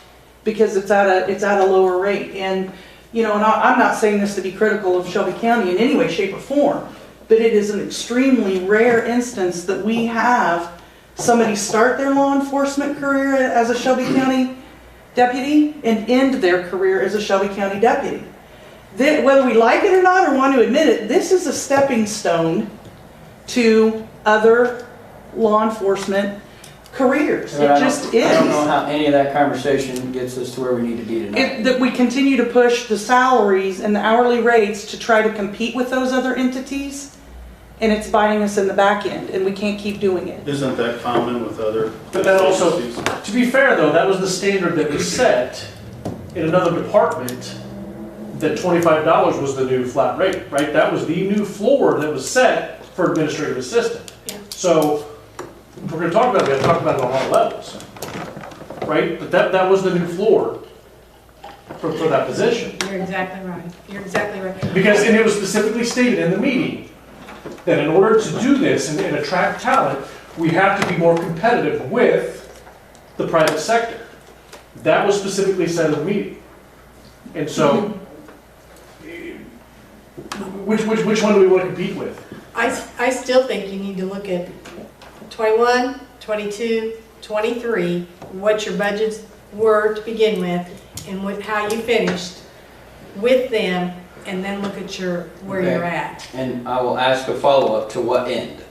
because it's at a lower rate. And and I'm not saying this to be critical of Shelby County in any way, shape, or form, but it is an extremely rare instance that we have somebody start their law enforcement career as a Shelby County deputy and end their career as a Shelby County deputy. Whether we like it or not or want to admit it, this is a stepping stone to other law enforcement careers. It just is. I don't know how any of that conversation gets us to where we need to be tonight. That we continue to push the salaries and the hourly rates to try to compete with those other entities, and it's biting us in the back end, and we can't keep doing it. Isn't that common with other? But that also, agencies? to be fair though, that was the standard that was set in another department, that $25 was the new flat rate, right? That was the new floor that was set for administrative assistant. Yeah. So, if we're gonna talk about it, we have to talk about it on all levels, right? But that was the new floor for that position. You're exactly right. You're exactly right. And it was specifically stated in the meeting that in order to do this and attract talent, we have to be more competitive with the private sector. That was specifically said in the meeting. And so, which one do we want to compete with? I still think you need to look at 21, 22, 23, what your budgets were to begin with, and how you finished with them, and then look at where Okay. you're at. And I will ask a follow-up, to what end?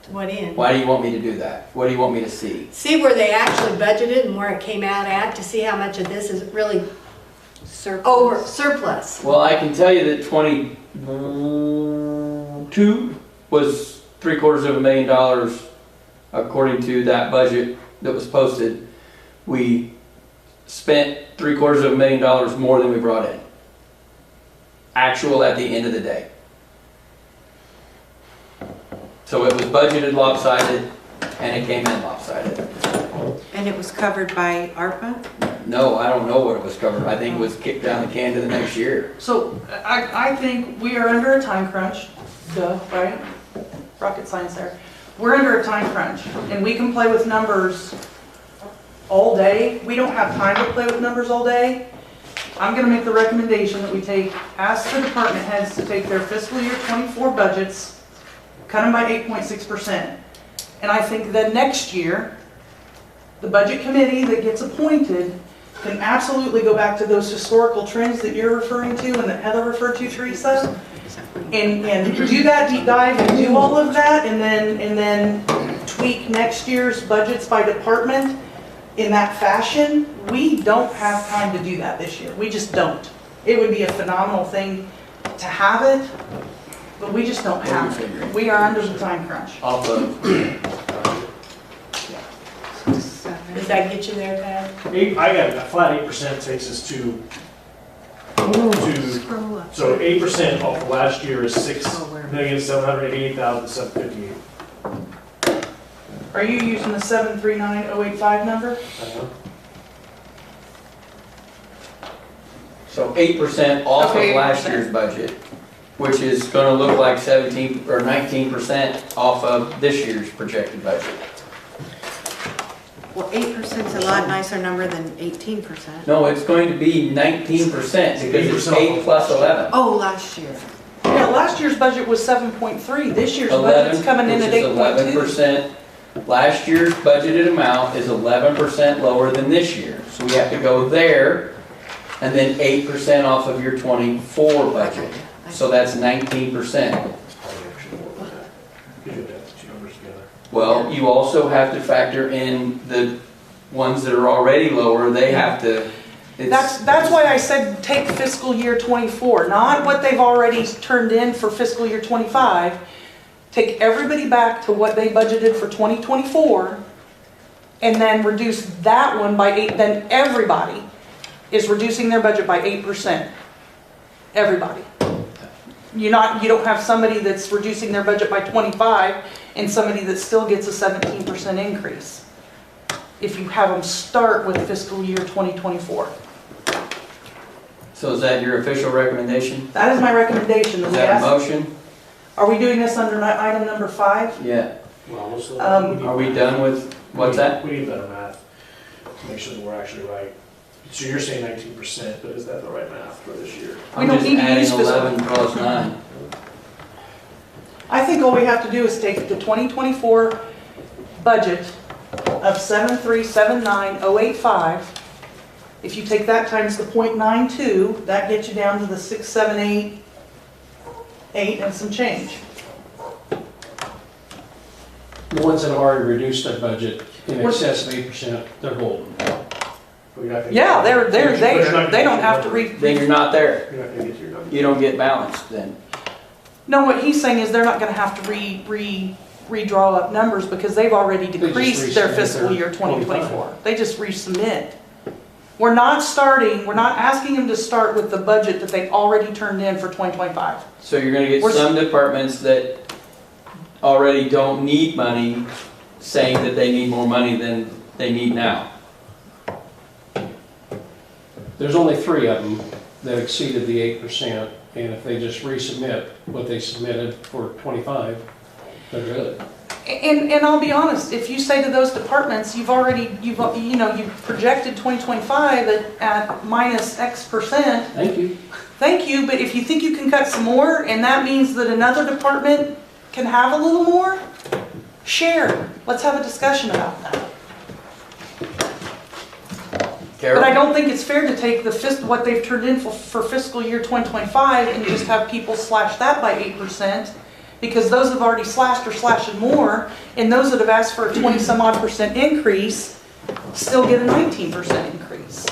To what end? Why do you want me to do that? What do you want me to see? See where they actually budgeted and where it came out at, to see how much of this is really surplus. Well, I can tell you that 22 was $750,000 according to that budget that was posted. We spent $750,000 more than we brought in. Actual at the end of the day. So it was budgeted lopsided and it came in lopsided. And it was covered by ARPA? No, I don't know what it was covered. I think it was kicked down the can to the next year. So I think we are under a time crunch, duh, right? Rocket science there. We're under a time crunch and we can play with numbers all day. We don't have time to play with numbers all day. I'm gonna make the recommendation that we ask the department heads to take their fiscal year 24 budgets, cut them by 8.6%. And I think that next year, the budget committee that gets appointed can absolutely go back to those historical trends that you're referring to and that Heather referred to, Teresa, and do that deep dive and do all of that, and then tweak next year's budgets by department in that fashion. We don't have time to do that this year. We just don't. It would be a phenomenal thing to have it, but we just don't have it. We are under the time crunch. Off of, Does that get you there, Tad? I got a flat 8% takes us to, Scroll up. so 8% off of last year is 6,788,758. Are you using the 739085 number? so 8% off of Okay, last 8%. year's budget, which is gonna look like 17 or 19% off of this year's projected budget. Well, 8% is a lot nicer number than 18%. No, it's going to be 19% because it's 8 plus 11. Oh, last year. Yeah, last year's budget was 7.3. This year's budget's coming in at Which is 8.2. 11%. Last year's budgeted amount is 11% lower than this year. So we have to go there and then 8% off of your 24 budget. So that's 19%. Well, you also have to factor in the ones that are already lower. They have to. That's why I said take fiscal year 24, not what they've already turned in for fiscal year 25. Take everybody back to what they budgeted for 2024 and then reduce that one by 8. Then everybody is reducing their budget by 8%. Everybody. You don't have somebody that's reducing their budget by 25 and somebody that still gets a 17% increase. If you have them start with fiscal year 2024. So is that your official recommendation? That is my recommendation. Is that a motion? Are we doing this under item number 5? Yeah. Are we done with, what's that? We need better math to make sure that we're actually right. So you're saying 19%, but is that the right math for this year? We don't need to use I'm just adding 11 plus 9. I think all we have to do is take the 2024 budget of 7379085. If you take that times the 0.92, that gets you down to the 6788 and some change. The ones that have already reduced their budget in excess of 8%, they're holding. Yeah, they don't have to Then you're not there. You're not gonna get to your number. You don't get balanced then. No, what he's saying is they're not gonna have to redraw up numbers because they've already decreased their resubmit fiscal their year 2024. 25. They just resubmit. We're not asking them to start with the budget that they already turned in for 2025. So you're gonna get We're- some departments that already don't need money saying that they need more money than they need now. There's only 3 of them that exceeded the 8%, and if they just resubmit what they submitted for 25, they're good. And I'll be honest, if you say to those departments, you've projected 2025 at minus X%, Thank you. thank you, but if you think you can cut some more, and that means that another department can have a little more, share. Let's have a discussion about that. Carol? But I don't think it's fair to take what they've turned in for fiscal year 2025 and just have people slash that by 8%, because those have already slashed or slashing more, and those that have asked for a 20-some odd % increase still get a 19% increase.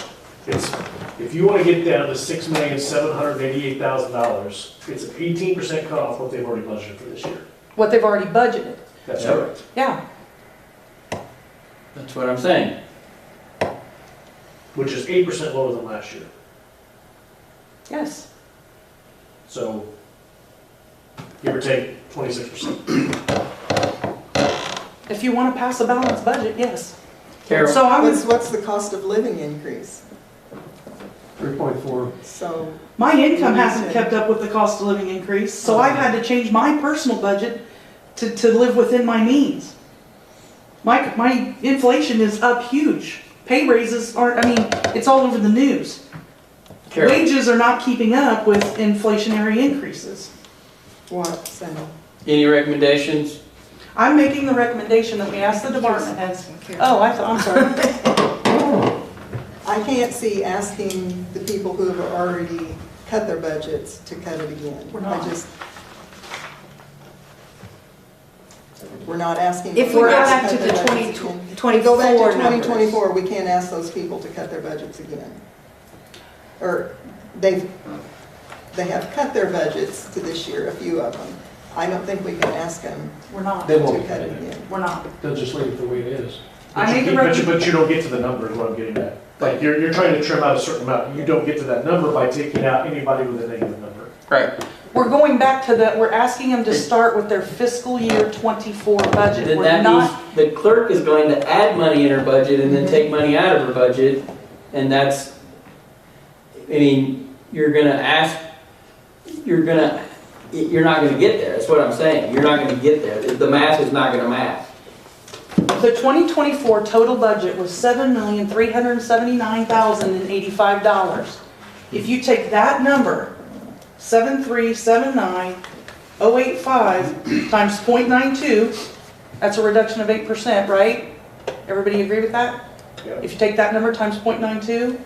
If you want to get down to $6,788,000, it's an 18% cut off what they've already budgeted for this year. What they've already budgeted. That's Yep. correct. Yeah. That's what I'm saying. Which is 8% lower than last year. Yes. So, give or take 26%. If you want to pass a balanced budget, yes. Carol, So I'm, What's the cost of living increase? 3.4. So, my income hasn't kept up with the cost of living increase, so I've had to change my personal budget to live within my means. My inflation is up huge. Pay raises aren't, I mean, it's all over the news. Carol, Wages are not keeping up with inflationary increases. what, Sam? any recommendations? I'm making the recommendation that we ask the department heads. Oh, I'm sorry. I can't see asking the people who have already cut their budgets to cut it again. We're not. We're not asking. If we them go to back cut to their the budgets again. 2024 We go back to numbers. 2024, we can't ask those people to cut their budgets again. Or they have cut their budgets to this year, a few of them. I don't think we can ask them We're not. They to won't cut cut it it. again. We're not. They'll just leave it the way it is. I made the But you don't get to the number is what I'm getting at. Like, you're trying to trim out a certain amount. You don't get to that number by taking out anybody with a negative number. Right. We're going back to the, we're asking them to start with their fiscal year 24 budget. Then We're that not, means the clerk is going to add money in her budget and then take money out of her budget. And that's, I mean, you're not gonna get there. That's what I'm saying. You're not gonna get there. The math is not gonna math. the 2024 total budget was $7,379,085. If you take that number, 7379085 times 0.92, that's a reduction of 8%, right? Everybody agree with that? Yeah. If you take that number times 0.92,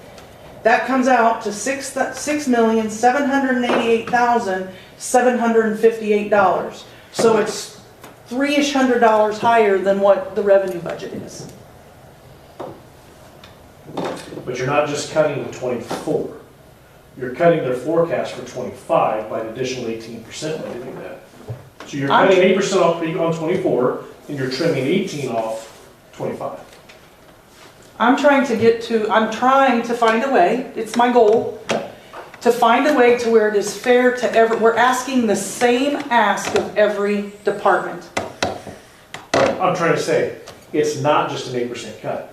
that comes out to $6,788,758. So it's $300-ish higher than what the revenue budget is. But you're not just cutting the 24. You're cutting their forecast for 25 by an additional 18% by doing that. So you're cutting 8% off on 24, and you're trimming 18 off 25. I'm trying to find a way, it's my goal, to find a way to where it is fair to we're asking the same ask of every department. I'm trying to say, it's not just an 8% cut.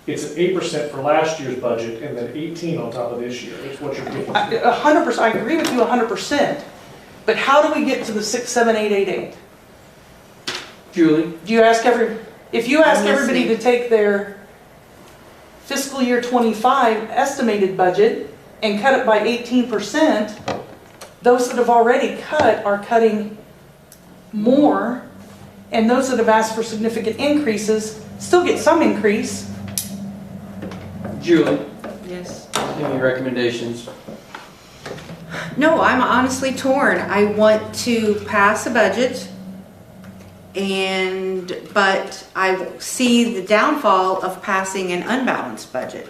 It's an 8% for last year's budget and then 18 on top of this year. It's what you're getting. 100%, I agree with you 100%, but how do we get to the 67888? Julie? If you ask everybody to take their fiscal year 25 estimated budget and cut it by 18%, those that have already cut are cutting more, and those that have asked for significant increases still get some increase. Julie? Yes. Any recommendations? No, I'm honestly torn. I want to pass a budget, but I see the downfall of passing an unbalanced budget.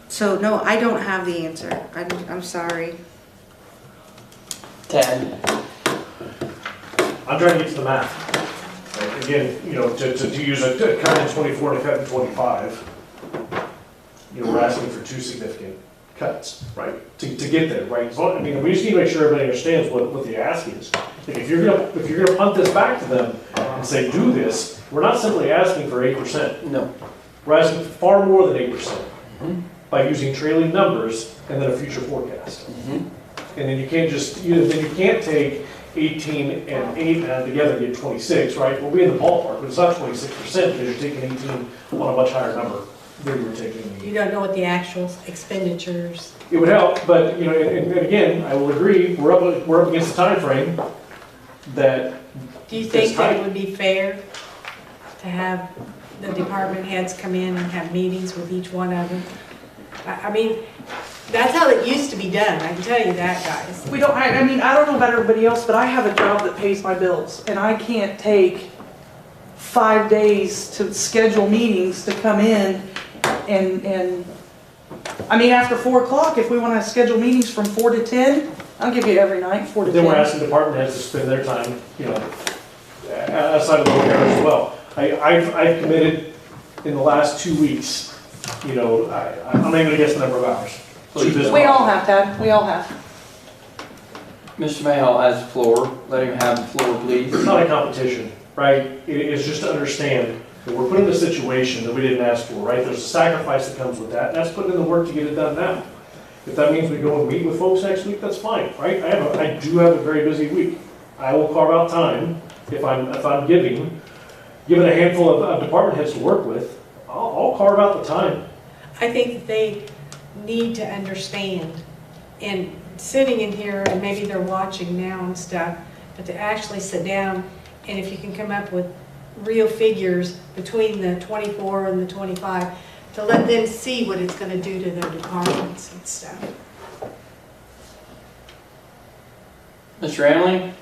So no, I don't have the answer. I'm sorry. Tad? I'm trying to get to the math. Right? Again, to use a cut in 24 and a cut in 25, we're asking for two significant cuts, right? To get there, right? So, I mean, we just need to make sure everybody understands what the ask is. Like, if you're gonna punt this back to them and say, do this, we're not simply asking for 8%. No. We're asking for far more than 8% by using trailing numbers and then a future forecast. And then you can't take 18 and 8 and add together and get 26, right? We'll be in the ballpark, but it's not 26% because you're taking 18 on a much higher number than you were taking. You don't know what the actual expenditures. It would help, but, and again, I will agree, we're up against the time frame that. Do you think that it would be fair to have the department heads come in and have meetings with each one of them? I mean, that's how it used to be done, I can tell you that, guys. I don't know about everybody else, but I have a job that pays my bills, and I can't take 5 days to schedule meetings to come in and after 4 o'clock, if we want to schedule meetings from 4 to 10, I'll give you every night, 4 to 10. Then we're asking department heads to spend their time, outside of the work hours as well. I've committed in the last 2 weeks, I'm not even gonna guess the number of hours. We all have, Tad, we all have. Mr. Mayhall has the floor. Let him have the floor, please. It's not a competition. right, is just to understand that we're put in a situation that we didn't ask for, right? There's a sacrifice that comes with that, and that's putting in the work to get it done now. If that means we go and meet with folks next week, that's fine, right? I do have a very busy week. I will carve out time if I'm given a handful of department heads to work with. I'll carve out the time. I think that they need to understand, and sitting in here, and maybe they're watching now and stuff, but to actually sit down, and if you can come up with real figures between the 24 and the 25, to let them see what it's gonna do to their departments and stuff. Mr. Amling?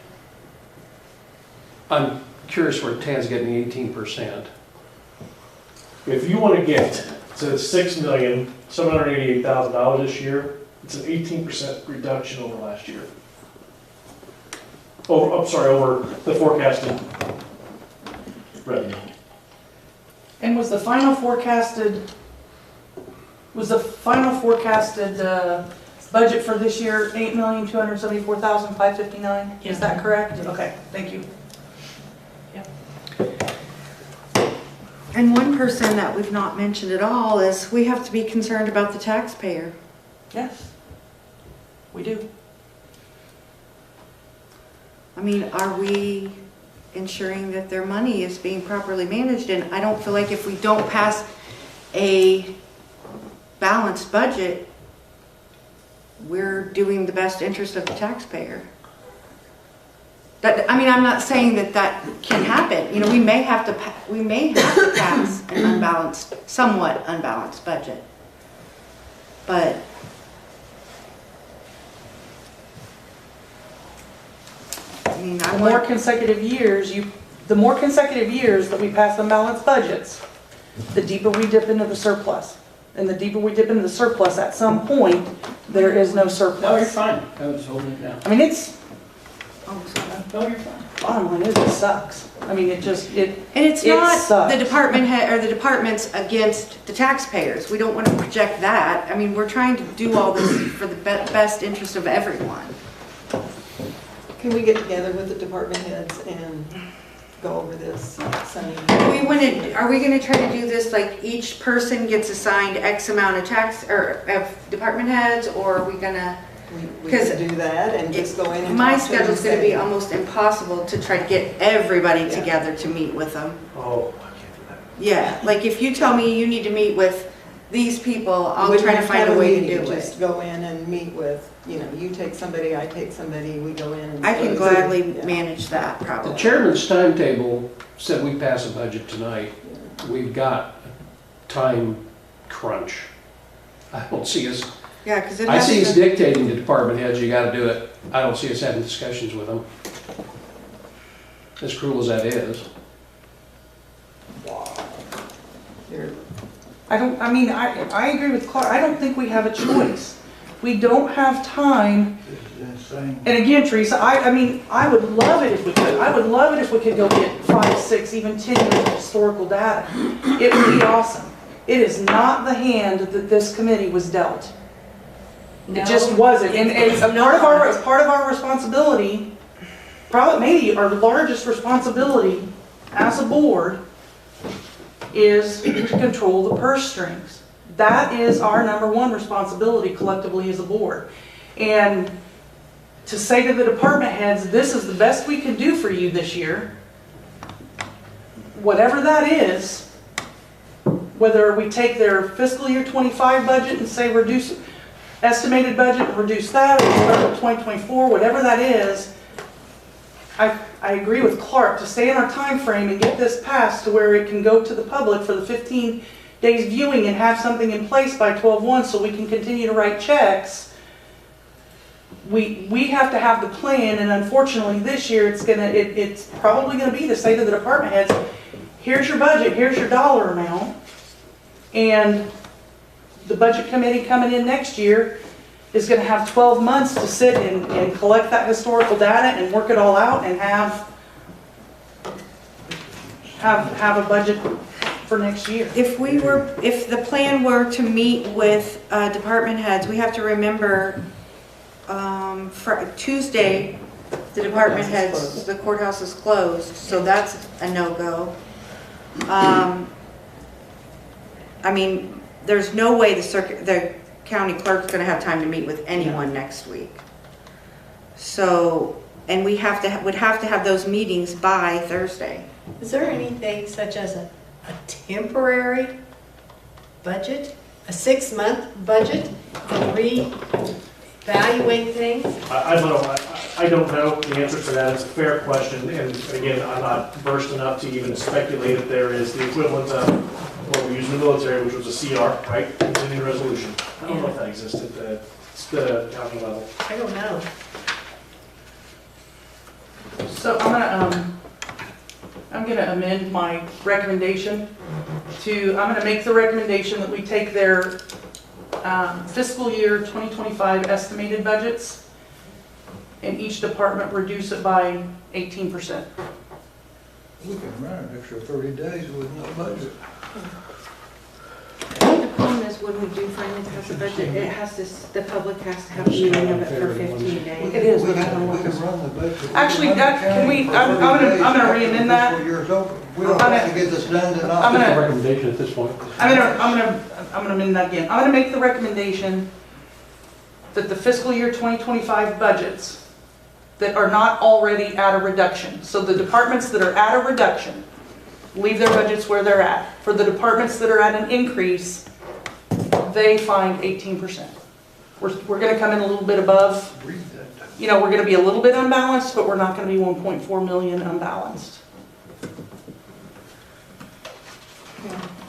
I'm curious where Tan's getting the 18%. If you want to get to $6,788,000 this year, it's an 18% reduction over last year. Over the forecasted revenue. And was the final forecasted budget for this year $8,274,559? Is that correct? Okay, thank you. And one person that we've not mentioned at all is we have to be concerned about the taxpayer. Yes, we do. I mean, are we ensuring that their money is being properly managed? And I don't feel like if we don't pass a balanced budget, we're doing the best interest of the taxpayer. I mean, I'm not saying that that can happen. You know, we may have to pass an unbalanced, somewhat unbalanced budget. But I mean, The more consecutive years that we pass unbalanced budgets, the deeper we dip into the surplus. And the deeper we dip into the surplus, at some point, there is no surplus. No, you're fine. I was holding it down. I mean, it's, No, you're fine. bottom line is, it sucks. I mean, it and it's it not sucks. the department head or the departments against the taxpayers. We don't want to project that. I mean, we're trying to do all this for the best interest of everyone. Can we get together with the department heads and go over this, Sunny? Are we going to try to do this like each person gets assigned X amount of tax or of department heads, or are we going to? We can do that and just go in and My talk to them and schedule's going to be say, almost impossible to try to get everybody together to meet with them. Oh, I can't do that. Yeah, like if you tell me you need to meet with these people, I'll wouldn't try to have find had a way to meeting, do it. Just go in and meet with, you know, you take somebody, I take somebody, we go in and. I can gladly Yeah. manage that The probably. chairman's timetable said we pass a budget tonight. We've got a time crunch. I don't see us, Yeah, because it I has see us to, dictating to department heads, you gotta do it. I don't see us having discussions with them. As cruel as that is. You're- I agree with Clark. I don't think we have a choice. We don't have time. And again, Teresa, I mean, I would love it if we could. I would love it if we could go get 5, 6, even 10 years of historical data. It would be awesome. It is not the hand that this committee was dealt. It just wasn't. And part of our responsibility, probably maybe our largest responsibility as a board, is to control the purse strings. That is our #1 responsibility collectively as a board. And to say to the department heads, this is the best we can do for you this year, whatever that is, whether we take their fiscal year 25 budget and say reduce estimated budget, reduce that, or start with 2024, whatever that is, I agree with Clark to stay in our time frame and get this passed to where it can go to the public for the 15 days viewing and have something in place by 12/1 so we can continue to write checks. We have to have the plan, and unfortunately this year it's probably gonna be to say to the department heads, here's your budget, here's your dollar amount, and the budget committee coming in next year is going to have 12 months to sit and collect that historical data and work it all out and have a budget for next year. if the plan were to meet with department heads, we have to remember for Tuesday, The department Courthouse is heads, closed. the courthouse is closed, so that's a no-go. I mean, there's no way the county clerk's gonna have time to meet with anyone next week. So, and would have to have those meetings by Thursday. Is there anything such as a temporary budget, a 6-month budget, and reevaluate things? I don't know the answer to that. It's a fair question, and again, I'm not versed enough to even speculate if there is the equivalent of what we use in the military, which was a CR, right? Continuing resolution. I don't know if that exists at the county level. I don't know. So I'm gonna amend my recommendation I'm gonna make the recommendation that we take their fiscal year 2025 estimated budgets and each department reduce it by 18%. We can run an extra 30 days with no budget. The problem is when we do finally pass the budget, the public has to have a meeting of it for 15 days. It is, We but I can don't know what run the budget. Actually, We can run the can we- county for I'm 30 days gonna after re-amend the that. fiscal year's over. We don't I'm have gonna- to get this done I'm tonight. gonna- That's the recommendation at this point. I'm gonna amend that again. I'm gonna make the recommendation that the fiscal year 2025 budgets that are not already at a reduction, so the departments that are at a reduction, leave their budgets where they're at. For the departments that are at an increase, they find 18%. We're gonna come in a little bit above, Read that. you know, we're gonna be a little bit unbalanced, but we're not gonna be 1.4 million unbalanced.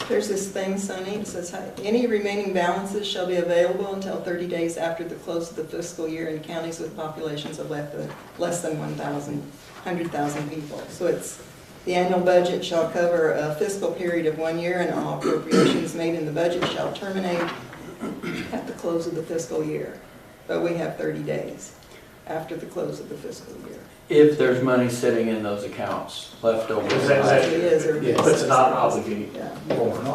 There's this thing, Sonny, it says, any remaining balances shall be available until 30 days after the close of the fiscal year in counties with populations of less than 100,000 people. So it's, the annual budget shall cover a fiscal period of 1 year, and all appropriations made in the budget shall terminate at the close of the fiscal year. But we have 30 days after the close of the fiscal year. If there's money sitting in those accounts left over. Is that- Actually is, or- But it's not obligated, Yeah.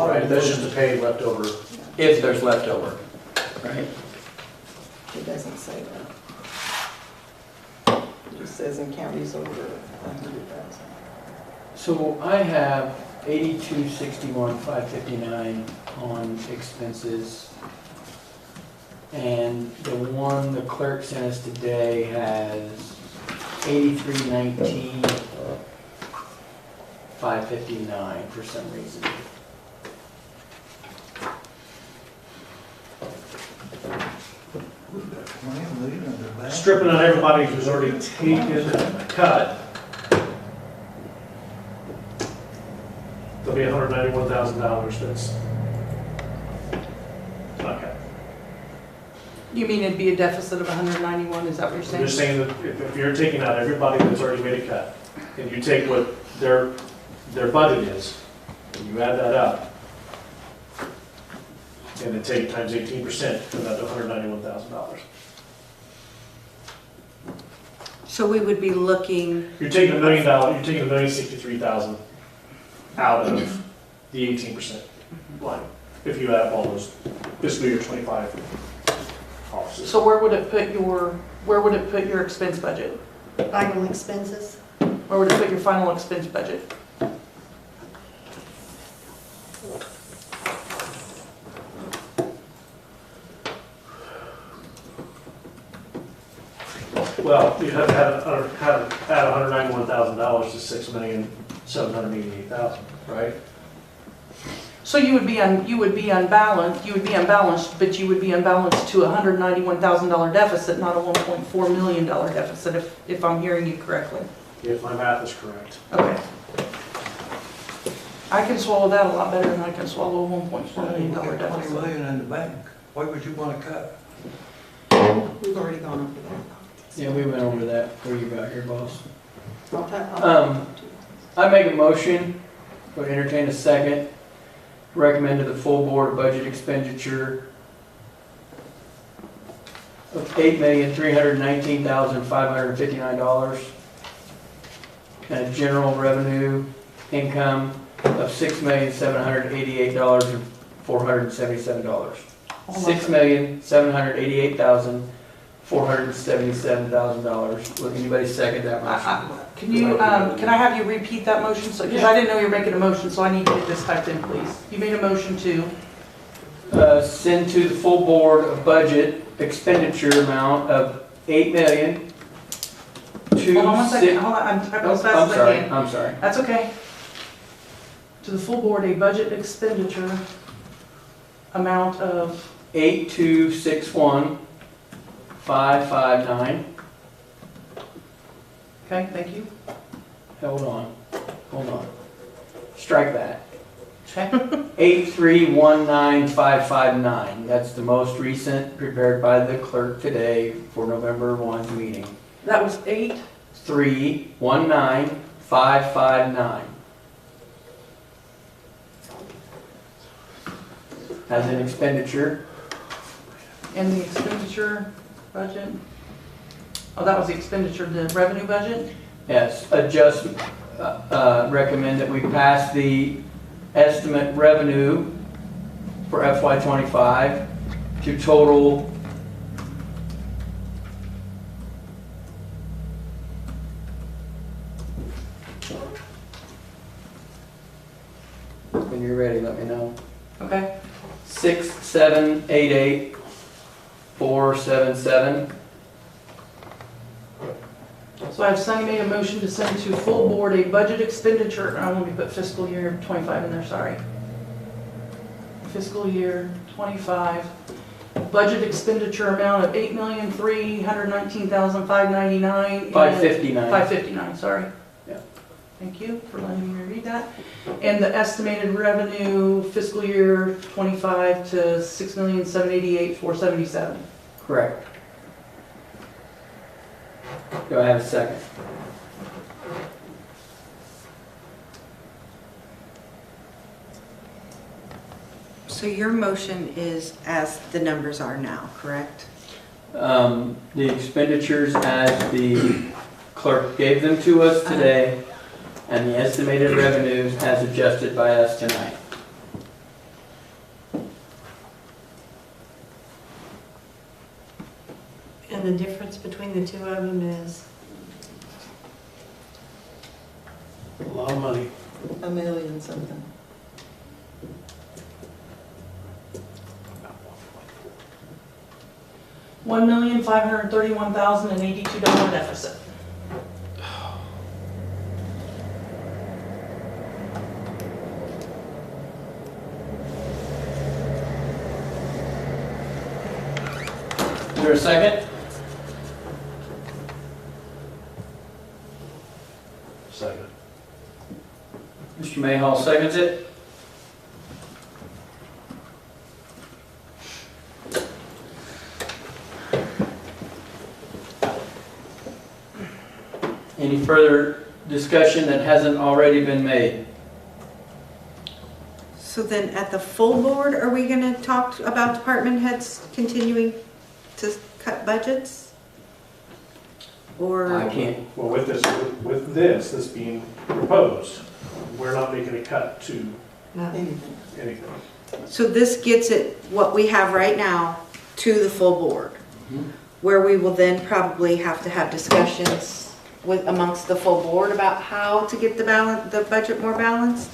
right? That's just a paid leftover. If there's leftover, right? It doesn't say that. It just says in counties over 100,000. So I have 8261,559 on expenses. And the one the clerk sent us today has 8319,559 for some reason. We've got 20 million in the bank. Stripping out everybody who's already taken a cut, there'll be $191,000 that's not cut. You mean it'd be a deficit of 191, is that what you're I'm saying? just saying that if you're taking out everybody that's already made a cut, and you take what their budget is, and you add that up, and then take times 18%, comes out to $191,000. So we would be looking, You're taking $1 million, you're taking $1,063,000 out of the 18% line, if you add up all those fiscal year 25 offices. So where would it put your expense budget? Final expenses? Where would it put your final expense budget? Well, you have to add $191,000 to $6,788,000, right? So you would be unbalanced, but you would be unbalanced to a $191,000 deficit, not a $1.4 million deficit, if I'm hearing you correctly. If my math is correct. Okay. I can swallow that a lot better than I can swallow a $1.4 million We got 20 deficit. million in the bank. Why would you want to cut? We've already gone over that. Yeah, we went over that where you got here, boss. I'll- I make a motion, would entertain a second, recommend to the full board a budget expenditure of $8,319,559 and a general revenue income of $6,788,477. $6,788,477. $477,000. Will anybody second that motion? Can you, can I have you repeat that motion? So, because I didn't know you were making a motion, so I need to get this typed in, please. You made a motion to, Send to the full board a budget expenditure amount of $8,000,000. hold on 1 second, hold on, I'm typing as fast as I can. I'm sorry. That's okay. To the full board, a budget expenditure amount of, 8,261,559. okay, thank you. Hold on. Strike that. Check. 8319559. That's the most recent prepared by the clerk today for November 1 meeting. That was 8, 8319559. As an expenditure. and the expenditure budget. Oh, that was the expenditure, the revenue budget? Yes, recommend that we pass the estimate revenue for FY25 to total when you're ready, let me know. Okay. 6788477. So I've Sunny made a motion to send to full board a budget expenditure, let me put fiscal year 25 in there, sorry. Fiscal year 25, budget expenditure amount of $8,319,599. 559. 559, sorry. Yeah. Thank you for letting me read that. And the estimated revenue fiscal year 25 to $6,788,477. Correct. Do I have a second? So your motion is as the numbers are now, correct? The expenditures as the clerk gave them to us today, and the estimated revenues as adjusted by us tonight. And the difference between the two of them is, A lot of money. $1 million something. $1,531,082 deficit. Is there a second? Second. Mr. Mayhall seconds it. Any further discussion that hasn't already been made? So then at the full board, are we gonna talk about department heads continuing to cut budgets? Or? I can't. Well, with this being proposed, we're not making a cut to Anything. anything. So this gets it, what we have right now, to the full board, Mhm. where we will then probably have to have discussions with, amongst the full board about how to get the budget more balanced?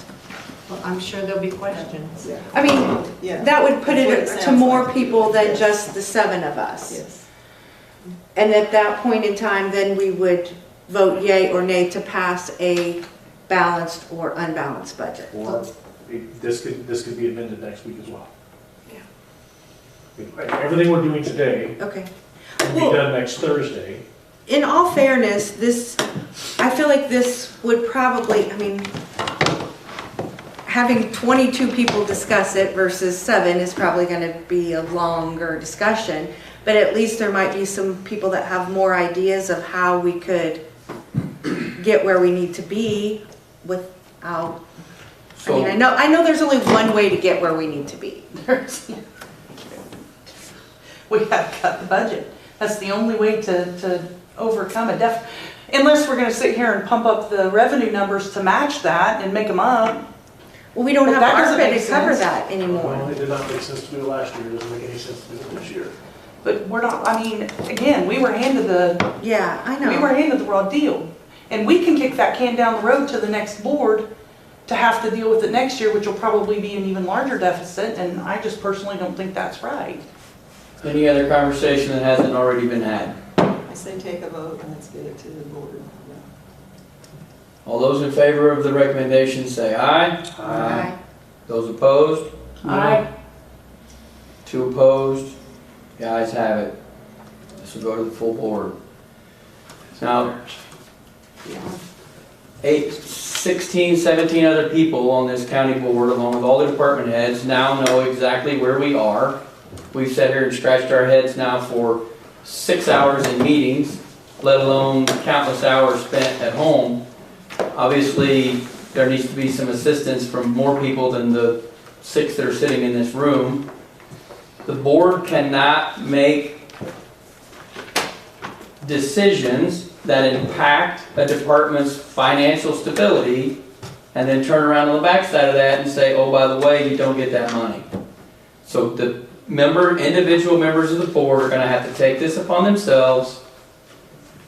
well, I'm sure there'll be questions. I mean, Yeah. that would put That's what it to sounds more like. people than Yes. just the 7 of us. Yes. And at that point in time, then we would vote yay or nay to pass a balanced or unbalanced budget. Or this could be amended next week as well. Everything we're doing today Okay. will be Well- done next Thursday. In all fairness, I feel like this would probably, I mean, having 22 people discuss it versus 7 is probably going to be a longer discussion, but at least there might be some people that have more ideas of how we could get where we need to be without, I mean, I know there's only one way to get where we need to be. We have to cut the budget. That's the only way to overcome a unless we're gonna sit here and pump up the revenue numbers to match that and make them up. Well, we don't But have that doesn't ARPA make to cover sense. that anymore. Well, it did not make sense to do it last year, it doesn't make any sense to do it this year. But we're not, I mean, again, we were handed Yeah, I we were know. handed the raw deal. And we can kick that can down the road to the next board to have to deal with it next year, which will probably be an even larger deficit, and I just personally don't think that's right. Any other conversation that hasn't already been had? I say take a vote and let's get it to the board. All those in favor of the recommendation say aye. Aye. Those opposed? Aye. 2 opposed. The ayes have it. This will go to the full board. Now, 16, 17 other people on this county board, along with all the department heads, now know exactly where we are. We've sat here and scratched our heads now for 6 hours in meetings, let alone countless hours spent at home. Obviously, there needs to be some assistance from more people than the 6 that are sitting in this room. The board cannot make decisions that impact a department's financial stability and then turn around on the backside of that and say, oh, by the way, you don't get that money. So the individual members of the board are going to have to take this upon themselves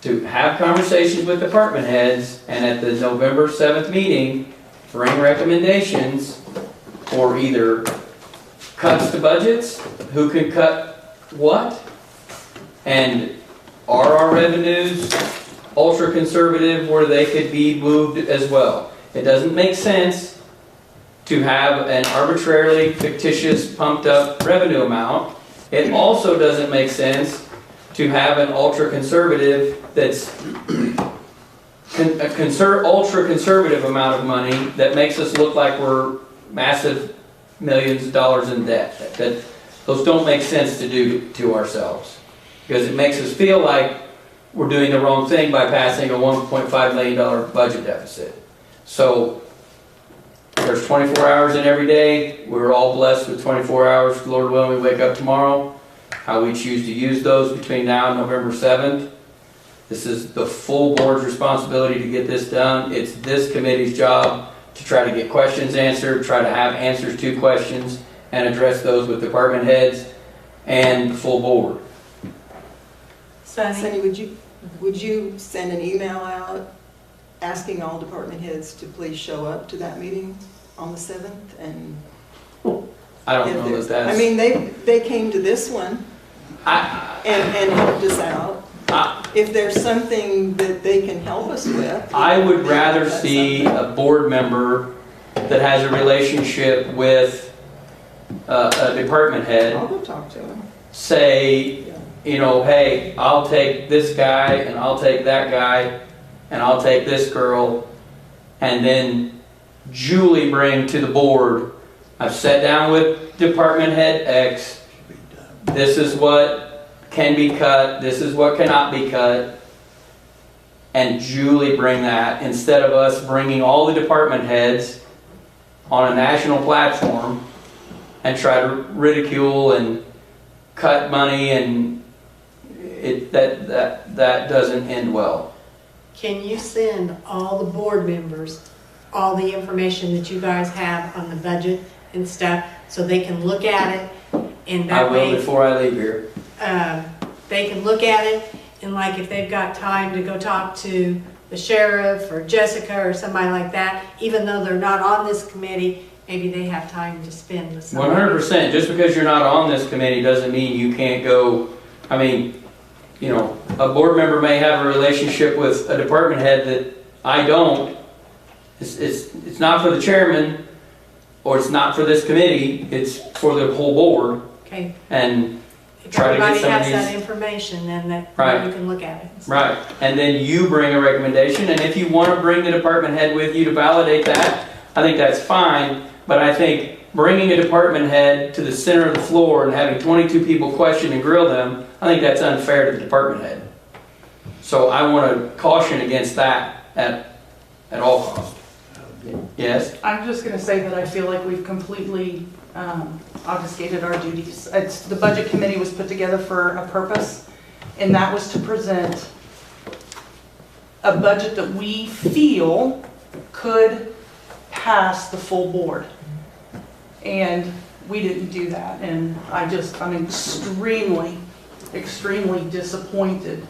to have conversations with department heads, and at the November 7th meeting, bring recommendations for either cuts to budgets, who can cut what, and are our revenues ultra conservative where they could be moved as well. It doesn't make sense to have an arbitrarily fictitious pumped up revenue amount. It also doesn't make sense to have an ultra conservative that's ultra conservative amount of money that makes us look like we're massive millions of dollars in debt. Those don't make sense to do to ourselves, because it makes us feel like we're doing the wrong thing by passing a $1.5 million budget deficit. So there's 24 hours in every day. We're all blessed with 24 hours. Lord willing, we wake up tomorrow. How we choose to use those between now and November 7th. This is the full board's responsibility to get this done. It's this committee's job to try to get questions answered, try to have answers to questions, and address those with department heads and the full board. Sunny, would you send an email out asking all department heads to please show up to that meeting on the 7th? And I don't know that that's... I mean, they came to this one and helped us out. If there's something that they can help us with. I would rather see a board member that has a relationship with a department head I'll go talk to him. say, you know, hey, I'll take this guy and I'll take that guy and I'll take this girl, and then Julie bring to the board, I've sat down with department head X, this is what can be cut, this is what cannot be cut, and Julie bring that, instead of us bringing all the department heads on a national platform and try to ridicule and cut money, and that doesn't end well. Can you send all the board members all the information that you guys have on the budget and stuff so they can look at it, and that way I will before I leave here. they can look at it, and like if they've got time to go talk to the sheriff or Jessica or somebody like that, even though they're not on this committee, maybe they have time to spend with somebody. 100%. Just because you're not on this committee doesn't mean you can't go. I mean, you know, a board member may have a relationship with a department head that I don't. It's not for the chairman, or it's not for this committee. It's for the whole board. Okay. And If try to get everybody some of has that these. information, then that Right. you can look at it. Right. And then you bring a recommendation, and if you want to bring the department head with you to validate that, I think that's fine. But I think bringing a department head to the center of the floor and having 22 people question and grill them, I think that's unfair to the department head. So I want to caution against that at all costs. Yes? I'm just gonna say that I feel like we've completely obfuscated our duties. The budget committee was put together for a purpose, and that was to present a budget that we feel could pass the full board. And we didn't do that, and I'm extremely extremely disappointed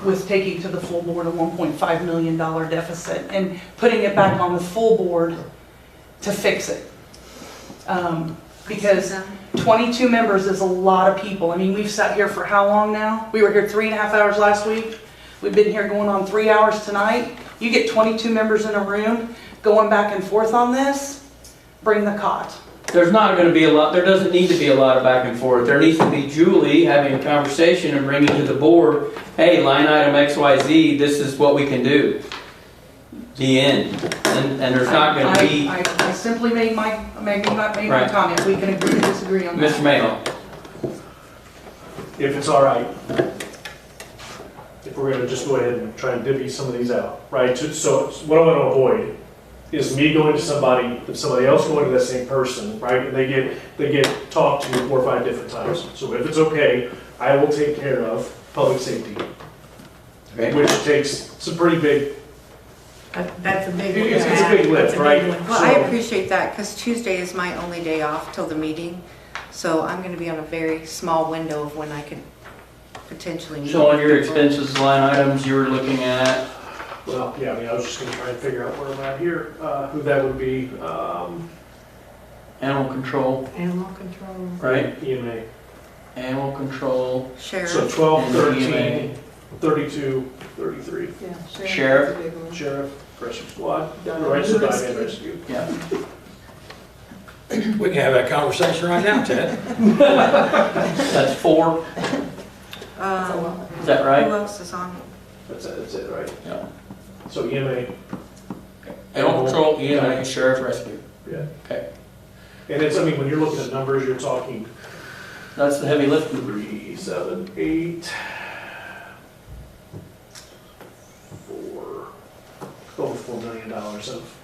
with taking to the full board a $1.5 million deficit and putting it back on the full board to fix it. Because 22 members is a lot of people. I mean, we've sat here for how long now? We were here 3.5 hours last week. We've been here going on 3 hours tonight. You get 22 members in a room going back and forth on this, bring the cot. There's not going to be a lot, there doesn't need to be a lot of back and forth. There needs to be Julie having a conversation and bringing to the board, hey, line item XYZ, this is what we can do. The end. And there's not going to be... I simply made my Right. comment. We can agree to disagree on that. Mr. Mayo. If it's all right, if we're gonna just go ahead and try and divvy some of these out, right? So what I want to avoid is me going to somebody, and somebody else going to that same person, right? And they get talked to 4 or 5 different times. So if it's okay, I will take care of public safety, Okay. which takes some pretty big, That's a big it's one. a big lift, right? Well, I So- appreciate that, because Tuesday is my only day off till the meeting, so I'm gonna be on a very small window of when I could potentially meet. So on your people. expenses line items, you were looking at, Well, yeah, I mean, I was just gonna try and figure out where I'm at here, who that would be, animal control, Animal control. right? EMA. Animal control, So Sheriff, 12, And 13, EMA. 32, 33. Yeah, Sheriff. that's a big one. Sheriff, rescue squad, Dynamic right, so rescue. dynamic rescue. yeah. We can have that conversation right now, Ted. That's 4, That's a um, lot. is that who right? else is on? That's it, right? Yeah. So EMA, Animal control, EMA, sheriff, rescue. yeah. Okay. And it's, I mean, when you're looking at numbers, you're talking That's the heavy lifting. 3, 7, 8, 4, over $4 million of,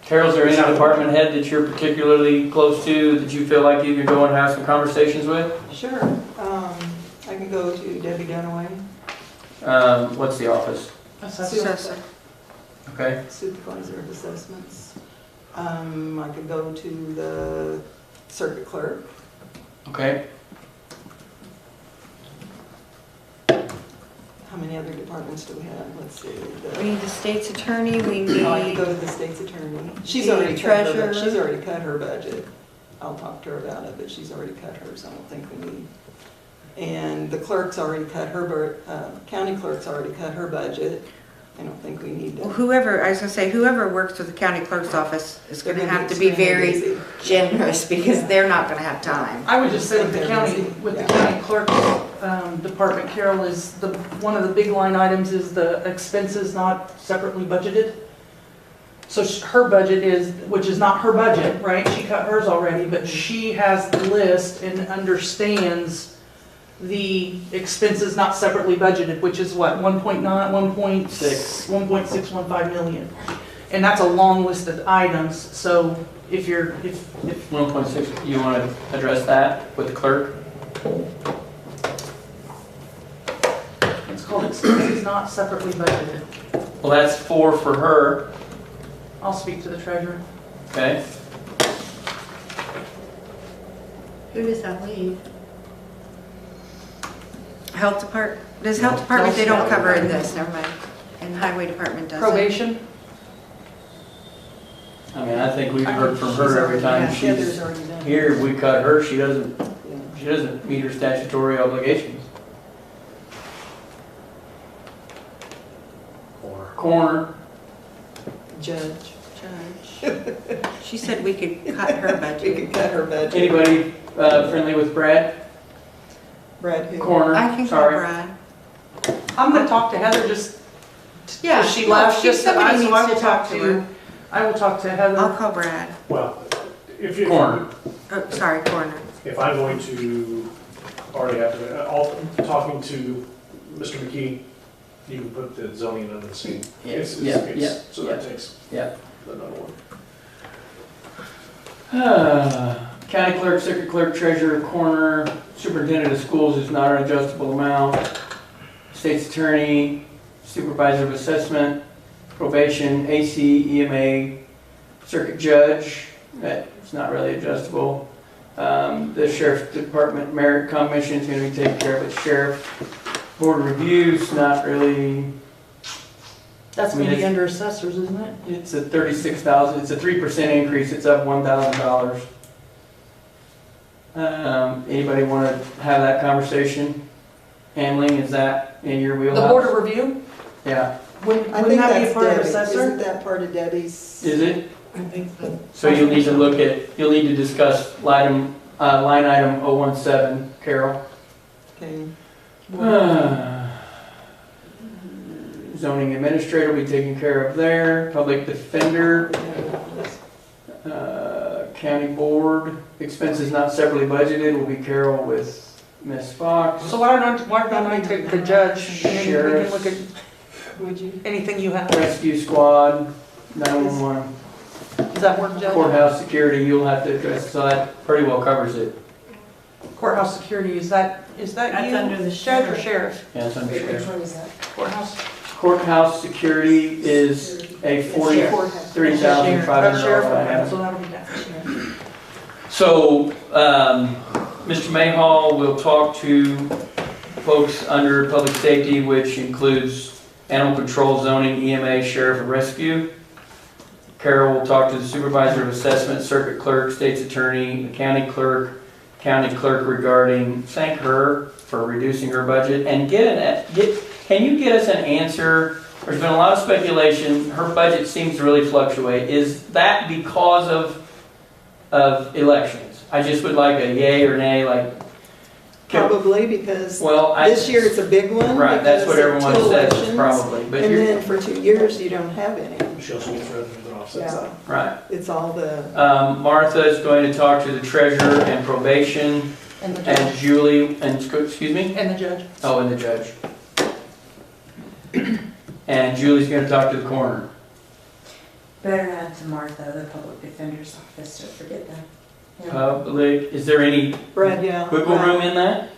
Carol, is there any department head that you're particularly close to that you feel like you could go and have some conversations with? Sure. I can go to Debbie Dunaway, What's the office? Assessor. Okay. supervisor of assessments. I could go to the circuit clerk. Okay. How many other departments do we have? Let's see. We need the state's attorney, we need, Oh, I can go to the state's attorney. She's The already cut her, treasurer. she's already cut her budget. I'll talk to her about it, but she's already cut hers. I don't think we need. And the clerk's already cut her, county clerk's already cut her budget. I don't think we need to. whoever, I was gonna say, whoever works with the county clerk's office is They're gonna gonna have to be extremely very busy. generous, because they're not gonna have time. I would just say with the They're county, busy. with the Yeah. county clerk department, Carol, is one of the big line items is the expenses not separately budgeted. So her budget is, which is not her budget, right? She cut hers already, but she has the list and understands the expenses not separately budgeted, which is what, 1.9, 1.615 million. And that's a long list of items, so if 1.6, you want to address that with the clerk? it's called expenses not separately budgeted. Well, that's 4 for her, I'll speak to the treasurer. okay? Who does that leave? Health department, does health department, they don't cover in this, never mind. And highway department does. Probation, I mean, I think we've heard from her every time Heather's she's already done. here, we cut her, she doesn't Yeah. meet her statutory obligations. Coroner, Judge. Judge. She said we could cut her We budget. could cut her budget. anybody friendly with Brad? Brad who? Coroner, I can call sorry. Brad. I'm gonna talk to Heather just, Yeah, she no, left, she- just, so somebody I needs will to talk to, I will talk to I'll Heather. call Brad. well, if Coroner. Oh, sorry, coroner. if I'm going to already have to, talking to Mr. McKee, you can put the zoning under the same. Yes, yeah, So that takes yeah. another one. County clerk, circuit clerk, treasurer, coroner, superintendent of schools is not an adjustable amount. State's attorney, supervisor of assessment, probation, AC, EMA, circuit judge, that is not really adjustable. The sheriff's department merit commission is gonna be taken care of. The sheriff board of reviews, not really. That's I mean, gonna be it's- under assessors, isn't it? It's a 36,000, it's a 3% increase, it's up $1,000. Anybody want to have that conversation? Handling, is that in your The wheelhouse? board of review, Yeah, wouldn't I wouldn't think that be a that's part of Debbie. assessor? Isn't that part of Debbie's? is it? I think so. So you'll need to look at, you'll need to discuss line item 017, Carol. Okay. Zoning administrator will be taken care of there, public defender, county board, expenses not separately budgeted will be Carol with Ms. Fox. So why don't I take the judge, and then we Sheriff. can look at Would you? anything you have. Rescue squad, 911, Does that work, Judge? courthouse security, you'll have to address, so that pretty well covers it. Courthouse security, is that That's you? under the Judge or sheriff. sheriff? Yeah, it's under sheriff. one is that? Courthouse? Courthouse security is a $43,500 Sheriff, item. so that'll be that. So, Mr. Mayhall will talk to folks under public safety, which includes animal control, zoning, EMA, sheriff, and rescue. Carol will talk to the supervisor of assessment, circuit clerk, state's attorney, the county clerk regarding, thank her for reducing her budget, and can you get us an answer? There's been a lot of speculation, her budget seems to really fluctuate. Is that because of elections? I just would like a yay or nay, like. Probably because Well, this year it's a big one. Right, that's what because of everyone two says, elections, probably, but And you're, then for 2 years, you don't have any. She also gets revenue that offsets that. right. It's all the, Martha is going to talk to the treasurer and probation, And the and judge. Julie, excuse me? And the judge. Oh, and the judge. And Julie's gonna talk to the coroner. Better add to Martha, the public defender's office, don't forget that. Yeah. Public, is there any Brad, yeah. wiggle room in that?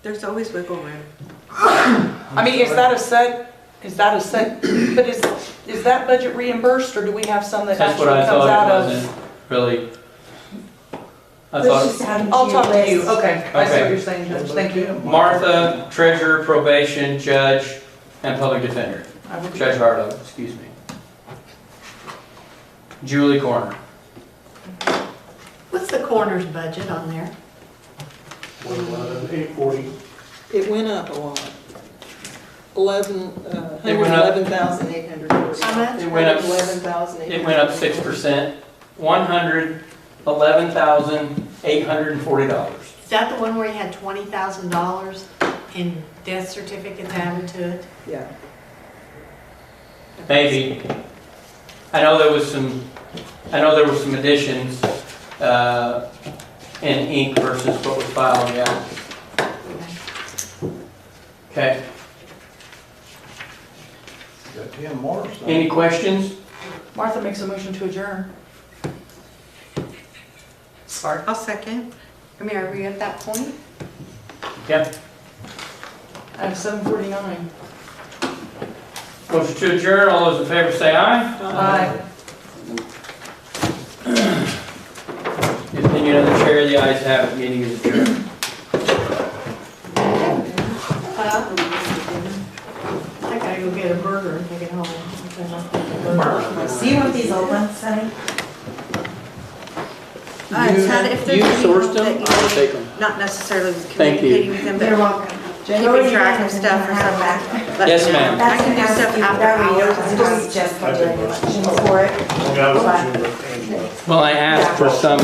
There's always wiggle room. I mean, is that a set, but is that budget reimbursed, or do we have some that That's actually what I comes out thought, it of? wasn't really. I Let's thought, just add them to I'll your talk to you, list. okay, I see Okay. what you're saying, Judge, thank you. Martha, treasurer, probation, judge, and public defender. I will do Judge that. Harlow, excuse me. Julie Coroner. What's the coroner's budget on there? 840. It went up a lot. It went up- 111,840. How much? It went up, 111,840. it went up 6%, $111,840. Is that the one where you had $20,000 in death certificates added to it? Yeah. Maybe. I know there was some additions, in ink versus what was filed, yeah. Okay, Got 10 more, so. any questions? Martha makes a motion to adjourn. Sorry. I'll second. I mean, are we at that point? Yep. At 7:49. Motion to adjourn, all those in favor say aye. Aye. The opinion of the chair, the ayes have it, meeting is adjourned. I gotta go get a burger and take it home. Do you want these old ones, Sonny? If there's You any sourced that them? you I'll need, take them. not necessarily with Thank you. communicating with them, but You're welcome. keeping track of stuff or something. let Yes, me know. ma'am. I can do stuff after hours. Just during elections for it. That was Angela. Well, I asked for some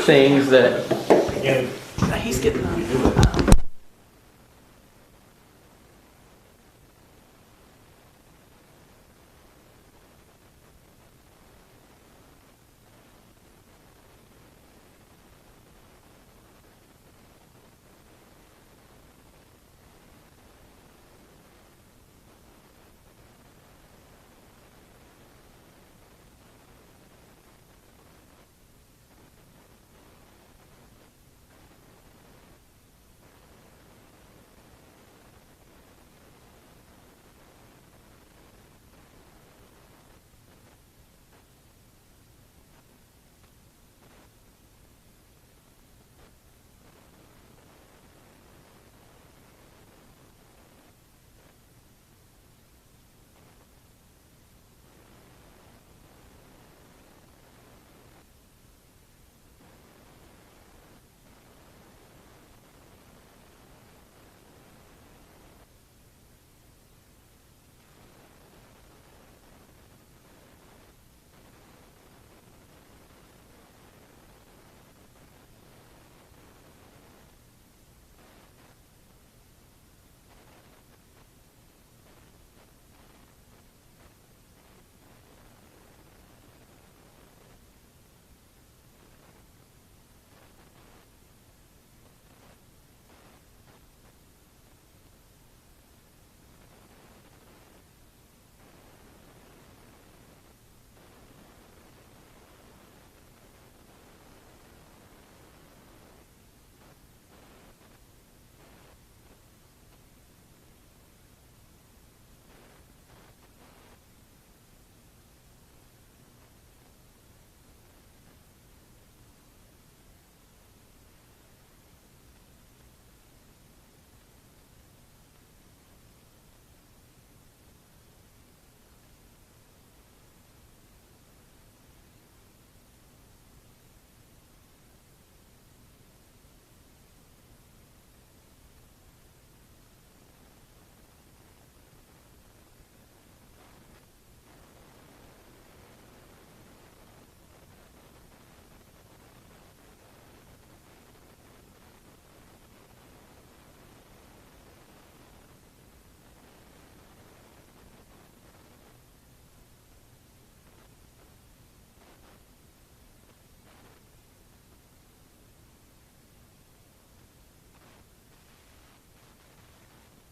things that Again, He's getting you do it.